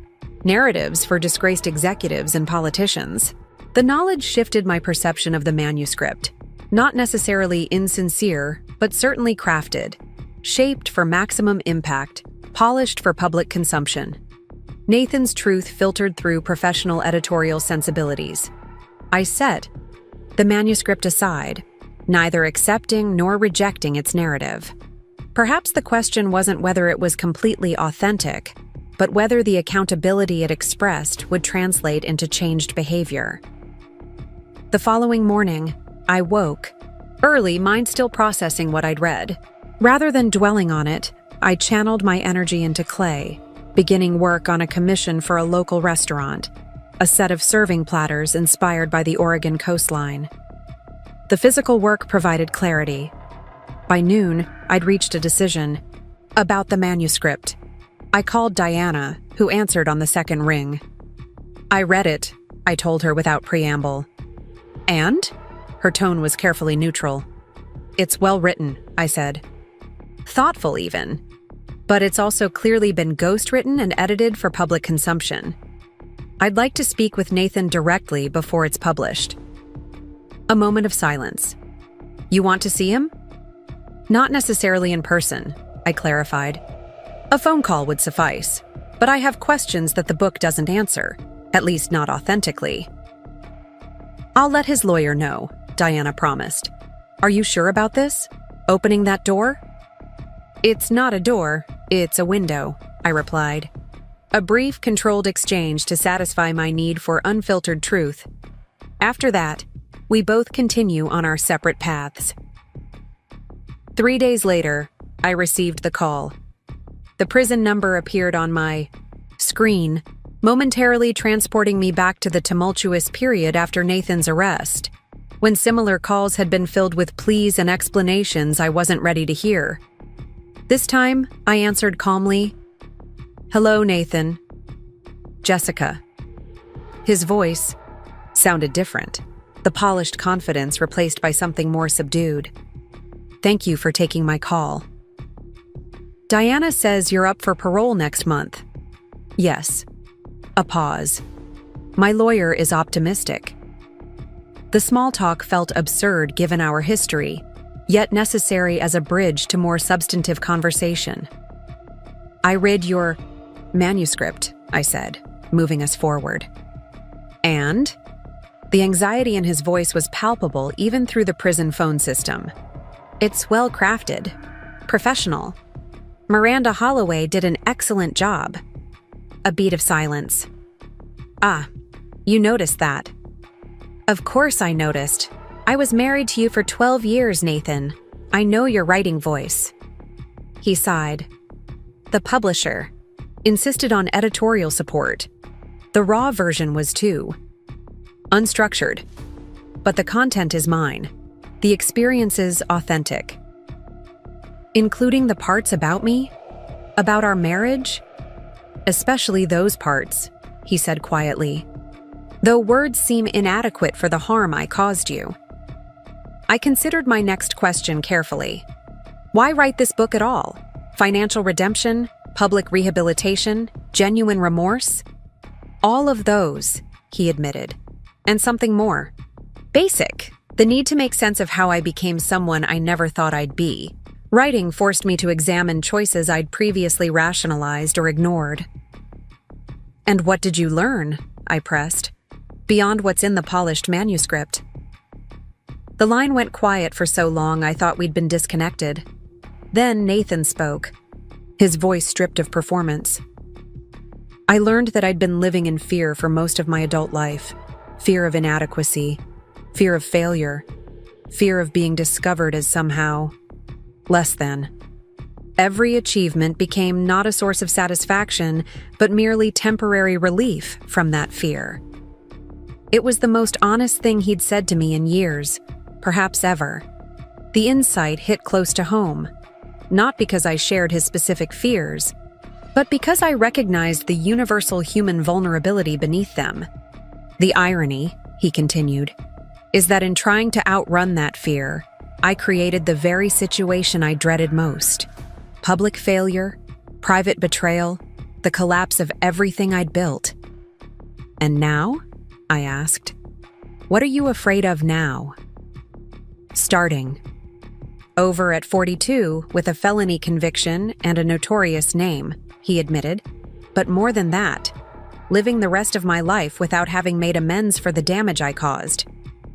narratives for disgraced executives and politicians. The knowledge shifted my perception of the manuscript. Not necessarily insincere, but certainly crafted, shaped for maximum impact, polished for public consumption. Nathan's truth filtered through professional editorial sensibilities. I set the manuscript aside, neither accepting nor rejecting its narrative. Perhaps the question wasn't whether it was completely authentic, but whether the accountability it expressed would translate into changed behavior. The following morning, I woke, early, mind still processing what I'd read. Rather than dwelling on it, I channeled my energy into clay, beginning work on a commission for a local restaurant, a set of serving platters inspired by the Oregon coastline. The physical work provided clarity. By noon, I'd reached a decision. About the manuscript, I called Diana, who answered on the second ring. I read it, I told her without preamble. And? Her tone was carefully neutral. It's well written, I said. Thoughtful, even. But it's also clearly been ghostwritten and edited for public consumption. I'd like to speak with Nathan directly before it's published. A moment of silence. You want to see him? Not necessarily in person, I clarified. A phone call would suffice, but I have questions that the book doesn't answer, at least not authentically. I'll let his lawyer know, Diana promised. Are you sure about this? Opening that door? It's not a door, it's a window, I replied. A brief, controlled exchange to satisfy my need for unfiltered truth. After that, we both continue on our separate paths. 3 days later, I received the call. The prison number appeared on my screen, momentarily transporting me back to the tumultuous period after Nathan's arrest, when similar calls had been filled with pleas and explanations I wasn't ready to hear. This time, I answered calmly, "Hello, Nathan." Jessica. His voice sounded different, the polished confidence replaced by something more subdued. "Thank you for taking my call." "Diana says you're up for parole next month." "Yes." A pause. "My lawyer is optimistic." The small talk felt absurd given our history, yet necessary as a bridge to more substantive conversation. "I read your manuscript," I said, moving us forward. "And?" The anxiety in his voice was palpable even through the prison phone system. "It's well crafted, professional. Miranda Holloway did an excellent job." A beat of silence. "Ah, you noticed that." "Of course I noticed. I was married to you for 12 years, Nathan. I know your writing voice." He sighed. "The publisher insisted on editorial support. The raw version was too. Unstructured. But the content is mine. The experience is authentic. Including the parts about me? About our marriage? Especially those parts," he said quietly. "Though words seem inadequate for the harm I caused you." I considered my next question carefully. Why write this book at all? Financial redemption? Public rehabilitation? Genuine remorse? "All of those," he admitted. "And something more. Basic. The need to make sense of how I became someone I never thought I'd be. Writing forced me to examine choices I'd previously rationalized or ignored." "And what did you learn?" I pressed. "Beyond what's in the polished manuscript." The line went quiet for so long I thought we'd been disconnected. Then Nathan spoke, his voice stripped of performance. "I learned that I'd been living in fear for most of my adult life. Fear of inadequacy, fear of failure, fear of being discovered as somehow less than. Every achievement became not a source of satisfaction, but merely temporary relief from that fear." It was the most honest thing he'd said to me in years, perhaps ever. The insight hit close to home, not because I shared his specific fears, but because I recognized the universal human vulnerability beneath them. "The irony," he continued, "is that in trying to outrun that fear, I created the very situation I dreaded most. Public failure, private betrayal, the collapse of everything I'd built." "And now?" I asked. "What are you afraid of now?" "Starting over at 42 with a felony conviction and a notorious name," he admitted. "But more than that, living the rest of my life without having made amends for the damage I caused.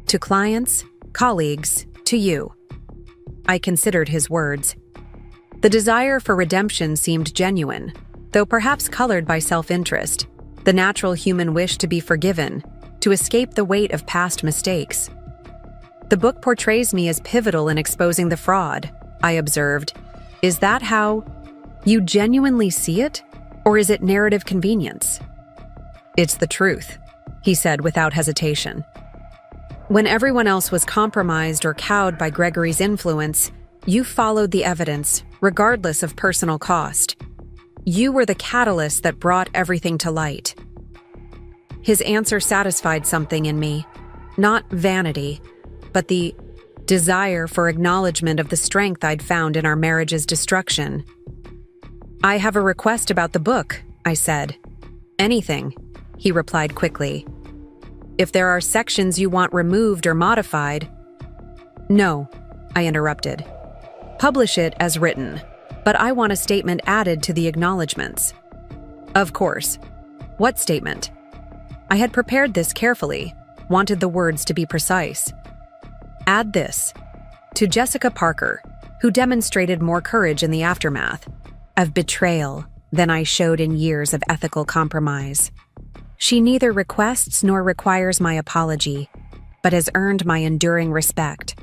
To clients, colleagues, to you." I considered his words. The desire for redemption seemed genuine, though perhaps colored by self-interest, the natural human wish to be forgiven, to escape the weight of past mistakes. "The book portrays me as pivotal in exposing the fraud," I observed, Is that how you genuinely see it? Or is it narrative convenience? It's the truth, he said without hesitation. When everyone else was compromised or cowed by Gregory's influence, you followed the evidence, regardless of personal cost. You were the catalyst that brought everything to light. His answer satisfied something in me, not vanity, but the desire for acknowledgement of the strength I'd found in our marriage's destruction. I have a request about the book, I said. Anything, he replied quickly. If there are sections you want removed or modified— No, I interrupted. Publish it as written, but I want a statement added to the acknowledgements. Of course. What statement? I had prepared this carefully, wanted the words to be precise. Add this. To Jessica Parker, who demonstrated more courage in the aftermath of betrayal than I showed in years of ethical compromise. She neither requests nor requires my apology, but has earned my enduring respect.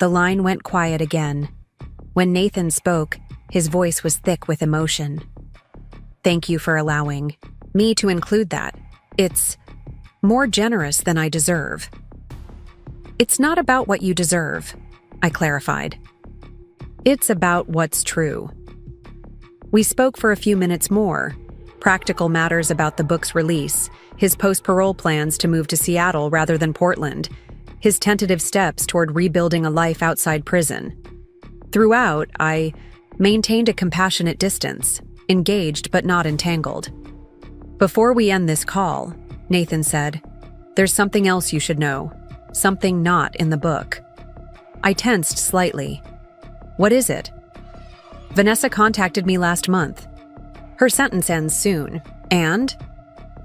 The line went quiet again. When Nathan spoke, his voice was thick with emotion. Thank you for allowing me to include that. It's more generous than I deserve. It's not about what you deserve, I clarified. It's about what's true. We spoke for a few minutes more. Practical matters about the book's release, his post-parole plans to move to Seattle rather than Portland, his tentative steps toward rebuilding a life outside prison. Throughout, I maintained a compassionate distance, engaged but not entangled. Before we end this call, Nathan said, there's something else you should know, something not in the book. I tensed slightly. What is it? Vanessa contacted me last month. Her sentence ends soon, and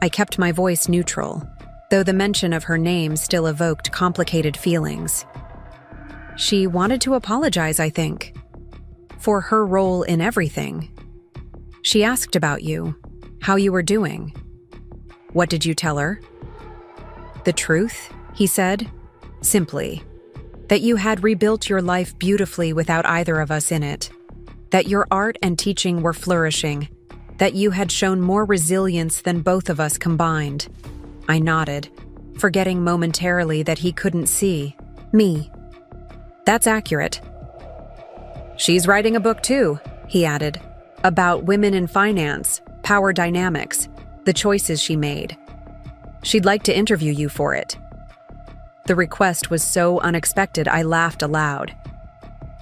I kept my voice neutral, though the mention of her name still evoked complicated feelings. She wanted to apologize, I think, for her role in everything. She asked about you, how you were doing. What did you tell her? The truth, he said, simply, that you had rebuilt your life beautifully without either of us in it, that your art and teaching were flourishing, that you had shown more resilience than both of us combined. I nodded, forgetting momentarily that he couldn't see me. That's accurate. She's writing a book too, he added, about women in finance, power dynamics, the choices she made. She'd like to interview you for it. The request was so unexpected I laughed aloud.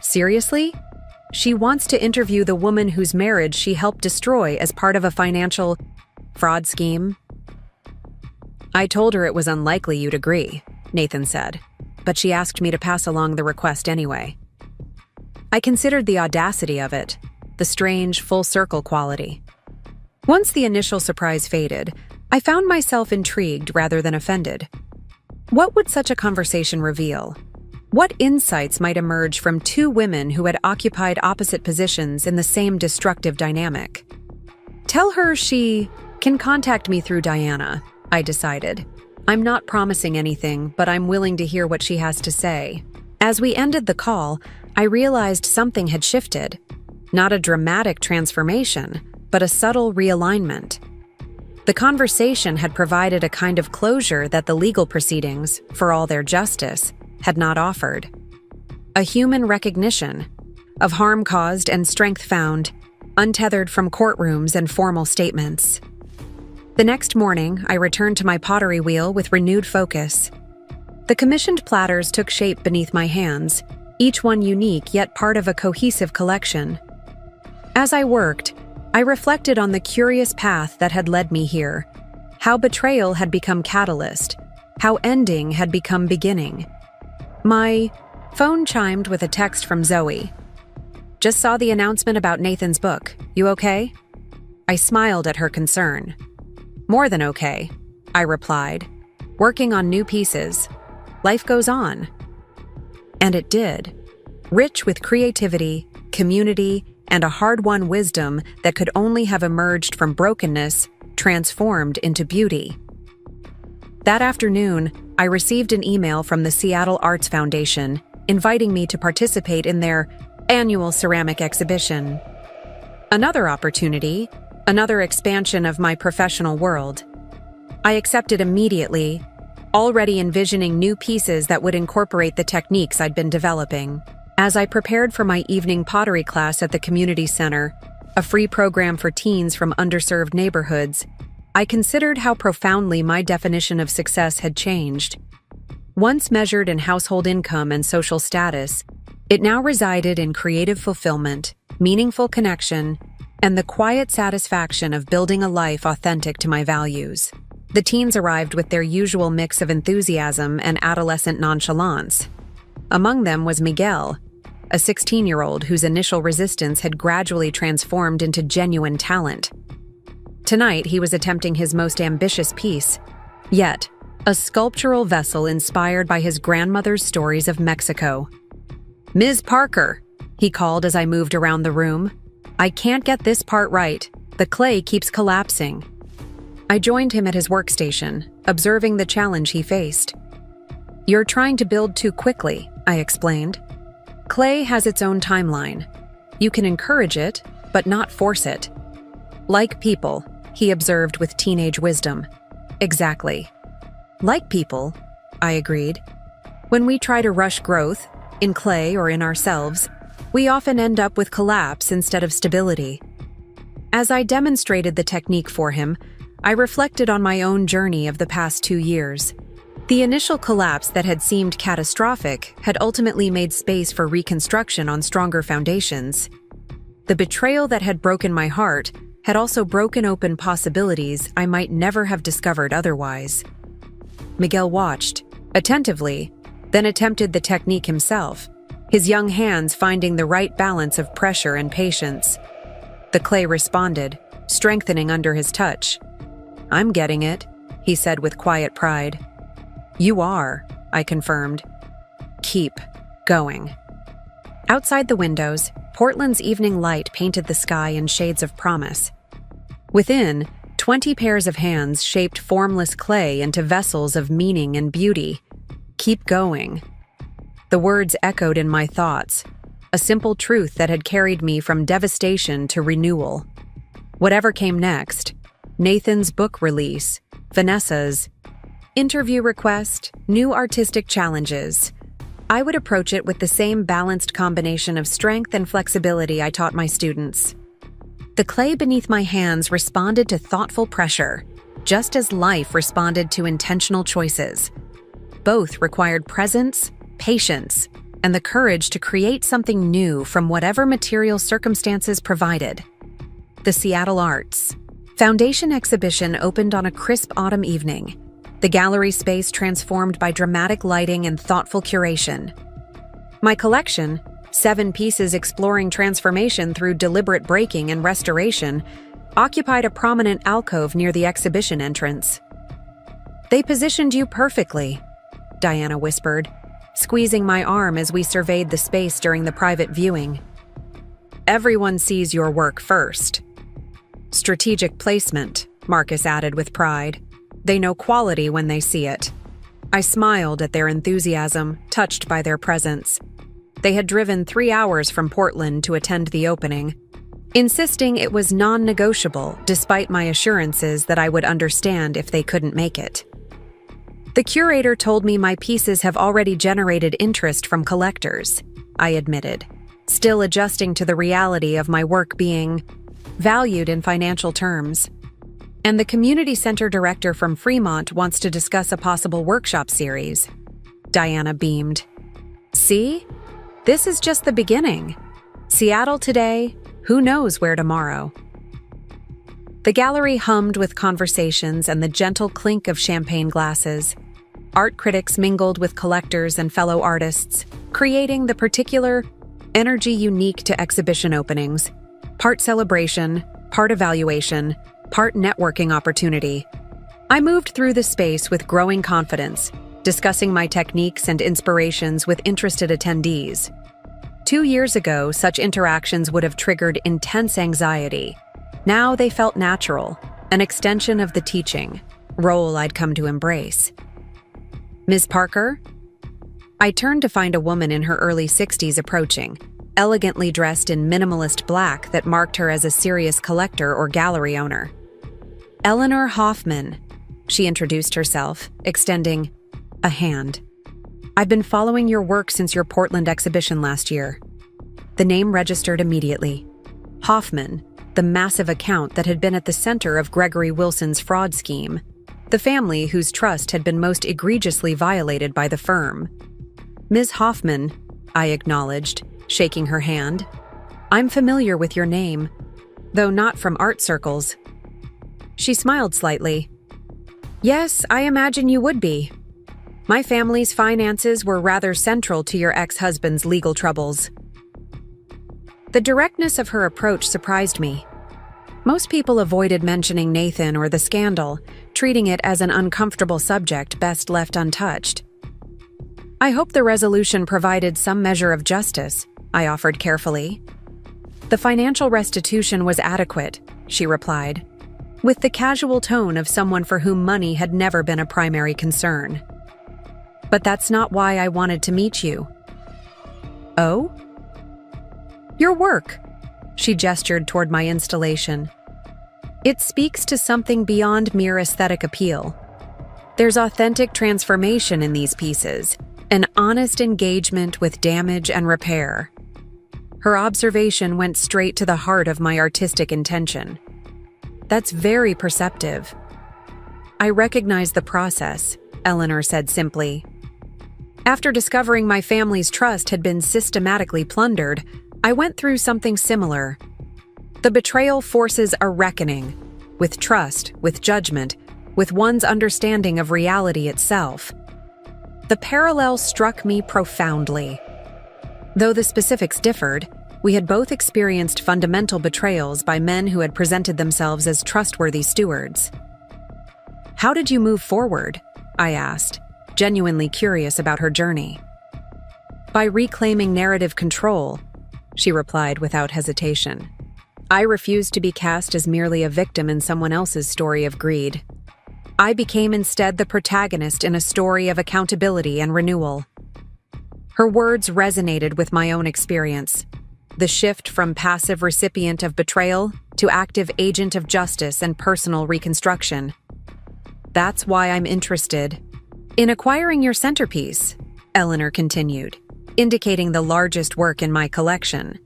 Seriously? She wants to interview the woman whose marriage she helped destroy as part of a financial fraud scheme? I told her it was unlikely you'd agree, Nathan said, but she asked me to pass along the request anyway. I considered the audacity of it, the strange full-circle quality. Once the initial surprise faded, I found myself intrigued rather than offended. What would such a conversation reveal? What insights might emerge from two women who had occupied opposite positions in the same destructive dynamic? Tell her she can contact me through Diana, I decided. I'm not promising anything, but I'm willing to hear what she has to say. As we ended the call, I realized something had shifted. Not a dramatic transformation, but a subtle realignment. The conversation had provided a kind of closure that the legal proceedings, for all their justice, had not offered. A human recognition of harm caused and strength found, untethered from courtrooms and formal statements. The next morning, I returned to my pottery wheel with renewed focus. The commissioned platters took shape beneath my hands, each one unique yet part of a cohesive collection. As I worked, I reflected on the curious path that had led me here, how betrayal had become catalyst, how ending had become beginning. My phone chimed with a text from Zoe. Just saw the announcement about Nathan's book. You okay? I smiled at her concern. More than okay, I replied. Working on new pieces. Life goes on. And it did. Rich with creativity, community, and a hard-won wisdom that could only have emerged from brokenness, transformed into beauty. That afternoon, I received an email from the Seattle Arts Foundation inviting me to participate in their Annual ceramic exhibition. Another opportunity, another expansion of my professional world. I accepted immediately, already envisioning new pieces that would incorporate the techniques I'd been developing. As I prepared for my evening pottery class at the community center, a free program for teens from underserved neighborhoods, I considered how profoundly my definition of success had changed. Once measured in household income and social status, it now resided in creative fulfillment, meaningful connection, and the quiet satisfaction of building a life authentic to my values. The teens arrived with their usual mix of enthusiasm and adolescent nonchalance. Among them was Miguel, a 16-year-old whose initial resistance had gradually transformed into genuine talent. Tonight, he was attempting his most ambitious piece, yet a sculptural vessel inspired by his grandmother's stories of Mexico. "Ms. Parker," he called as I moved around the room, "I can't get this part right. The clay keeps collapsing." I joined him at his workstation, observing the challenge he faced. "You're trying to build too quickly," I explained. "Clay has its own timeline. You can encourage it, but not force it." "Like people," he observed with teenage wisdom. "Exactly. Like people," I agreed. "When we try to rush growth, in clay or in ourselves, we often end up with collapse instead of stability." As I demonstrated the technique for him, I reflected on my own journey of the past 2 years. The initial collapse that had seemed catastrophic had ultimately made space for reconstruction on stronger foundations. The betrayal that had broken my heart had also broken open possibilities I might never have discovered otherwise. Miguel watched, attentively, then attempted the technique himself, his young hands finding the right balance of pressure and patience. The clay responded, strengthening under his touch. "I'm getting it," he said with quiet pride. "You are," I confirmed. "Keep going." Outside the windows, Portland's evening light painted the sky in shades of promise. Within, 20 pairs of hands shaped formless clay into vessels of meaning and beauty. "Keep going." The words echoed in my thoughts, a simple truth that had carried me from devastation to renewal. Whatever came next, Nathan's book release, Vanessa's interview request, new artistic challenges, I would approach it with the same balanced combination of strength and flexibility I taught my students. The clay beneath my hands responded to thoughtful pressure, just as life responded to intentional choices. Both required presence, patience, and the courage to create something new from whatever material circumstances provided. The Seattle Arts Foundation exhibition opened on a crisp autumn evening, the gallery space transformed by dramatic lighting and thoughtful curation. My collection, 7 pieces exploring transformation through deliberate breaking and restoration, occupied a prominent alcove near the exhibition entrance. "They positioned you perfectly," Diana whispered, squeezing my arm as we surveyed the space during the private viewing. "Everyone sees your work first." "Strategic placement," Marcus added with pride. "They know quality when they see it." I smiled at their enthusiasm, touched by their presence. They had driven 3 hours from Portland to attend the opening, insisting it was non-negotiable despite my assurances that I would understand if they couldn't make it. "The curator told me my pieces have already generated interest from collectors," I admitted, still adjusting to the reality of my work being valued in financial terms. "And the community center director from Fremont wants to discuss a possible workshop series." Diana beamed. "See? This is just the beginning. Seattle today, who knows where tomorrow?" The gallery hummed with conversations and the gentle clink of champagne glasses. Art critics mingled with collectors and fellow artists, creating the particular energy unique to exhibition openings. Part celebration, part evaluation, part networking opportunity. I moved through the space with growing confidence, discussing my techniques and inspirations with interested attendees. 2 years ago, such interactions would have triggered intense anxiety. Now they felt natural, an extension of the teaching role I'd come to embrace. "Ms. Parker?" I turned to find a woman in her early 60s approaching, elegantly dressed in minimalist black that marked her as a serious collector or gallery owner. "Eleanor Hoffman," she introduced herself, extending a hand. "I've been following your work since your Portland exhibition last year." The name registered immediately. Hoffman, the massive account that had been at the center of Gregory Wilson's fraud scheme, the family whose trust had been most egregiously violated by the firm. "Ms. Hoffman," I acknowledged, shaking her hand. "I'm familiar with your name, though not from art circles." She smiled slightly. "Yes, I imagine you would be. My family's finances were rather central to your ex-husband's legal troubles." The directness of her approach surprised me. Most people avoided mentioning Nathan or the scandal, treating it as an uncomfortable subject best left untouched. "I hope the resolution provided some measure of justice," I offered carefully. "The financial restitution was adequate," she replied, with the casual tone of someone for whom money had never been a primary concern. "But that's not why I wanted to meet you." "Oh?" "Your work," she gestured toward my installation. "It speaks to something beyond mere aesthetic appeal. There's authentic transformation in these pieces, an honest engagement with damage and repair." Her observation went straight to the heart of my artistic intention. "That's very perceptive." "I recognize the process," Eleanor said simply. "After discovering my family's trust had been systematically plundered, I went through something similar. The betrayal forces a reckoning, with trust, with judgment, with one's understanding of reality itself. The parallel struck me profoundly. Though the specifics differed, we had both experienced fundamental betrayals by men who had presented themselves as trustworthy stewards. "How did you move forward?" I asked, genuinely curious about her journey. "By reclaiming narrative control," she replied without hesitation. "I refused to be cast as merely a victim in someone else's story of greed. I became instead the protagonist in a story of accountability and renewal." Her words resonated with my own experience. The shift from passive recipient of betrayal to active agent of justice and personal reconstruction. "That's why I'm interested in acquiring your centerpiece," Eleanor continued, indicating the largest work in my collection.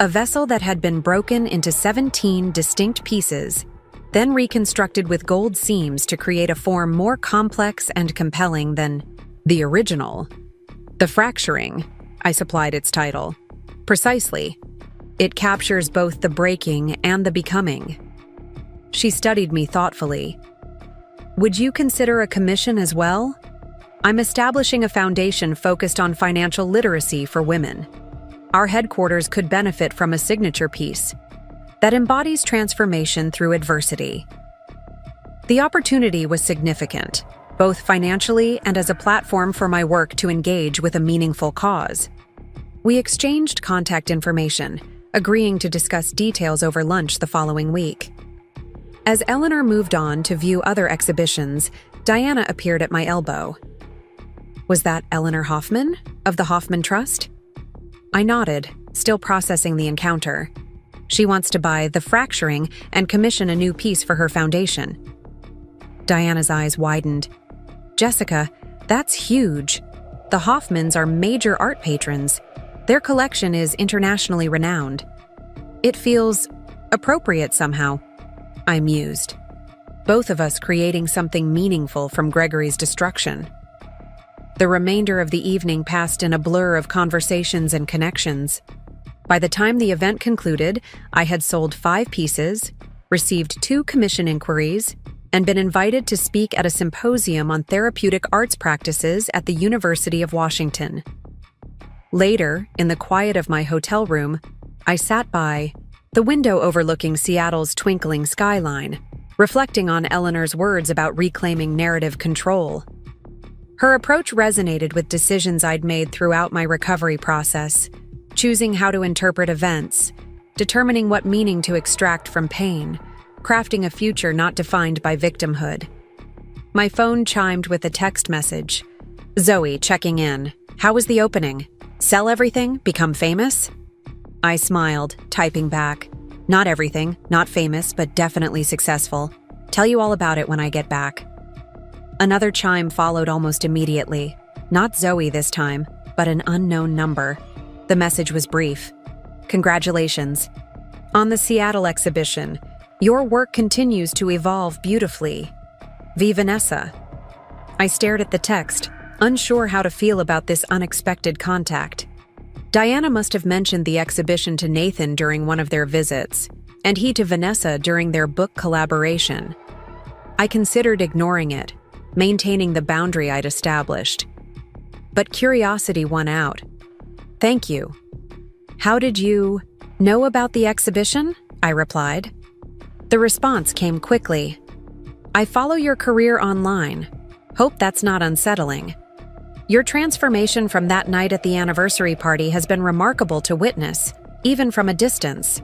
A vessel that had been broken into 17 distinct pieces, then reconstructed with gold seams to create a form more complex and compelling than the original. "The Fracturing," I supplied its title. "Precisely. It captures both the breaking and the becoming." She studied me thoughtfully. "Would you consider a commission as well? I'm establishing a foundation focused on financial literacy for women. Our headquarters could benefit from a signature piece that embodies transformation through adversity." The opportunity was significant, both financially and as a platform for my work to engage with a meaningful cause. We exchanged contact information, agreeing to discuss details over lunch the following week. As Eleanor moved on to view other exhibitions, Diana appeared at my elbow. "Was that Eleanor Hoffman, of the Hoffman Trust?" I nodded, still processing the encounter. "She wants to buy The Fracturing and commission a new piece for her foundation." Diana's eyes widened. "Jessica, that's huge. The Hoffmans are major art patrons. Their collection is internationally renowned. It feels appropriate somehow," I mused. Both of us creating something meaningful from Gregory's destruction. The remainder of the evening passed in a blur of conversations and connections. By the time the event concluded, I had sold 5 pieces, received 2 commission inquiries, and been invited to speak at a symposium on therapeutic arts practices at the University of Washington. Later, in the quiet of my hotel room, I sat by the window overlooking Seattle's twinkling skyline, reflecting on Eleanor's words about reclaiming narrative control. Her approach resonated with decisions I'd made throughout my recovery process, choosing how to interpret events, determining what meaning to extract from pain, crafting a future not defined by victimhood. My phone chimed with a text message. "Zoe, checking in. How was the opening? Sell everything? Become famous?" I smiled, typing back. Not everything, not famous, but definitely successful. Tell you all about it when I get back. Another chime followed almost immediately. Not Zoe this time, but an unknown number. The message was brief. Congratulations. On the Seattle exhibition, your work continues to evolve beautifully. V. Vanessa. I stared at the text, unsure how to feel about this unexpected contact. Diana must have mentioned the exhibition to Nathan during one of their visits, and he to Vanessa during their book collaboration. I considered ignoring it, maintaining the boundary I'd established. But curiosity won out. Thank you. How did you know about the exhibition? I replied. The response came quickly. I follow your career online. Hope that's not unsettling. Your transformation from that night at the anniversary party has been remarkable to witness, even from a distance.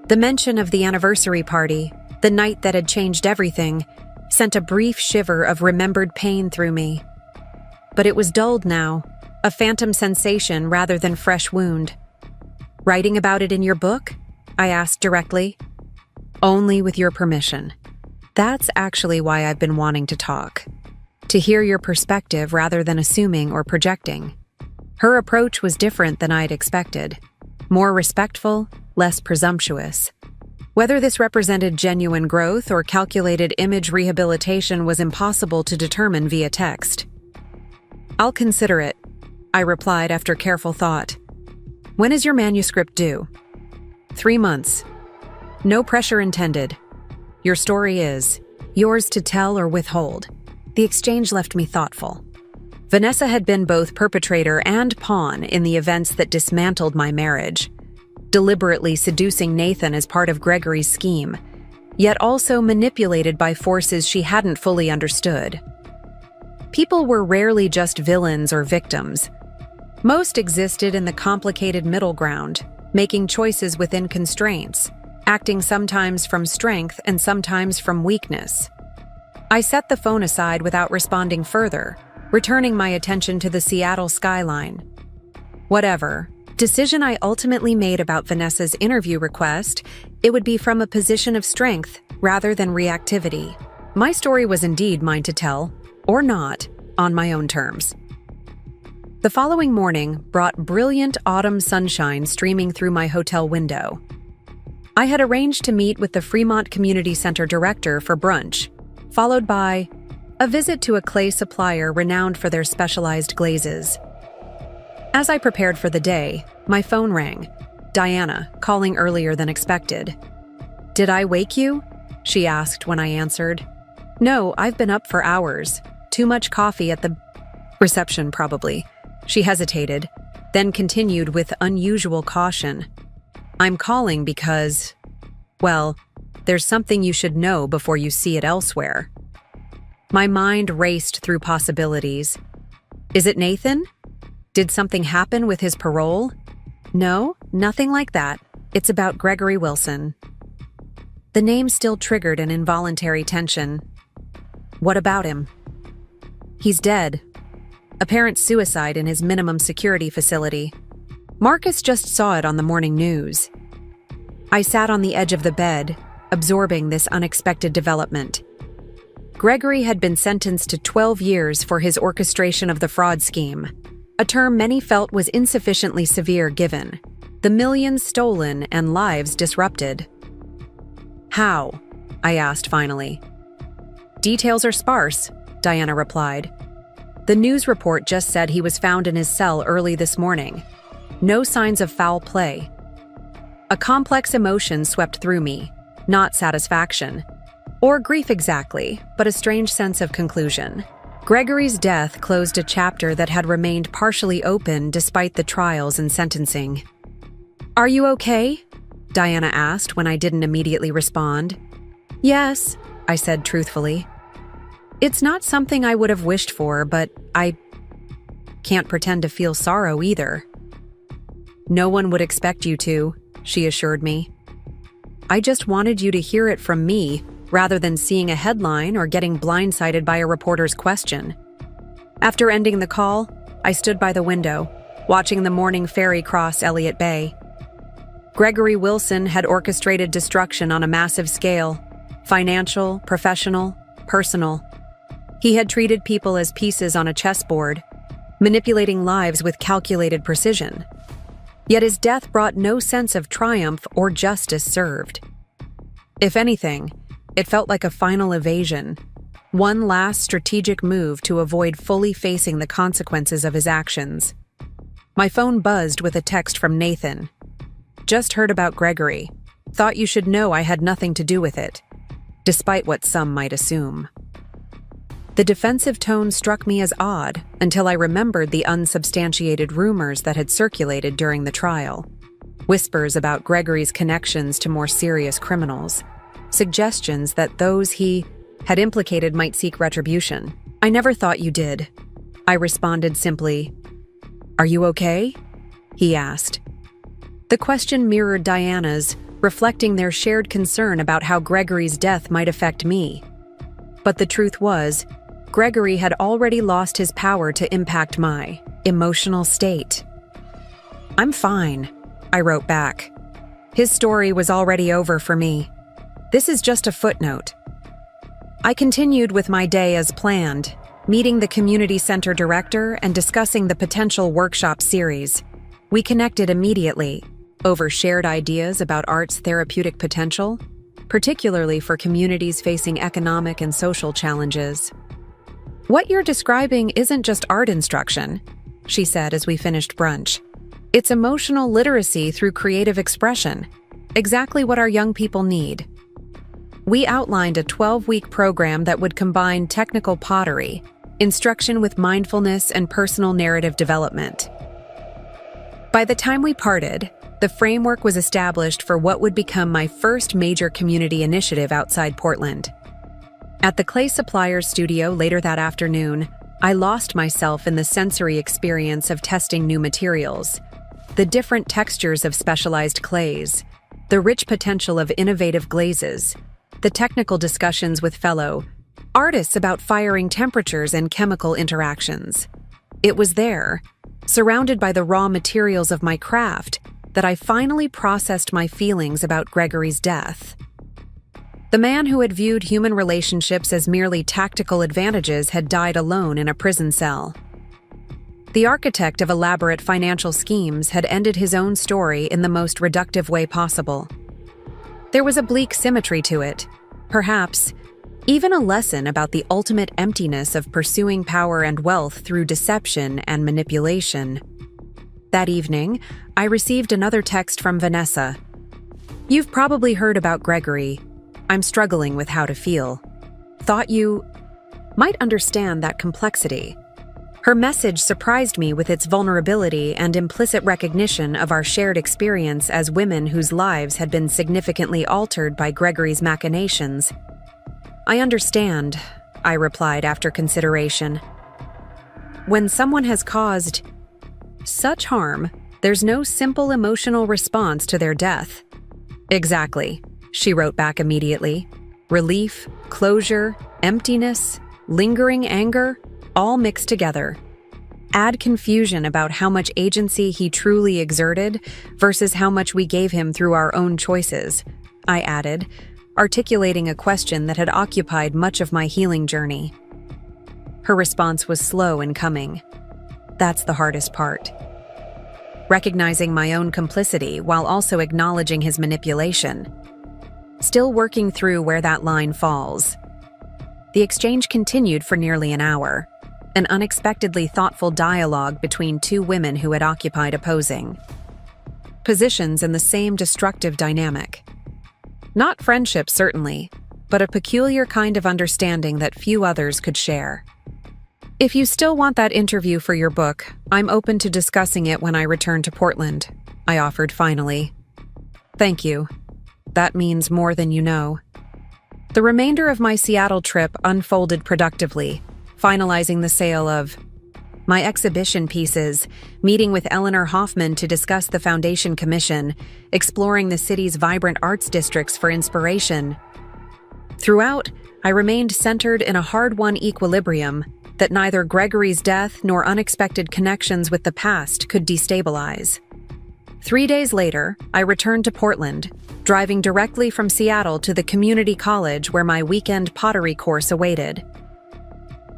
The mention of the anniversary party, the night that had changed everything, sent a brief shiver of remembered pain through me. But it was dulled now, a phantom sensation rather than fresh wound. Writing about it in your book? I asked directly. Only with your permission. That's actually why I've been wanting to talk. To hear your perspective rather than assuming or projecting. Her approach was different than I'd expected. More respectful, less presumptuous. Whether this represented genuine growth or calculated image rehabilitation was impossible to determine via text. I'll consider it, I replied after careful thought. When is your manuscript due? 3 months. No pressure intended. Your story is yours to tell or withhold. The exchange left me thoughtful. Vanessa had been both perpetrator and pawn in the events that dismantled my marriage, deliberately seducing Nathan as part of Gregory's scheme, yet also manipulated by forces she hadn't fully understood. People were rarely just villains or victims. Most existed in the complicated middle ground, making choices within constraints, acting sometimes from strength and sometimes from weakness. I set the phone aside without responding further, returning my attention to the Seattle skyline. Whatever decision I ultimately made about Vanessa's interview request, it would be from a position of strength rather than reactivity. My story was indeed mine to tell, or not, on my own terms. The following morning brought brilliant autumn sunshine streaming through my hotel window. I had arranged to meet with the Fremont Community Center director for brunch, followed by a visit to a clay supplier renowned for their specialized glazes. As I prepared for the day, my phone rang. Diana, calling earlier than expected. "Did I wake you?" she asked when I answered. "No, I've been up for hours. Too much coffee at the reception, probably." She hesitated, then continued with unusual caution. "I'm calling because, well, there's something you should know before you see it elsewhere." My mind raced through possibilities. Is it Nathan? Did something happen with his parole? No, nothing like that. It's about Gregory Wilson. The name still triggered an involuntary tension. What about him? He's dead. Apparent suicide in his minimum security facility. Marcus just saw it on the morning news. I sat on the edge of the bed, absorbing this unexpected development. Gregory had been sentenced to 12 years for his orchestration of the fraud scheme, a term many felt was insufficiently severe given the millions stolen and lives disrupted. How? I asked finally. Details are sparse, Diana replied. The news report just said he was found in his cell early this morning. No signs of foul play. A complex emotion swept through me, not satisfaction, or grief exactly, but a strange sense of conclusion. Gregory's death closed a chapter that had remained partially open despite the trials and sentencing. "Are you okay?" Diana asked when I didn't immediately respond. "Yes," I said truthfully. "It's not something I would have wished for, but I can't pretend to feel sorrow either." "No one would expect you to," she assured me. "I just wanted you to hear it from me, rather than seeing a headline or getting blindsided by a reporter's question." After ending the call, I stood by the window, watching the morning ferry cross Elliott Bay. Gregory Wilson had orchestrated destruction on a massive scale: financial, professional, personal. He had treated people as pieces on a chessboard, manipulating lives with calculated precision. Yet his death brought no sense of triumph or justice served. If anything, it felt like a final evasion, one last strategic move to avoid fully facing the consequences of his actions. My phone buzzed with a text from Nathan. "Just heard about Gregory. Thought you should know I had nothing to do with it," despite what some might assume. The defensive tone struck me as odd until I remembered the unsubstantiated rumors that had circulated during the trial. Whispers about Gregory's connections to more serious criminals. Suggestions that those he had implicated might seek retribution. "I never thought you did," I responded simply. "Are you okay?" he asked. The question mirrored Diana's, reflecting their shared concern about how Gregory's death might affect me. But the truth was, Gregory had already lost his power to impact my emotional state. "I'm fine," I wrote back. His story was already over for me. This is just a footnote. I continued with my day as planned, meeting the community center director and discussing the potential workshop series. We connected immediately, over shared ideas about art's therapeutic potential, particularly for communities facing economic and social challenges. "What you're describing isn't just art instruction," she said as we finished brunch. "It's emotional literacy through creative expression, exactly what our young people need." We outlined a 12-week program that would combine technical pottery, instruction with mindfulness, and personal narrative development. By the time we parted, the framework was established for what would become my first major community initiative outside Portland. At the clay supplier's studio later that afternoon, I lost myself in the sensory experience of testing new materials, the different textures of specialized clays, the rich potential of innovative glazes, the technical discussions with fellow artists about firing temperatures and chemical interactions. It was there, surrounded by the raw materials of my craft, that I finally processed my feelings about Gregory's death. The man who had viewed human relationships as merely tactical advantages had died alone in a prison cell. The architect of elaborate financial schemes had ended his own story in the most reductive way possible. There was a bleak symmetry to it, perhaps even a lesson about the ultimate emptiness of pursuing power and wealth through deception and manipulation. That evening, I received another text from Vanessa. "You've probably heard about Gregory. I'm struggling with how to feel. Thought you might understand that complexity." Her message surprised me with its vulnerability and implicit recognition of our shared experience as women whose lives had been significantly altered by Gregory's machinations. "I understand," I replied after consideration. "When someone has caused such harm, there's no simple emotional response to their death." "Exactly," she wrote back immediately. "Relief, closure, emptiness, lingering anger, all mixed together. Add confusion about how much agency he truly exerted versus how much we gave him through our own choices," I added, articulating a question that had occupied much of my healing journey. Her response was slow in coming. That's the hardest part. Recognizing my own complicity while also acknowledging his manipulation. Still working through where that line falls. The exchange continued for nearly an hour, an unexpectedly thoughtful dialogue between two women who had occupied opposing positions in the same destructive dynamic. Not friendship, certainly, but a peculiar kind of understanding that few others could share. "If you still want that interview for your book, I'm open to discussing it when I return to Portland," I offered finally. "Thank you. That means more than you know." The remainder of my Seattle trip unfolded productively, finalizing the sale of my exhibition pieces, meeting with Eleanor Hoffman to discuss the Foundation Commission, exploring the city's vibrant arts districts for inspiration. Throughout, I remained centered in a hard-won equilibrium that neither Gregory's death nor unexpected connections with the past could destabilize. 3 days later, I returned to Portland, driving directly from Seattle to the community college where my weekend pottery course awaited.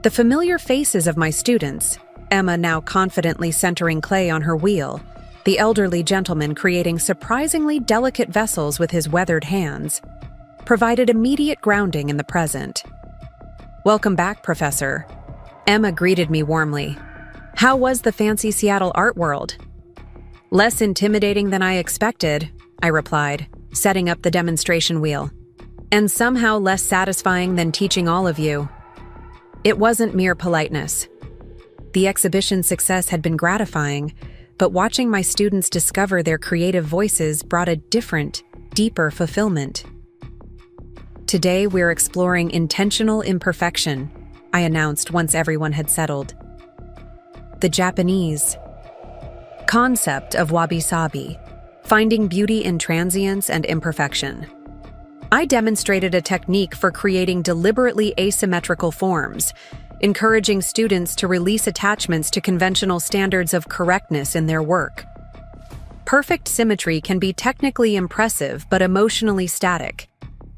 The familiar faces of my students, Emma now confidently centering clay on her wheel, the elderly gentleman creating surprisingly delicate vessels with his weathered hands, provided immediate grounding in the present. "Welcome back, Professor." Emma greeted me warmly. "How was the fancy Seattle art world?" "Less intimidating than I expected," I replied, setting up the demonstration wheel. "And somehow less satisfying than teaching all of you." It wasn't mere politeness. The exhibition's success had been gratifying, but watching my students discover their creative voices brought a different, deeper fulfillment. "Today we're exploring intentional imperfection," I announced once everyone had settled. "The Japanese concept of wabi-sabi, finding beauty in transience and imperfection." I demonstrated a technique for creating deliberately asymmetrical forms, encouraging students to release attachments to conventional standards of correctness in their work. "Perfect symmetry can be technically impressive but emotionally static,"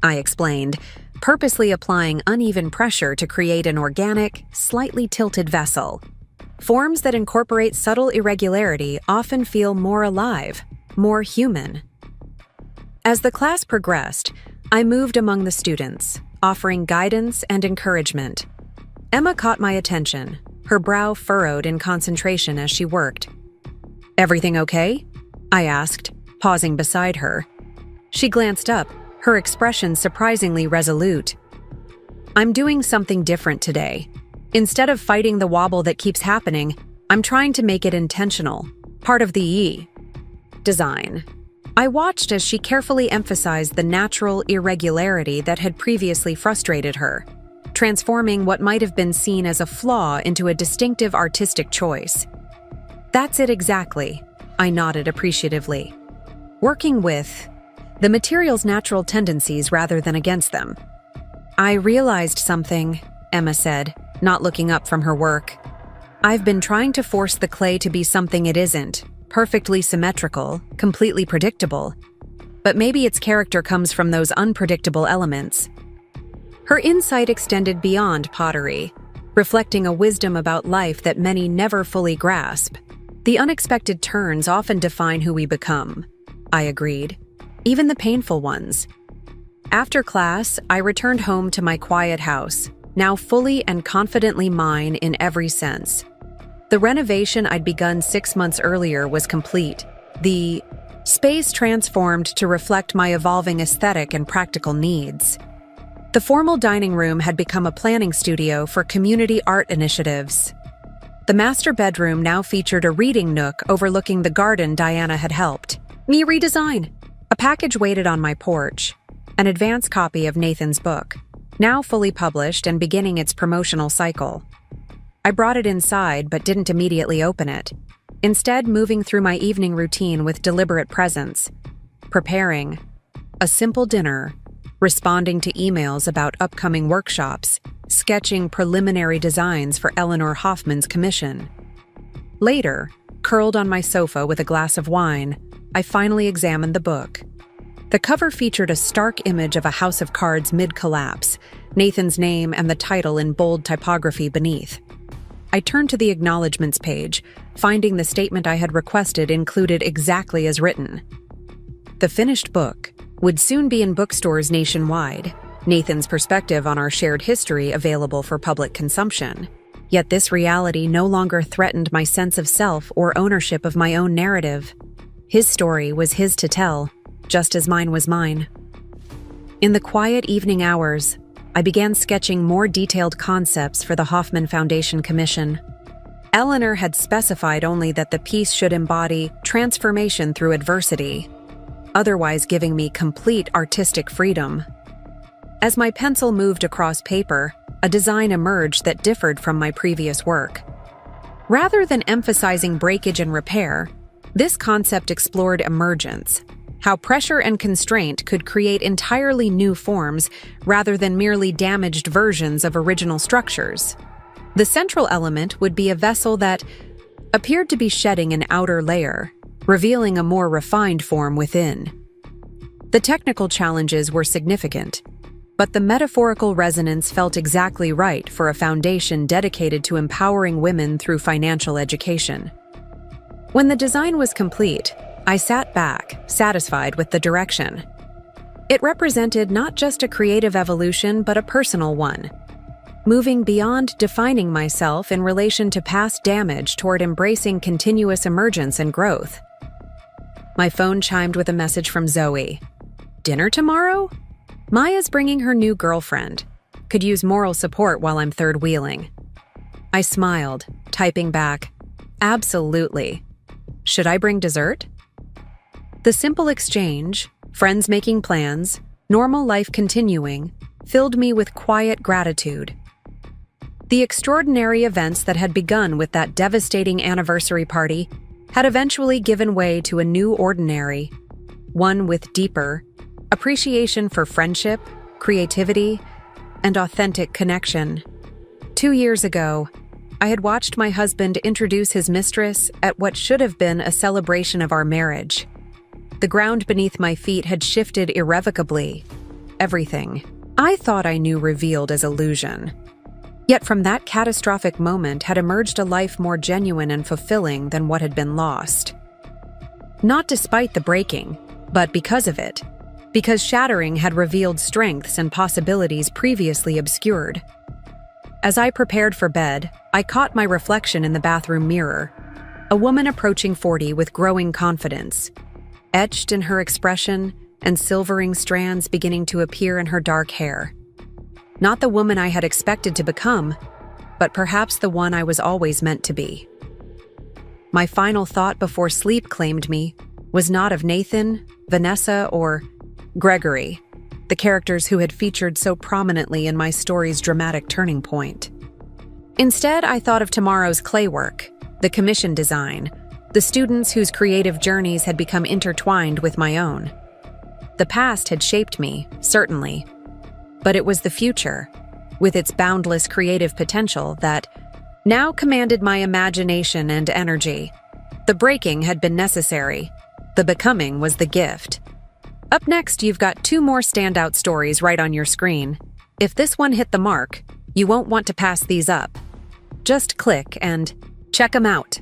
I explained, purposely applying uneven pressure to create an organic, slightly tilted vessel. Forms that incorporate subtle irregularity often feel more alive, more human. As the class progressed, I moved among the students, offering guidance and encouragement. Emma caught my attention, her brow furrowed in concentration as she worked. "Everything okay?" I asked, pausing beside her. She glanced up, her expression surprisingly resolute. "I'm doing something different today. Instead of fighting the wobble that keeps happening, I'm trying to make it intentional, part of the design." I watched as she carefully emphasized the natural irregularity that had previously frustrated her, transforming what might have been seen as a flaw into a distinctive artistic choice. "That's it exactly," I nodded appreciatively. "Working with the material's natural tendencies rather than against them." "I realized something," Emma said, not looking up from her work. "I've been trying to force the clay to be something it isn't, perfectly symmetrical, completely predictable. But maybe its character comes from those unpredictable elements." Her insight extended beyond pottery, reflecting a wisdom about life that many never fully grasp. "The unexpected turns often define who we become," I agreed, "even the painful ones." After class, I returned home to my quiet house, now fully and confidently mine in every sense. The renovation I'd begun 6 months earlier was complete. The space transformed to reflect my evolving aesthetic and practical needs. The formal dining room had become a planning studio for community art initiatives. The master bedroom now featured a reading nook overlooking the garden Diana had helped me redesign. A package waited on my porch, an advance copy of Nathan's book, now fully published and beginning its promotional cycle. I brought it inside but didn't immediately open it, instead moving through my evening routine with deliberate presence, preparing a simple dinner, responding to emails about upcoming workshops, sketching preliminary designs for Eleanor Hoffman's commission. Later, curled on my sofa with a glass of wine, I finally examined the book. The cover featured a stark image of a house of cards mid-collapse, Nathan's name and the title in bold typography beneath. I turned to the acknowledgements page, finding the statement I had requested included exactly as written. The finished book would soon be in bookstores nationwide, Nathan's perspective on our shared history available for public consumption. Yet this reality no longer threatened my sense of self or ownership of my own narrative. His story was his to tell, just as mine was mine. In the quiet evening hours, I began sketching more detailed concepts for the Hoffman Foundation Commission. Eleanor had specified only that the piece should embody transformation through adversity, otherwise giving me complete artistic freedom. As my pencil moved across paper, a design emerged that differed from my previous work. Rather than emphasizing breakage and repair, this concept explored emergence, how pressure and constraint could create entirely new forms rather than merely damaged versions of original structures. The central element would be a vessel that appeared to be shedding an outer layer, revealing a more refined form within. The technical challenges were significant, but the metaphorical resonance felt exactly right for a foundation dedicated to empowering women through financial education. When the design was complete, I sat back, satisfied with the direction. It represented not just a creative evolution, but a personal one, moving beyond defining myself in relation to past damage toward embracing continuous emergence and growth. My phone chimed with a message from Zoe. "Dinner tomorrow? Maya's bringing her new girlfriend. Could use moral support while I'm third wheeling." I smiled, typing back, "Absolutely. Should I bring dessert?" The simple exchange, friends making plans, normal life continuing, filled me with quiet gratitude. The extraordinary events that had begun with that devastating anniversary party had eventually given way to a new ordinary, one with deeper appreciation for friendship, creativity, and authentic connection. 2 years ago, I had watched my husband introduce his mistress at what should have been a celebration of our marriage. The ground beneath my feet had shifted irrevocably. Everything I thought I knew revealed as illusion. Yet from that catastrophic moment had emerged a life more genuine and fulfilling than what had been lost. Not despite the breaking, but because of it. Because shattering had revealed strengths and possibilities previously obscured. As I prepared for bed, I caught my reflection in the bathroom mirror. A woman approaching 40 with growing confidence. Etched in her expression and silvering strands beginning to appear in her dark hair. Not the woman I had expected to become, but perhaps the one I was always meant to be. My final thought before sleep claimed me was not of Nathan, Vanessa, or Gregory, the characters who had featured so prominently in my story's dramatic turning point. Instead, I thought of tomorrow's claywork, the commission design, the students whose creative journeys had become intertwined with my own. The past had shaped me, certainly, but it was the future, with its boundless creative potential, that now commanded my imagination and energy. The breaking had been necessary. The becoming was the gift. Up next, you've got 2 more standout stories right on your screen. If this one hit the mark, you won't want to pass these up. Just click and check them out.